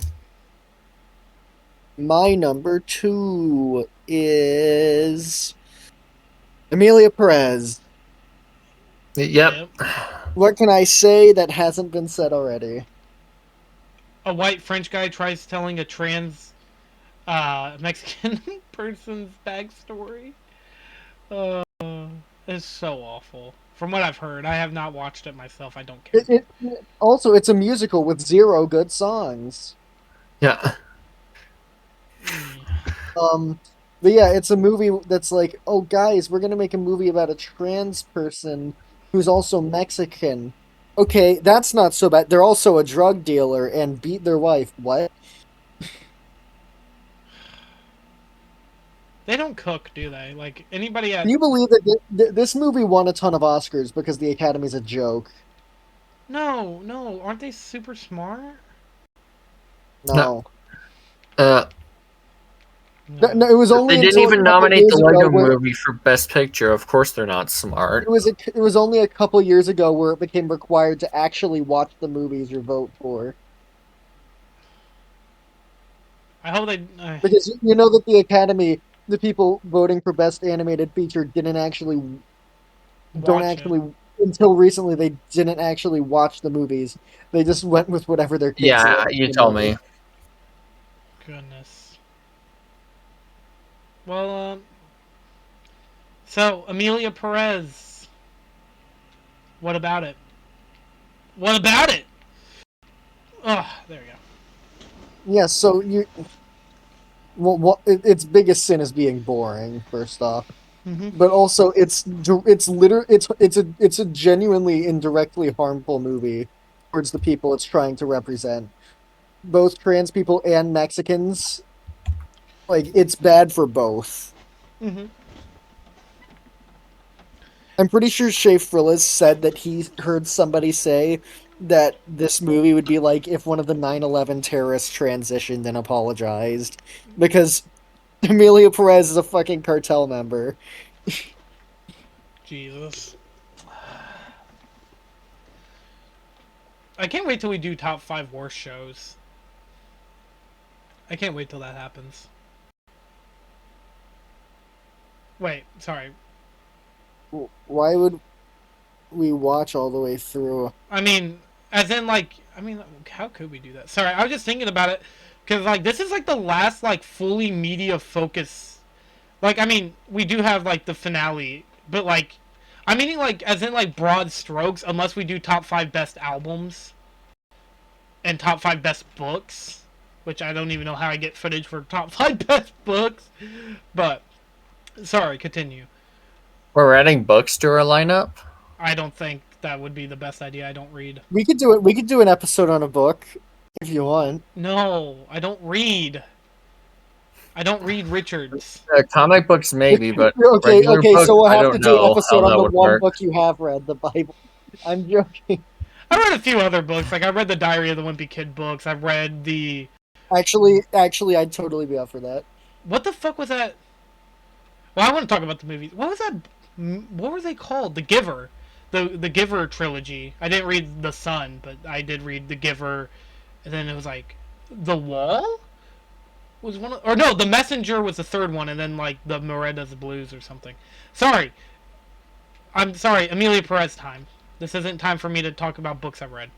My number 2 is Amelia Perez. Yep. What can I say that hasn't been said already? A white French guy tries telling a trans Mexican person's backstory. It's so awful. From what I've heard, I have not watched it myself. I don't care. Also, it's a musical with 0 good songs. Yeah. But yeah, it's a movie that's like, oh guys, we're gonna make a movie about a trans person who's also Mexican. Okay, that's not so bad. They're also a drug dealer and beat their wife. What? They don't cook, do they? Like anybody at Can you believe that this movie won a ton of Oscars because the Academy's a joke? No, aren't they super smart? No. No. No, it was only They didn't until a even couple nominate years the ago Lego where Movie for Best Picture. Of course, they're not smart. it was only a couple years ago where it became required to actually watch the movies or vote for. I hope they. Because you know that the Academy, the people voting for Best Animated Feature, don't Watch it. actually, until recently, they didn't actually watch the movies. They just went with whatever their kids Yeah, liked. you told me. Goodness. Well, so Amelia Perez. What about it? What about it? Oh, there we go. Yeah, so its biggest sin is being boring. First off, but also it's a genuinely indirectly harmful movie towards the people it's trying to represent, both trans people and Mexicans. Like it's bad for both. Mm-hmm. I'm pretty sure Shea Frillis said that he heard somebody say that this movie would be like if one of the 9/11 terrorists transitioned and apologized because Amelia Perez is a fucking cartel member. Jesus. I can't wait till we do top 5 worst shows. I can't wait till that happens. Wait, sorry. Why would we watch all the way through? I mean, as in like, how could we do that? Sorry, I was just thinking about it because like this is like the last like fully media focus. Like, I mean, we do have like the finale, but like, I'm meaning like as in like broad strokes. Unless we do top 5 best albums and top 5 best books, which I don't even know how I get footage for top 5 best books. But sorry, continue. We're adding books to our lineup? I don't think that would be the best idea. I don't read. We could do it. We could do an episode on a book if you want. No, I don't read. I don't read Richards. Comic books maybe, but Okay, regular books, so we'll I have don't to do an know episode how on that the would one work. book you have read, the Bible. I'm joking. I read a few other books. Like I read the Diary of the Wimpy Kid books. I read the. Actually, I'd totally be up for that. What the fuck was that? Well, I want to talk about the movies. What was that? What were they called? The Giver, the Giver trilogy. I didn't read The Sun, but I did read The Giver, and then it was like The Wall was one of, or no, The Messenger was the third one, and then like the Moretta's Blues or something. Sorry, I'm sorry. Amelia Perez time. This isn't time for me to talk about books I've read.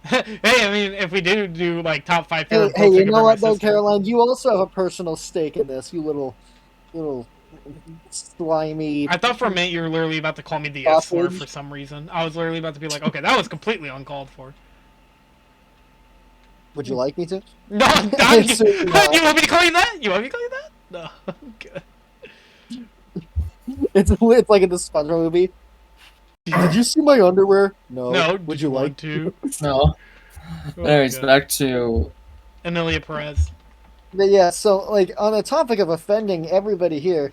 Hey, I mean, if we do like top 5 favorite books, Hey, I you could know bring my what though, sister. Caroline? You also have a personal stake in this. You little slimy. I thought for a minute you were literally about to call me the F slur for some reason. I was literally about to be like, okay, that was completely uncalled for. Would you like me to? No, you want me to call you that? You want me to call you that? No, I'm good. It's like in the SpongeBob movie. Did you see my underwear? No. No. Would you like to? No. Oh, Anyways, back to Amelia Perez. But yeah, so like on the topic of offending everybody here,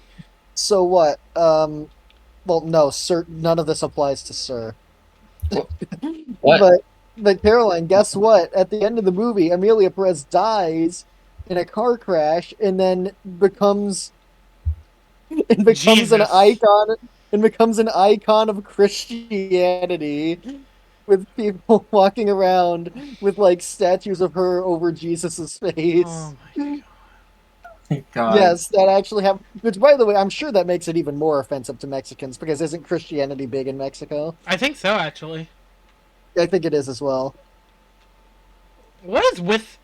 so what? Well, no, sir. None of this applies to Sir. what? But Caroline, guess what? At the end of the movie, Amelia Perez dies in a car crash, and then becomes Jesus. an icon of Christianity, with people walking around with like statues of her over Jesus's face. Oh my God. Yes, that actually happened. Which, by the way, I'm sure that makes it even more offensive to Mexicans, because isn't Christianity big in Mexico? I think so, actually. I think it is as well. What is with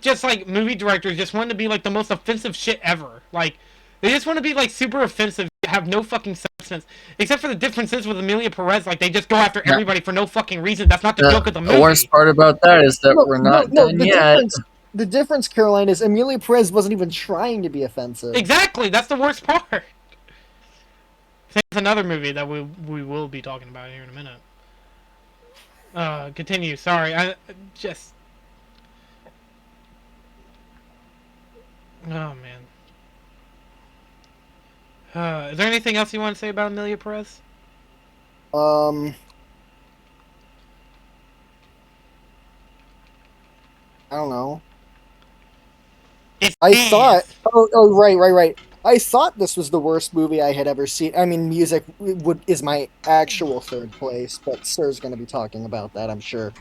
just like movie directors just wanting to be like the most offensive shit ever? Like, they just want to be like super offensive, have no fucking substance. Except for the differences with Amelia Perez, like they just go after everybody for no fucking reason. That's not the joke of the movie. The worst part about that is that we're not done yet. The difference, Caroline, is Amelia Perez wasn't even trying to be offensive. Exactly, that's the worst part. That's another movie that we will be talking about here in a minute. Continue. Sorry, I just. Oh man. Is there anything else you want to say about Amelia Perez? I don't know. I thought. Oh, right. I thought this was the worst movie I had ever seen. I mean, music is my actual third place, but Sir's going to be talking about that, I'm sure.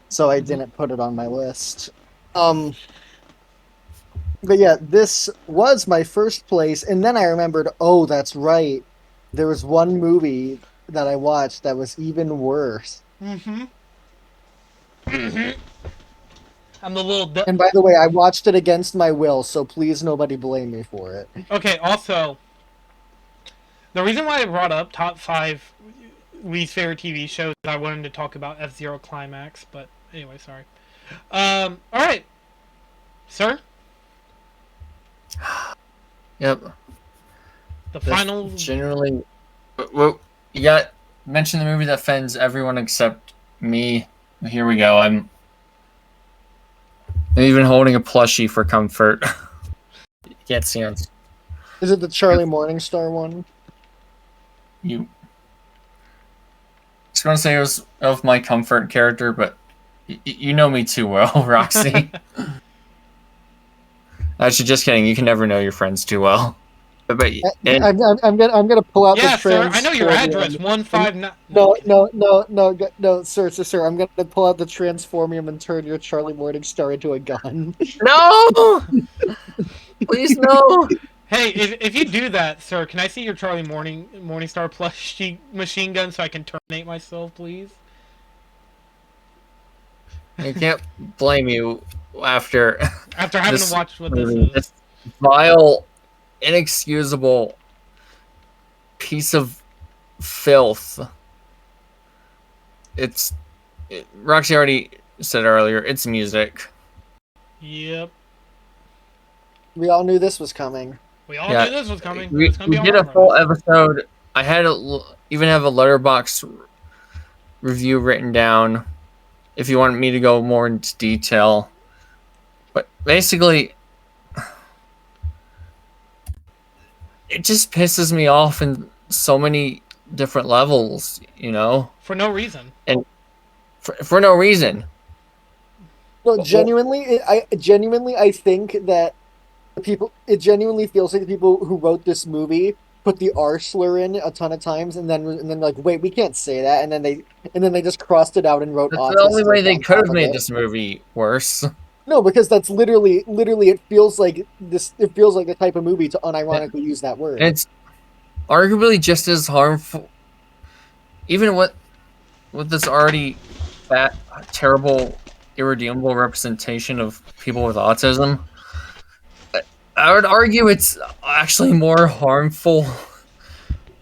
So I didn't put it on my list. But yeah, this was my first place, and then I remembered, oh, that's right. There was one movie that I watched that was even worse. Mm-hmm. I'm the little... And by the way, I watched it against my will, so please nobody blame me for it. Okay, also, the reason why I brought up top 5 least favorite TV shows, I wanted to talk about F-Zero Climax, but anyway, sorry. Alright. Sir? Yep. The final... Generally... Well, you got... Mention the movie that offends everyone except me. Here we go. I'm even holding a plushie for comfort. You can't see us. Is it the Charlie Morningstar one? I was going to say it was of my comfort character, but you know me too well, Roxy. Actually, just kidding. You can never know your friends too well. But I'm gonna pull out the sir, I know your address. 159. No, sir. I'm gonna pull out the transformium and turn your Charlie Morningstar into a gun. No, please no. Hey, if you do that, sir, can I see your Charlie Morningstar plush machine gun so I can terminate myself, please? I can't blame you after having to watch what this is. This vile, inexcusable piece of filth. Roxy already said earlier, it's music. Yep. We all knew this was coming. We all knew this was coming. We did a full episode. I had even have a Letterboxd review written down if you want me to go more into detail. But basically, it just pisses me off in so many different levels, you know? For no reason. And for no reason. No, genuinely, I think that it genuinely feels like the people who wrote this movie put the R slur in a ton of times, and then like, wait, we can't say that, and then they just crossed it out and wrote. That's the only way they could have made this movie worse. No, because that's literally it feels like this. It feels like the type of movie to unironically use that word. And it's arguably just as harmful even with this already that terrible, irredeemable representation of people with autism, I would argue it's actually more harmful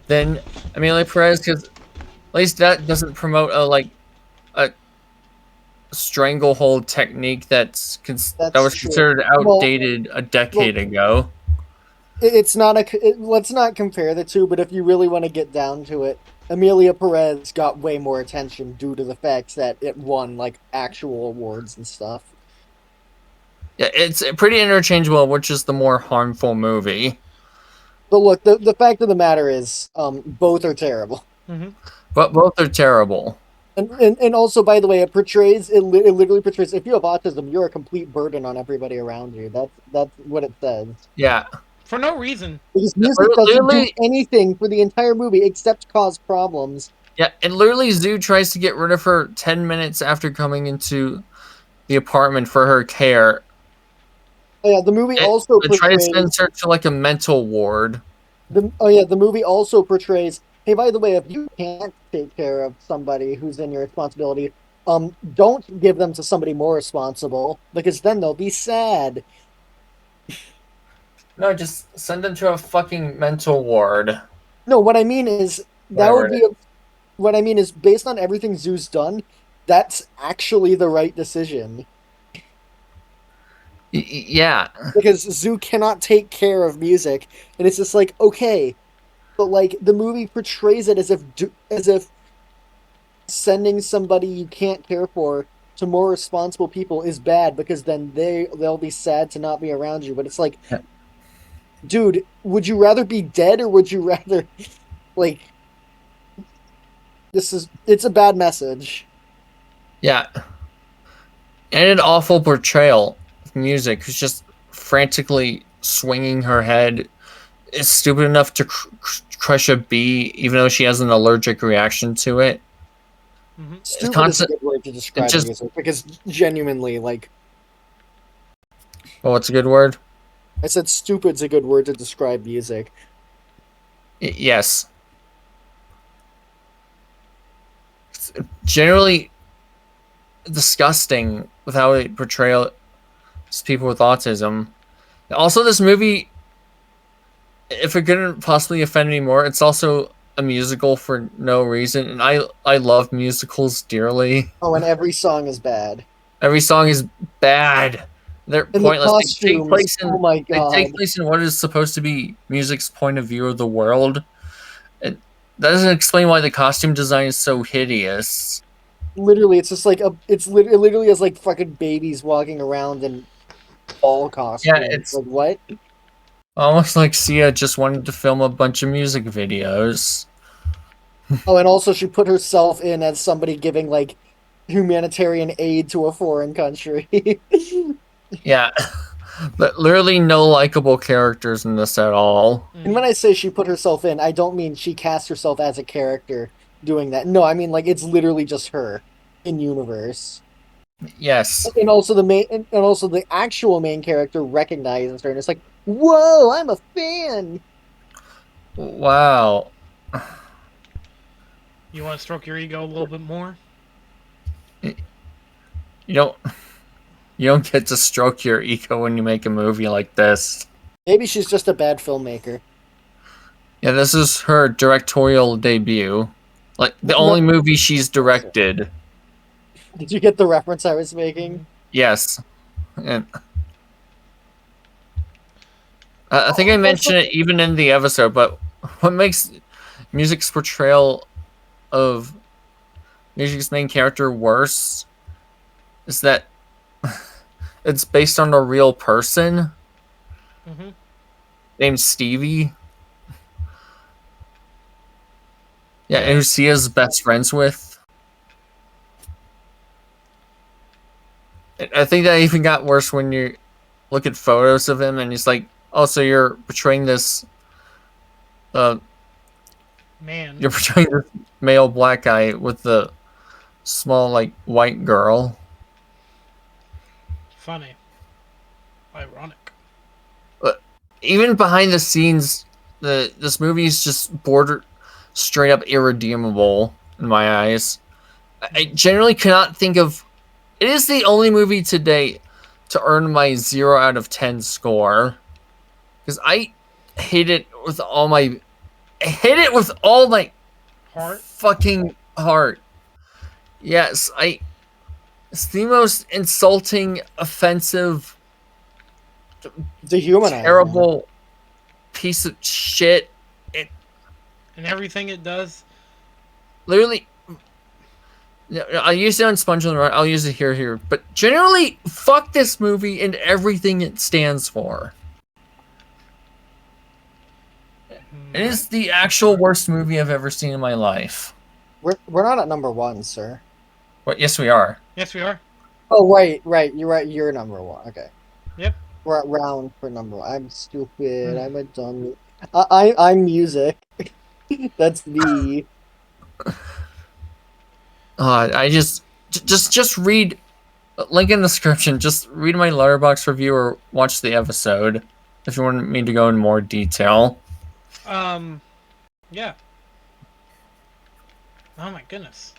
than Amelia Perez, because at least that doesn't promote a stranglehold technique that That's was true. considered outdated a decade ago. It's not let's not compare the two, but if you really want to get down to it, Amelia Perez got way more attention due to the fact that it won like actual awards and stuff. Yeah, it's pretty interchangeable, which is the more harmful movie. But look, the fact of the matter is, both are terrible. Mm-hmm. But both are terrible. And also, by the way, it literally portrays, if you have autism, you're a complete burden on everybody around you. That's what it says. Yeah. For no reason. Because music doesn't do anything for the entire movie except cause problems. Yeah, and literally Zoo tries to get rid of her 10 minutes after coming into the apartment for her care. Oh, yeah, the movie also portrays... try to send her to like a mental ward. The movie also portrays, hey, by the way, if you can't take care of somebody who's in your responsibility, don't give them to somebody more responsible, because then they'll be sad. No, just send them to a fucking mental ward. No, what I mean is, what I mean is, based on everything Zoo's done, that's actually the right decision. Yeah. Because Zoo cannot take care of music, and it's just like, okay, but like the movie portrays it as if sending somebody you can't care for to more responsible people is bad, because then they'll be sad to not be around you. But it's like, dude, would you rather be dead, or would you rather like... It's a bad message. Yeah. And an awful portrayal of music, who's just frantically swinging her head, is stupid enough to crush a bee, even though she has an allergic reaction to it. Mm-hmm. Stupid is a good word to describe music, because genuinely, like... Oh, what's a good word? I said stupid's a good word to describe music. Yes. It's generally disgusting with how it portrays people with autism. Also, this movie, if it couldn't possibly offend me more, it's also a musical for no reason, and I love musicals dearly. Oh, and every song is bad. Every song is bad. They're pointless. They take place in what is supposed to be music's point of view of the world. That doesn't explain why the costume design is so hideous. Literally, it's just like it literally has like fucking babies walking around in ball costumes. Yeah, it's like, what? Almost like Sia just wanted to film a bunch of music videos. Oh, and also she put herself in as somebody giving like humanitarian aid to a foreign country. Yeah. But literally no likable characters in this at all. And when I say she put herself in, I don't mean she cast herself as a character doing that. No, I mean like it's literally just her in universe. Yes. And also the actual main character recognizes her, and it's like, whoa, I'm a fan. Wow. You want to stroke your ego a little bit more? You don't get to stroke your ego when you make a movie like this. Maybe she's just a bad filmmaker. Yeah, this is her directorial debut. Like, the only movie she's directed. Did you get the reference I was making? Yes. And I think I mentioned it even in the episode, but what makes music's portrayal of music's main character worse is that it's based on a real person named Stevie. Yeah, and who Sia's best friends with. I think that even got worse when you look at photos of him and he's like, oh, so you're portraying this man. You're portraying this male black guy with the small, like, white girl. Funny. Ironic. But even behind the scenes, this movie is just straight up irredeemable. in my eyes. I generally cannot think of... It is the only movie to date to earn my 0 out of 10 score. Because I hate it with all my... Heart? fucking heart. Yes, it's the most insulting, offensive, Dehumanizing. terrible piece of shit. And everything it does. Literally, I'll use it on Sponge on the Run. I'll use it here. But generally, fuck this movie and everything it stands for. It is the actual worst movie I've ever seen in my life. We're not at number 1, sir. But yes, we are. Yes, we are. Oh, right. You're right. You're number 1. Okay. Yep. We're at round for number 1. I'm stupid. I'm a dummy. I'm music. That's the... I just read... Link in the description. Just read my Letterboxd review or watch the episode if you want me to go in more detail. Yeah. Oh my goodness.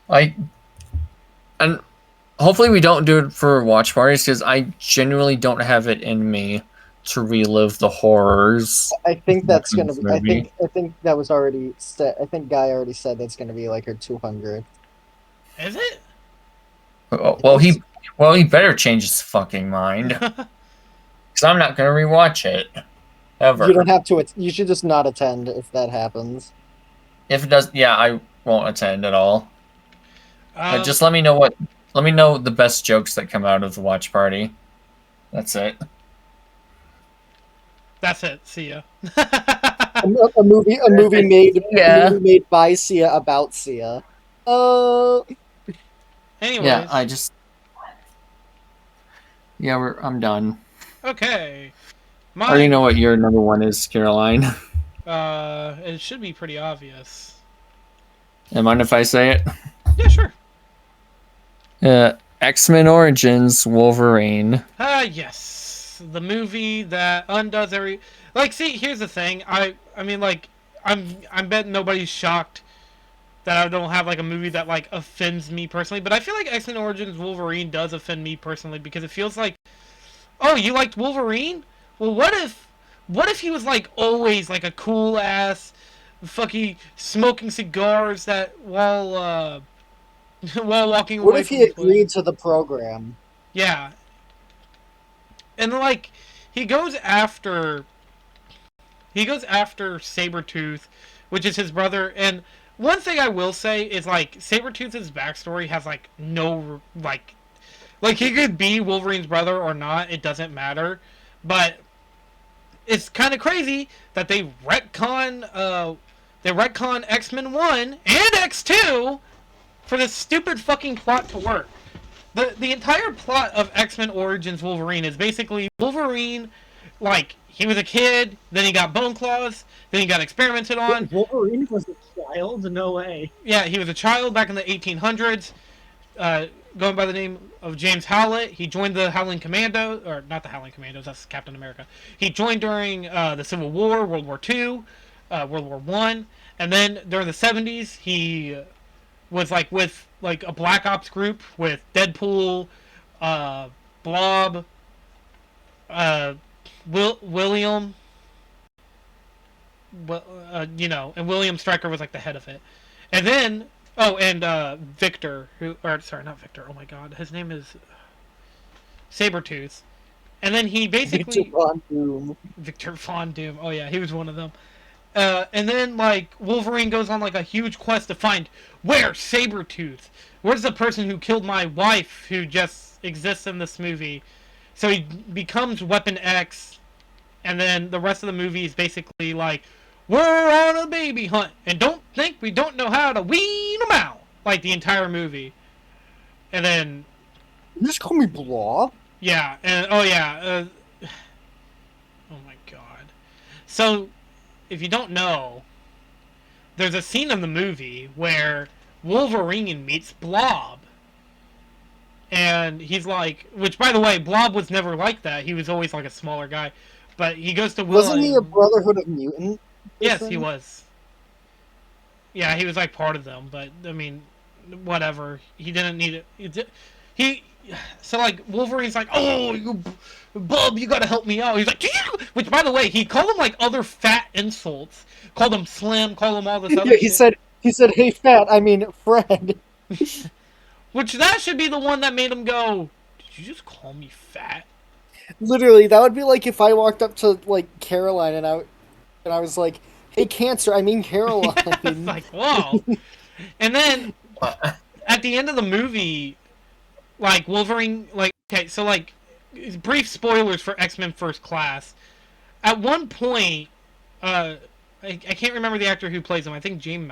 And hopefully we don't do it for watch parties, because I genuinely don't have it in me to relive the horrors. I think that's gonna be... I think that was already set. I think Guy already said that's gonna be like her 200. Is it? Well, he better change his fucking mind, because I'm not gonna rewatch it ever. You don't have to. You should just not attend if that happens. If it does, yeah, I won't attend at all. Just let me know the best jokes that come out of the watch party. That's it. That's it. See ya. a movie made by Sia about Sia. Anyways. Yeah, I'm done. Okay. I already know what your number 1 is, Caroline. It should be pretty obvious. Mind if I say it? Yeah, sure. X-Men Origins Wolverine. Yes. The movie that undoes every... Like, see, here's the thing. I mean, like, I'm betting nobody's shocked that I don't have, like, a movie that, like, offends me personally. But I feel like X-Men Origins Wolverine does offend me personally, because it feels like, oh, you liked Wolverine? Well, what if he was, like, always, like, a cool-ass, fucking smoking cigars that while walking away? What if he agreed to the program? Yeah. And, like, he goes after Sabretooth, which is his brother. And one thing I will say is, like, Sabretooth's backstory has, like, no, like, he could be Wolverine's brother or not. It doesn't matter. But it's kind of crazy that they retcon X-Men 1 and X2 for this stupid fucking plot to work. The entire plot of X-Men Origins Wolverine is basically Wolverine, like, he was a kid, then he got bone claws, then he got experimented on. Wolverine was a child? No way. Yeah, he was a child back in the 1800s, going by the name of James Howlett. He joined the Howling Commando, or not the Howling Commandos, that's Captain America. He joined during the Civil War, World War II, World War I, and then during the 70s, he was, like, with, like, a Black Ops group with Deadpool, Blob, William, and William Stryker was, like, the head of it. And then, Victor, not Victor, oh my god, his name is Sabretooth. And then he basically... Victor Von Doom. Oh yeah, he was one of them. And then, like, Wolverine goes on, like, a huge quest to find, where's Sabretooth? Where's the person who killed my wife, who just exists in this movie? So he becomes Weapon X, and then the rest of the movie is basically like, we're on a baby hunt, and don't think we don't know how to wean them out. Like, the entire movie. And then... You just call me Blob? Yeah, and, oh yeah, oh my god. So, if you don't know, there's a scene in the movie where Wolverine meets Blob. And he's like, which, by the way, Blob was never like that. He was always like a smaller guy. But he goes to Will. Wasn't he a Brotherhood of Mutants? Yes, he was. Yeah, he was like part of them, but I mean, whatever. He didn't need it. He so like Wolverine's like, oh, you bub, you gotta help me out. He's like, which by the way, he called him like other fat insults, called him slim, called him all this other Yeah, shit. he said, hey fat, I mean Fred. Which that should be the one that made him go, did you just call me fat? Literally, that would be like if I walked up to like Caroline and I was like, hey Cancer, I mean Caroline. It's like, whoa. And then at the end of the movie, like Wolverine, like okay, so like brief spoilers for X-Men First Class. At one point, I can't remember the actor who plays him. I think James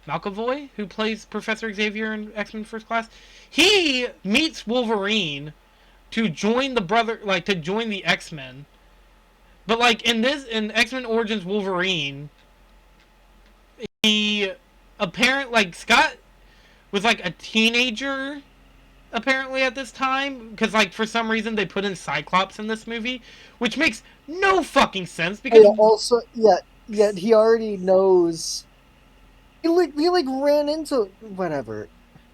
McAvoy, who plays Professor Xavier in X-Men First Class. He meets Wolverine to join to join the X-Men. But like in X-Men Origins Wolverine, he like Scott was like a teenager apparently at this time, because like for some reason they put in Cyclops in this movie, which makes no fucking sense because also he already knows. He like ran into whatever.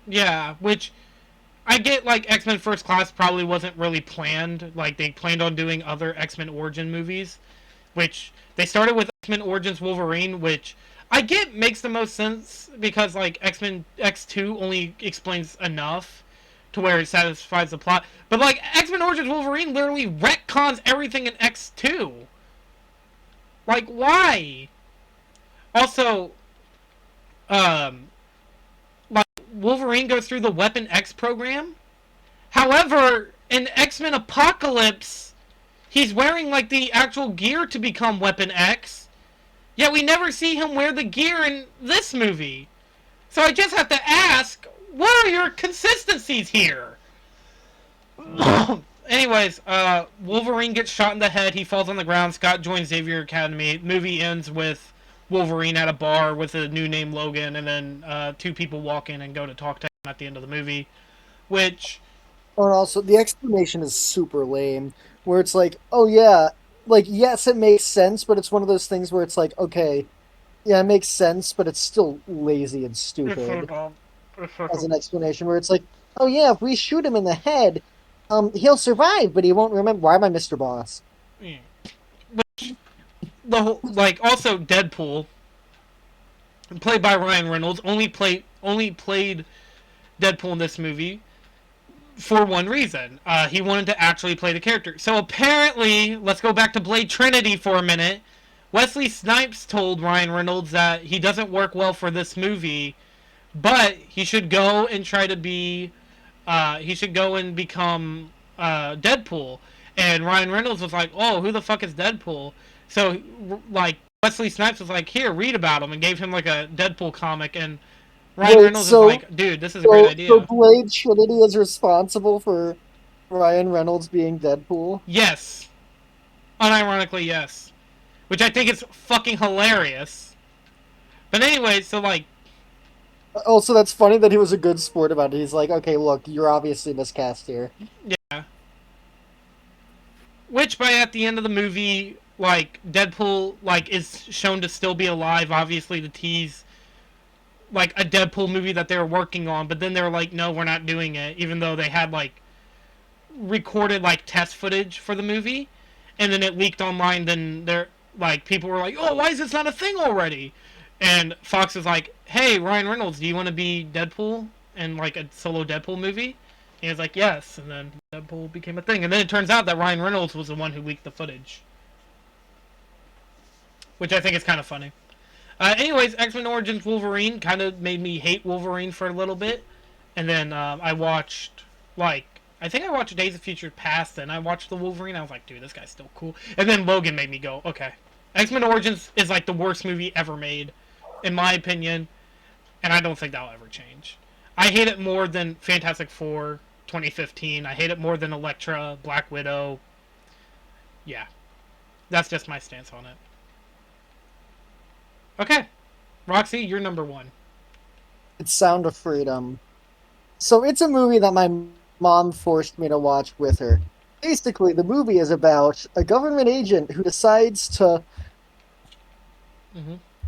Yeah, which I get, like X-Men First Class probably wasn't really planned. Like they planned on doing other X-Men origin movies, which they started with X-Men Origins Wolverine, which I get makes the most sense because like X-Men X2 only explains enough to where it satisfies the plot. But like X-Men Origins Wolverine literally retcons everything in X2. Like why? Also, like Wolverine goes through the Weapon X program. However, in X-Men Apocalypse, he's wearing like the actual gear to become Weapon X. Yet we never see him wear the gear in this movie. So I just have to ask, what are your consistencies here? Anyways, Wolverine gets shot in the head. He falls on the ground. Scott joins Xavier Academy. Movie ends with Wolverine at a bar with a new name Logan, and then two people walk in and go to talk to him at the end of the movie. Which... Oh, and also the explanation is super lame, where it's like, oh yeah, like yes, it makes sense, but it's one of those things where it's like, okay, yeah, it makes sense, but it's still lazy and stupid as an explanation. Where it's like, oh yeah, if we shoot him in the head, he'll survive, but he won't remember. Why am I Mr. Boss? Yeah. Which, the whole, like also Deadpool, played by Ryan Reynolds, only played Deadpool in this movie for one reason. He wanted to actually play the character. So apparently, let's go back to Blade Trinity for a minute. Wesley Snipes told Ryan Reynolds that he doesn't work well for this movie, but he should go and try to be... he should go and become Deadpool. And Ryan Reynolds was like, oh, who the fuck is Deadpool? So, like, Wesley Snipes was like, here, read about him, and gave him, like, a Deadpool comic, and Ryan Reynolds was like, dude, this is a great idea. So Blade Trinity is responsible for Ryan Reynolds being Deadpool? Yes. Unironically, yes. Which I think is fucking hilarious. But anyway, so, like... Also, that's funny that he was a good sport about it. He's like, okay, look, you're obviously miscast here. Yeah. Which, by at the end of the movie, like, Deadpool, like, is shown to still be alive, obviously, to tease, like, a Deadpool movie that they were working on, but then they were like, no, we're not doing it, even though they had, like, recorded, like, test footage for the movie, and then it leaked online, then they're, like, people were like, oh, why is this not a thing already? And Fox was like, hey, Ryan Reynolds, do you want to be Deadpool in, like, a solo Deadpool movie? And he was like, yes. And then Deadpool became a thing. And then it turns out that Ryan Reynolds was the one who leaked the footage. Which I think is kind of funny. Anyways, X-Men Origins Wolverine kind of made me hate Wolverine for a little bit. And then I watched, like, I think I watched Days of Future Past, and I watched the Wolverine. I was like, dude, this guy's still cool. And then Logan made me go, okay. X-Men Origins is, like, the worst movie ever made, in my opinion. And I don't think that'll ever change. I hate it more than Fantastic Four 2015. I hate it more than Elektra, Black Widow. Yeah. That's just my stance on it. Okay. Roxy, you're number one. It's Sound of Freedom. So it's a movie that my mom forced me to watch with her. Basically, the movie is about a government agent who decides to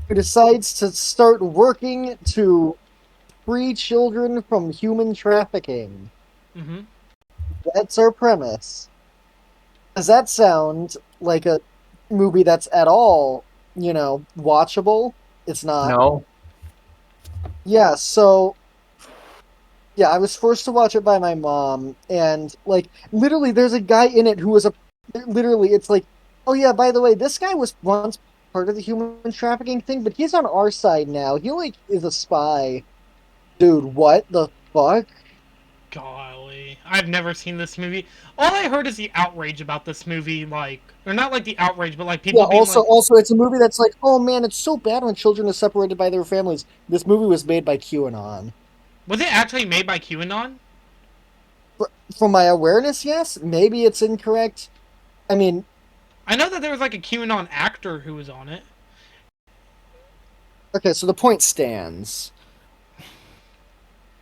who decides to start working to free children from human trafficking. Mm-hmm. That's our premise. Does that sound like a movie that's at all, watchable? It's not. No. Yeah, so yeah, I was forced to watch it by my mom, and like literally there's a guy in it who was a literally it's like, oh yeah, by the way, this guy was once part of the human trafficking thing, but he's on our side now. He like is a spy. Dude, what the fuck? Golly, I've never seen this movie. All I heard is the outrage about this movie, like, or not like the outrage, but like Yeah, people being also like, also it's a movie that's like, oh man, it's so bad when children are separated by their families. This movie was made by QAnon. was it actually made by QAnon? From my awareness, yes. Maybe it's incorrect. I mean, I know that there was like a QAnon actor who was on it. okay, so the point stands.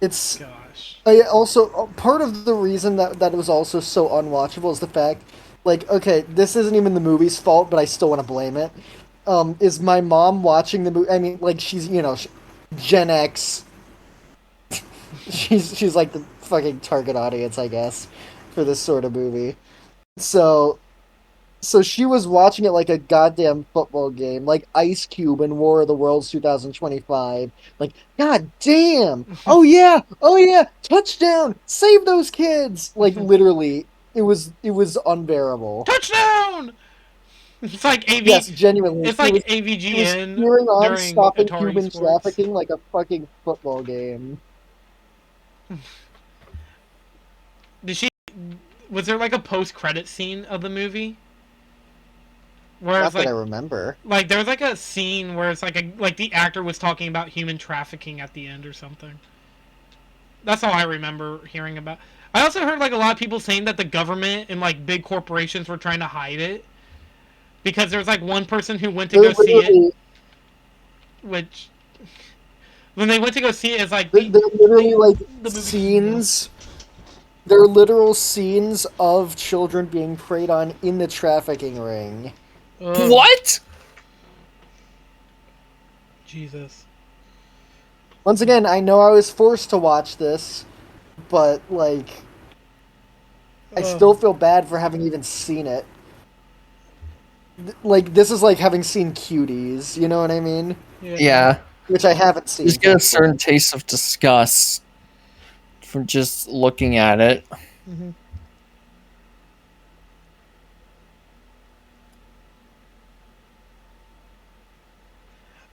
It's Gosh. also part of the reason that it was also so unwatchable is the fact, like, okay, this isn't even the movie's fault, but I still want to blame it. Is my mom watching the movie? I mean, like, she's Gen X. She's like the fucking target audience, I guess, for this sort of movie. So so she was watching it like a goddamn football game, like Ice Cube in War of the Worlds 2025. Like, god damn! Oh yeah! Touchdown! Save those kids! Like literally, it was unbearable. Touchdown! It's like Yes, genuinely, It's like she was AVGN cheering on during stopping Atari human Sports. trafficking like a fucking football game. Did she? Was there like a post-credit scene of the movie? Where Not it's that I like, remember. there was like a scene where it's like the actor was talking about human trafficking at the end or something. That's all I remember hearing about. I also heard like a lot of people saying that the government and like big corporations were trying to hide it because there was like one person who went to They're go see it, literally which when they went to go see it, it's like they're literally like the movie. scenes. They're literal scenes of children being preyed on in the trafficking ring. What? Jesus. Once again, I know I was forced to watch this, but like I still feel bad for having even seen it. Like this is like having seen Cuties, you know what I mean? Yeah. Which I haven't seen. Just get a Thankfully. certain taste of disgust from just looking at it. Mm-hmm.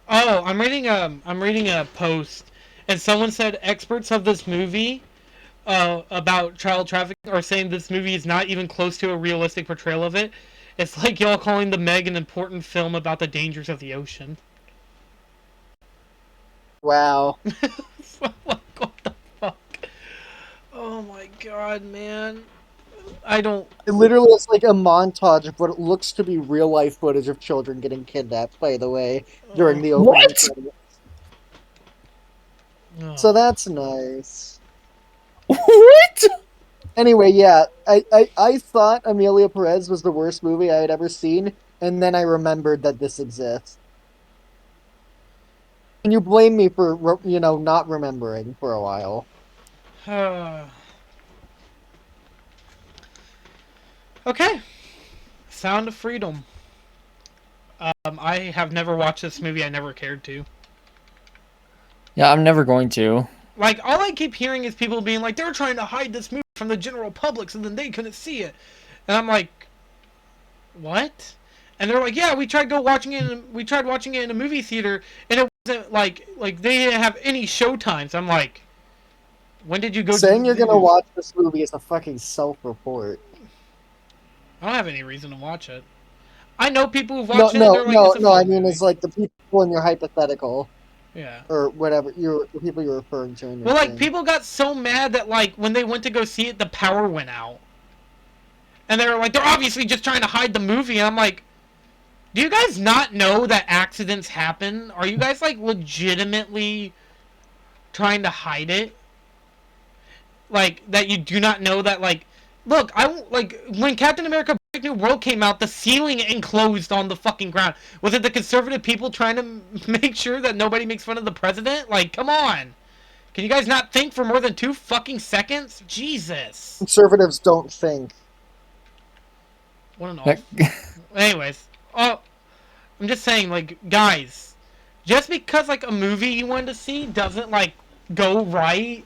Oh, I'm reading a post, and someone said experts of this movie, about child trafficking are saying this movie is not even close to a realistic portrayal of it. It's like y'all calling The Meg an important film about the dangers of the ocean. Wow. Like, what the fuck? Oh my god, man. I don't. It literally is like a montage of what it looks to be real life footage of children getting kidnapped, by the way, during the opening What? credits. Oh. So that's nice. What? Anyway, yeah, I thought Amelia Perez was the worst movie I had ever seen, and then I remembered that this exists. And you blame me for, not remembering for a while. Okay. Sound of Freedom. I have never watched this movie. I never cared to. Yeah, I'm never going to. Like, all I keep hearing is people being like, they're trying to hide this movie from the general public so then they couldn't see it. And I'm like, what? And they're like, yeah, we tried watching it in a movie theater, and it wasn't like they didn't have any show times. I'm like, when did you go Saying to you're the gonna theaters? watch this movie is a fucking self-report. I don't have any reason to watch it. I know people who've No, watched it and no, they're like, no, it's a no. I fun mean, movie. it's like the people in your hypothetical, Yeah. or whatever the people you're referring to. In your Well, like, thing. people got so mad that, like, when they went to go see it, the power went out. And they were like, they're obviously just trying to hide the movie. And I'm like, do you guys not know that accidents happen? Are you guys, like, legitimately trying to hide it? Like, that you do not know that, like, look, when Captain America Perfect New World came out, the ceiling enclosed on the fucking ground. Was it the conservative people trying to make sure that nobody makes fun of the president? Like, come on. Can you guys not think for more than 2 fucking seconds? Jesus. Conservatives don't think. What an off. Anyways, I'm just saying, like, guys, just because, like, a movie you wanted to see doesn't, like, go right,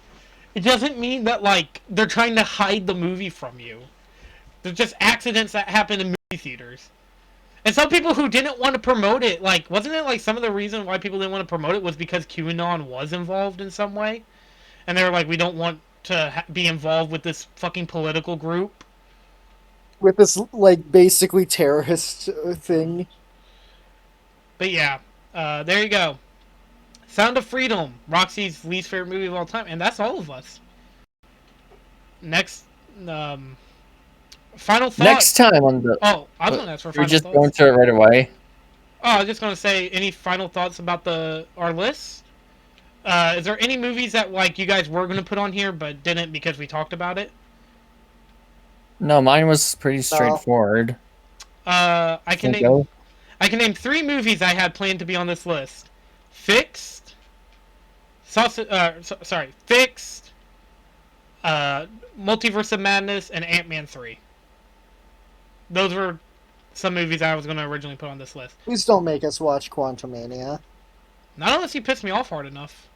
it doesn't mean that, like, they're trying to hide the movie from you. They're just accidents that happen in movie theaters. And some people who didn't want to promote it, like, wasn't it, like, some of the reason why people didn't want to promote it was because QAnon was involved in some way? And they were like, we don't want to be involved with this fucking political group. With this, like, basically terrorist thing. But yeah, there you go. Sound of Freedom, Roxy's least favorite movie of all time, and that's all of us. Next, final thoughts. Next time on the... Oh, I was going to ask for final thoughts. We're just thoughts. going to it right away. Oh, I was just going to say, any final thoughts about our list? Is there any movies that, like, you guys were going to put on here, but didn't because we talked about it? No, mine was pretty straightforward. I can name 3 movies I had planned to be on this list. Fixed. Fixed. Multiverse of Madness and Ant-Man 3. Those were some movies I was going to originally put on this list. Please don't make us watch Quantumania. Not unless you piss me off hard enough.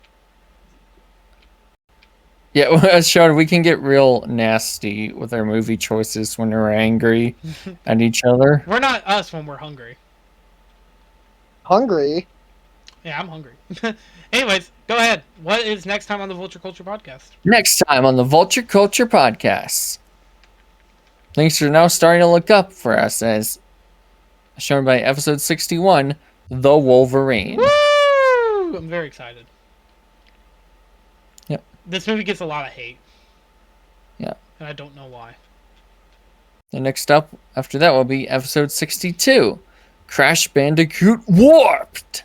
Yeah, Sean, we can get real nasty with our movie choices when we're angry at each other. We're not us when we're hungry. Hungry? Yeah, I'm hungry. Anyways, go ahead. What is next time on the Vulture Culture Podcast? Next time on the Vulture Culture Podcast. Things are now starting to look up for us as shown by episode 61, The Wolverine. Woo! I'm very excited. Yep. This movie gets a lot of hate. Yeah. And I don't know why. The next up after that will be episode 62, Crash Bandicoot Warped.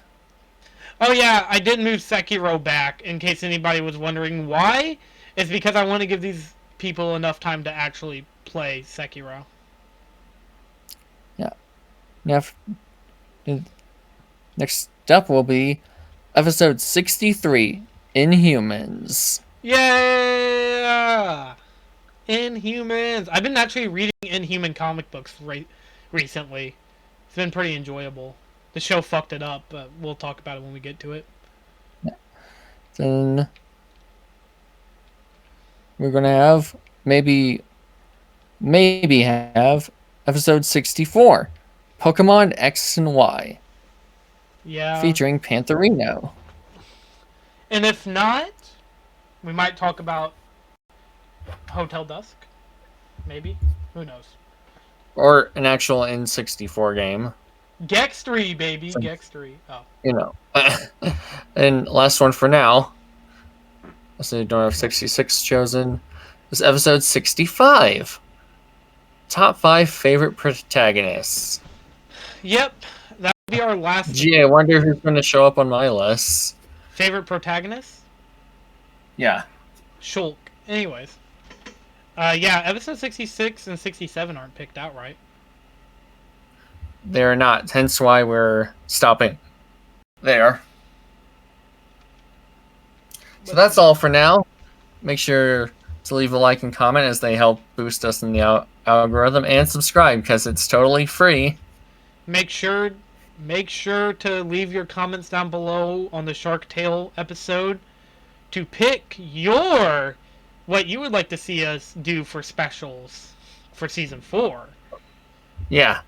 Oh yeah, I did move Sekiro back in case anybody was wondering why. It's because I want to give these people enough time to actually play Sekiro. Yeah. Now, next up will be episode 63, Inhumans. Yeah! Inhumans. I've been actually reading Inhuman comic books recently. It's been pretty enjoyable. The show fucked it up, but we'll talk about it when we get to it. Then we're gonna have maybe have episode 64, Pokemon X and Y. Yeah. Featuring Pantherino. And if not, we might talk about Hotel Dusk. Maybe. Who knows? Or an actual N64 game. Gex 3, baby. Gex 3. Oh. You know. And last one for now. So you don't have 66 chosen. This is episode 65. Top 5 favorite protagonists. Yep. That would be our last. Gee, I wonder who's going to show up on my list. Favorite protagonist? Yeah. Shulk. Anyways. Yeah, episode 66 and 67 aren't picked out right. They're not, hence why we're stopping there. So that's all for now. Make sure to leave a like and comment as they help boost us in the algorithm, and subscribe because it's totally free. Make sure to leave your comments down below on the Shark Tale episode to pick what you would like to see us do for specials for season 4. Yeah.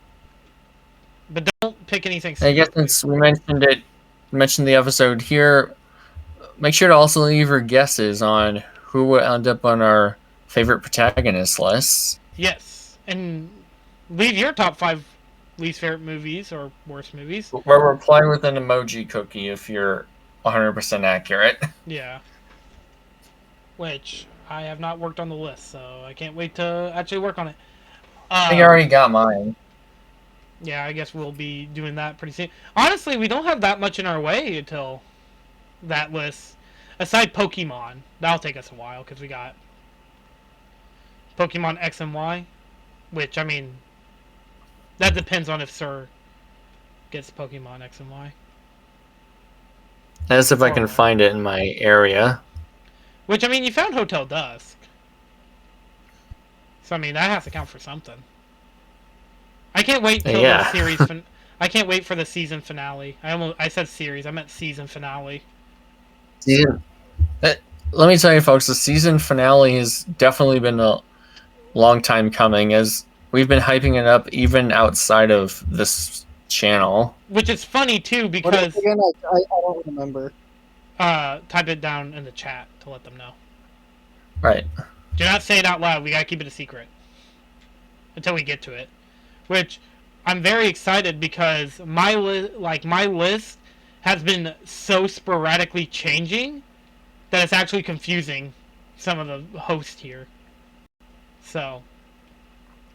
But don't pick anything. I guess since we mentioned the episode here, make sure to also leave your guesses on who will end up on our favorite protagonist lists. Yes, and leave your top 5 least favorite movies or worst movies. We're replying with an emoji cookie if you're 100% accurate. Yeah. Which I have not worked on the list, so I can't wait to actually work on it. I think I already got mine. Yeah, I guess we'll be doing that pretty soon. Honestly, we don't have that much in our way until that list. Aside Pokemon. That'll take us a while, because we got Pokemon X and Y. Which, I mean, That depends on if Sir gets Pokemon X and Y. As if I can find it in my area. Which, I mean, you found Hotel Dusk. So, I mean, that has to count for something. I can't wait till the series... I can't wait for the season finale. I said series. I meant season finale. Let me tell you, folks, the season finale has definitely been a long time coming, as we've been hyping it up even outside of this channel. Which is funny, too, because... Again, I don't remember. Type it down in the chat to let them know. Right. Do not say it out loud. We gotta keep it a secret. Until we get to it. Which... I'm very excited because my list has been so sporadically changing that it's actually confusing some of the hosts here. So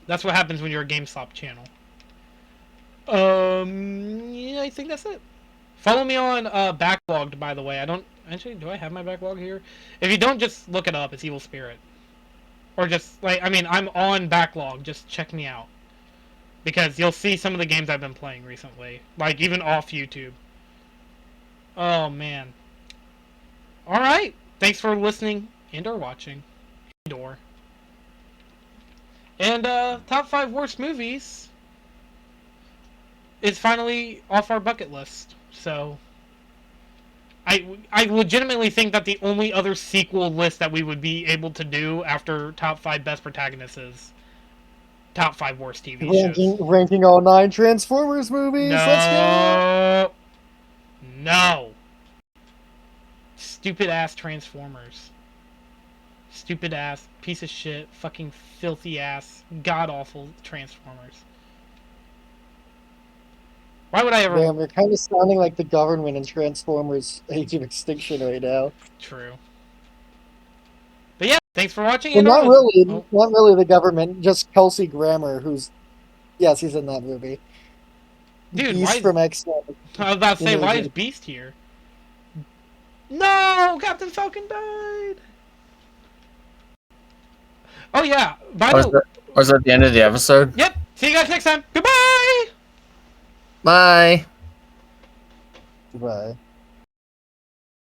that's what happens when you're a GameStop channel. Yeah, I think that's it. Follow me on Backlogged, by the way. I don't actually. Do I have my backlog here? If you don't, just look it up. It's Evil Spirit, or just like I'm on Backlog. Just check me out. Because you'll see some of the games I've been playing recently. Like, even off YouTube. Oh, man. Alright. Thanks for listening and or watching. And, top 5 worst movies is finally off our bucket list. So, I legitimately think that the only other sequel list that we would be able to do after top 5 best protagonists is top 5 worst TV shows. Ranking all 9 Transformers movies. No. Let's go. No. Stupid ass Transformers. Stupid ass piece of shit. Fucking filthy ass. God awful Transformers. Why would I ever? Damn, you're kind of sounding like the government in Transformers: Age of Extinction right now. True. But yeah, thanks for watching. Well, not really the government, just Kelsey Grammer, who's... Yes, he's in that movie. Dude, Beast from X-Men. I was about to say, why is Beast here? No! Captain Falcon died! Oh yeah, was that the end of the episode? Yep, see you guys next time. Goodbye! Bye! Bye.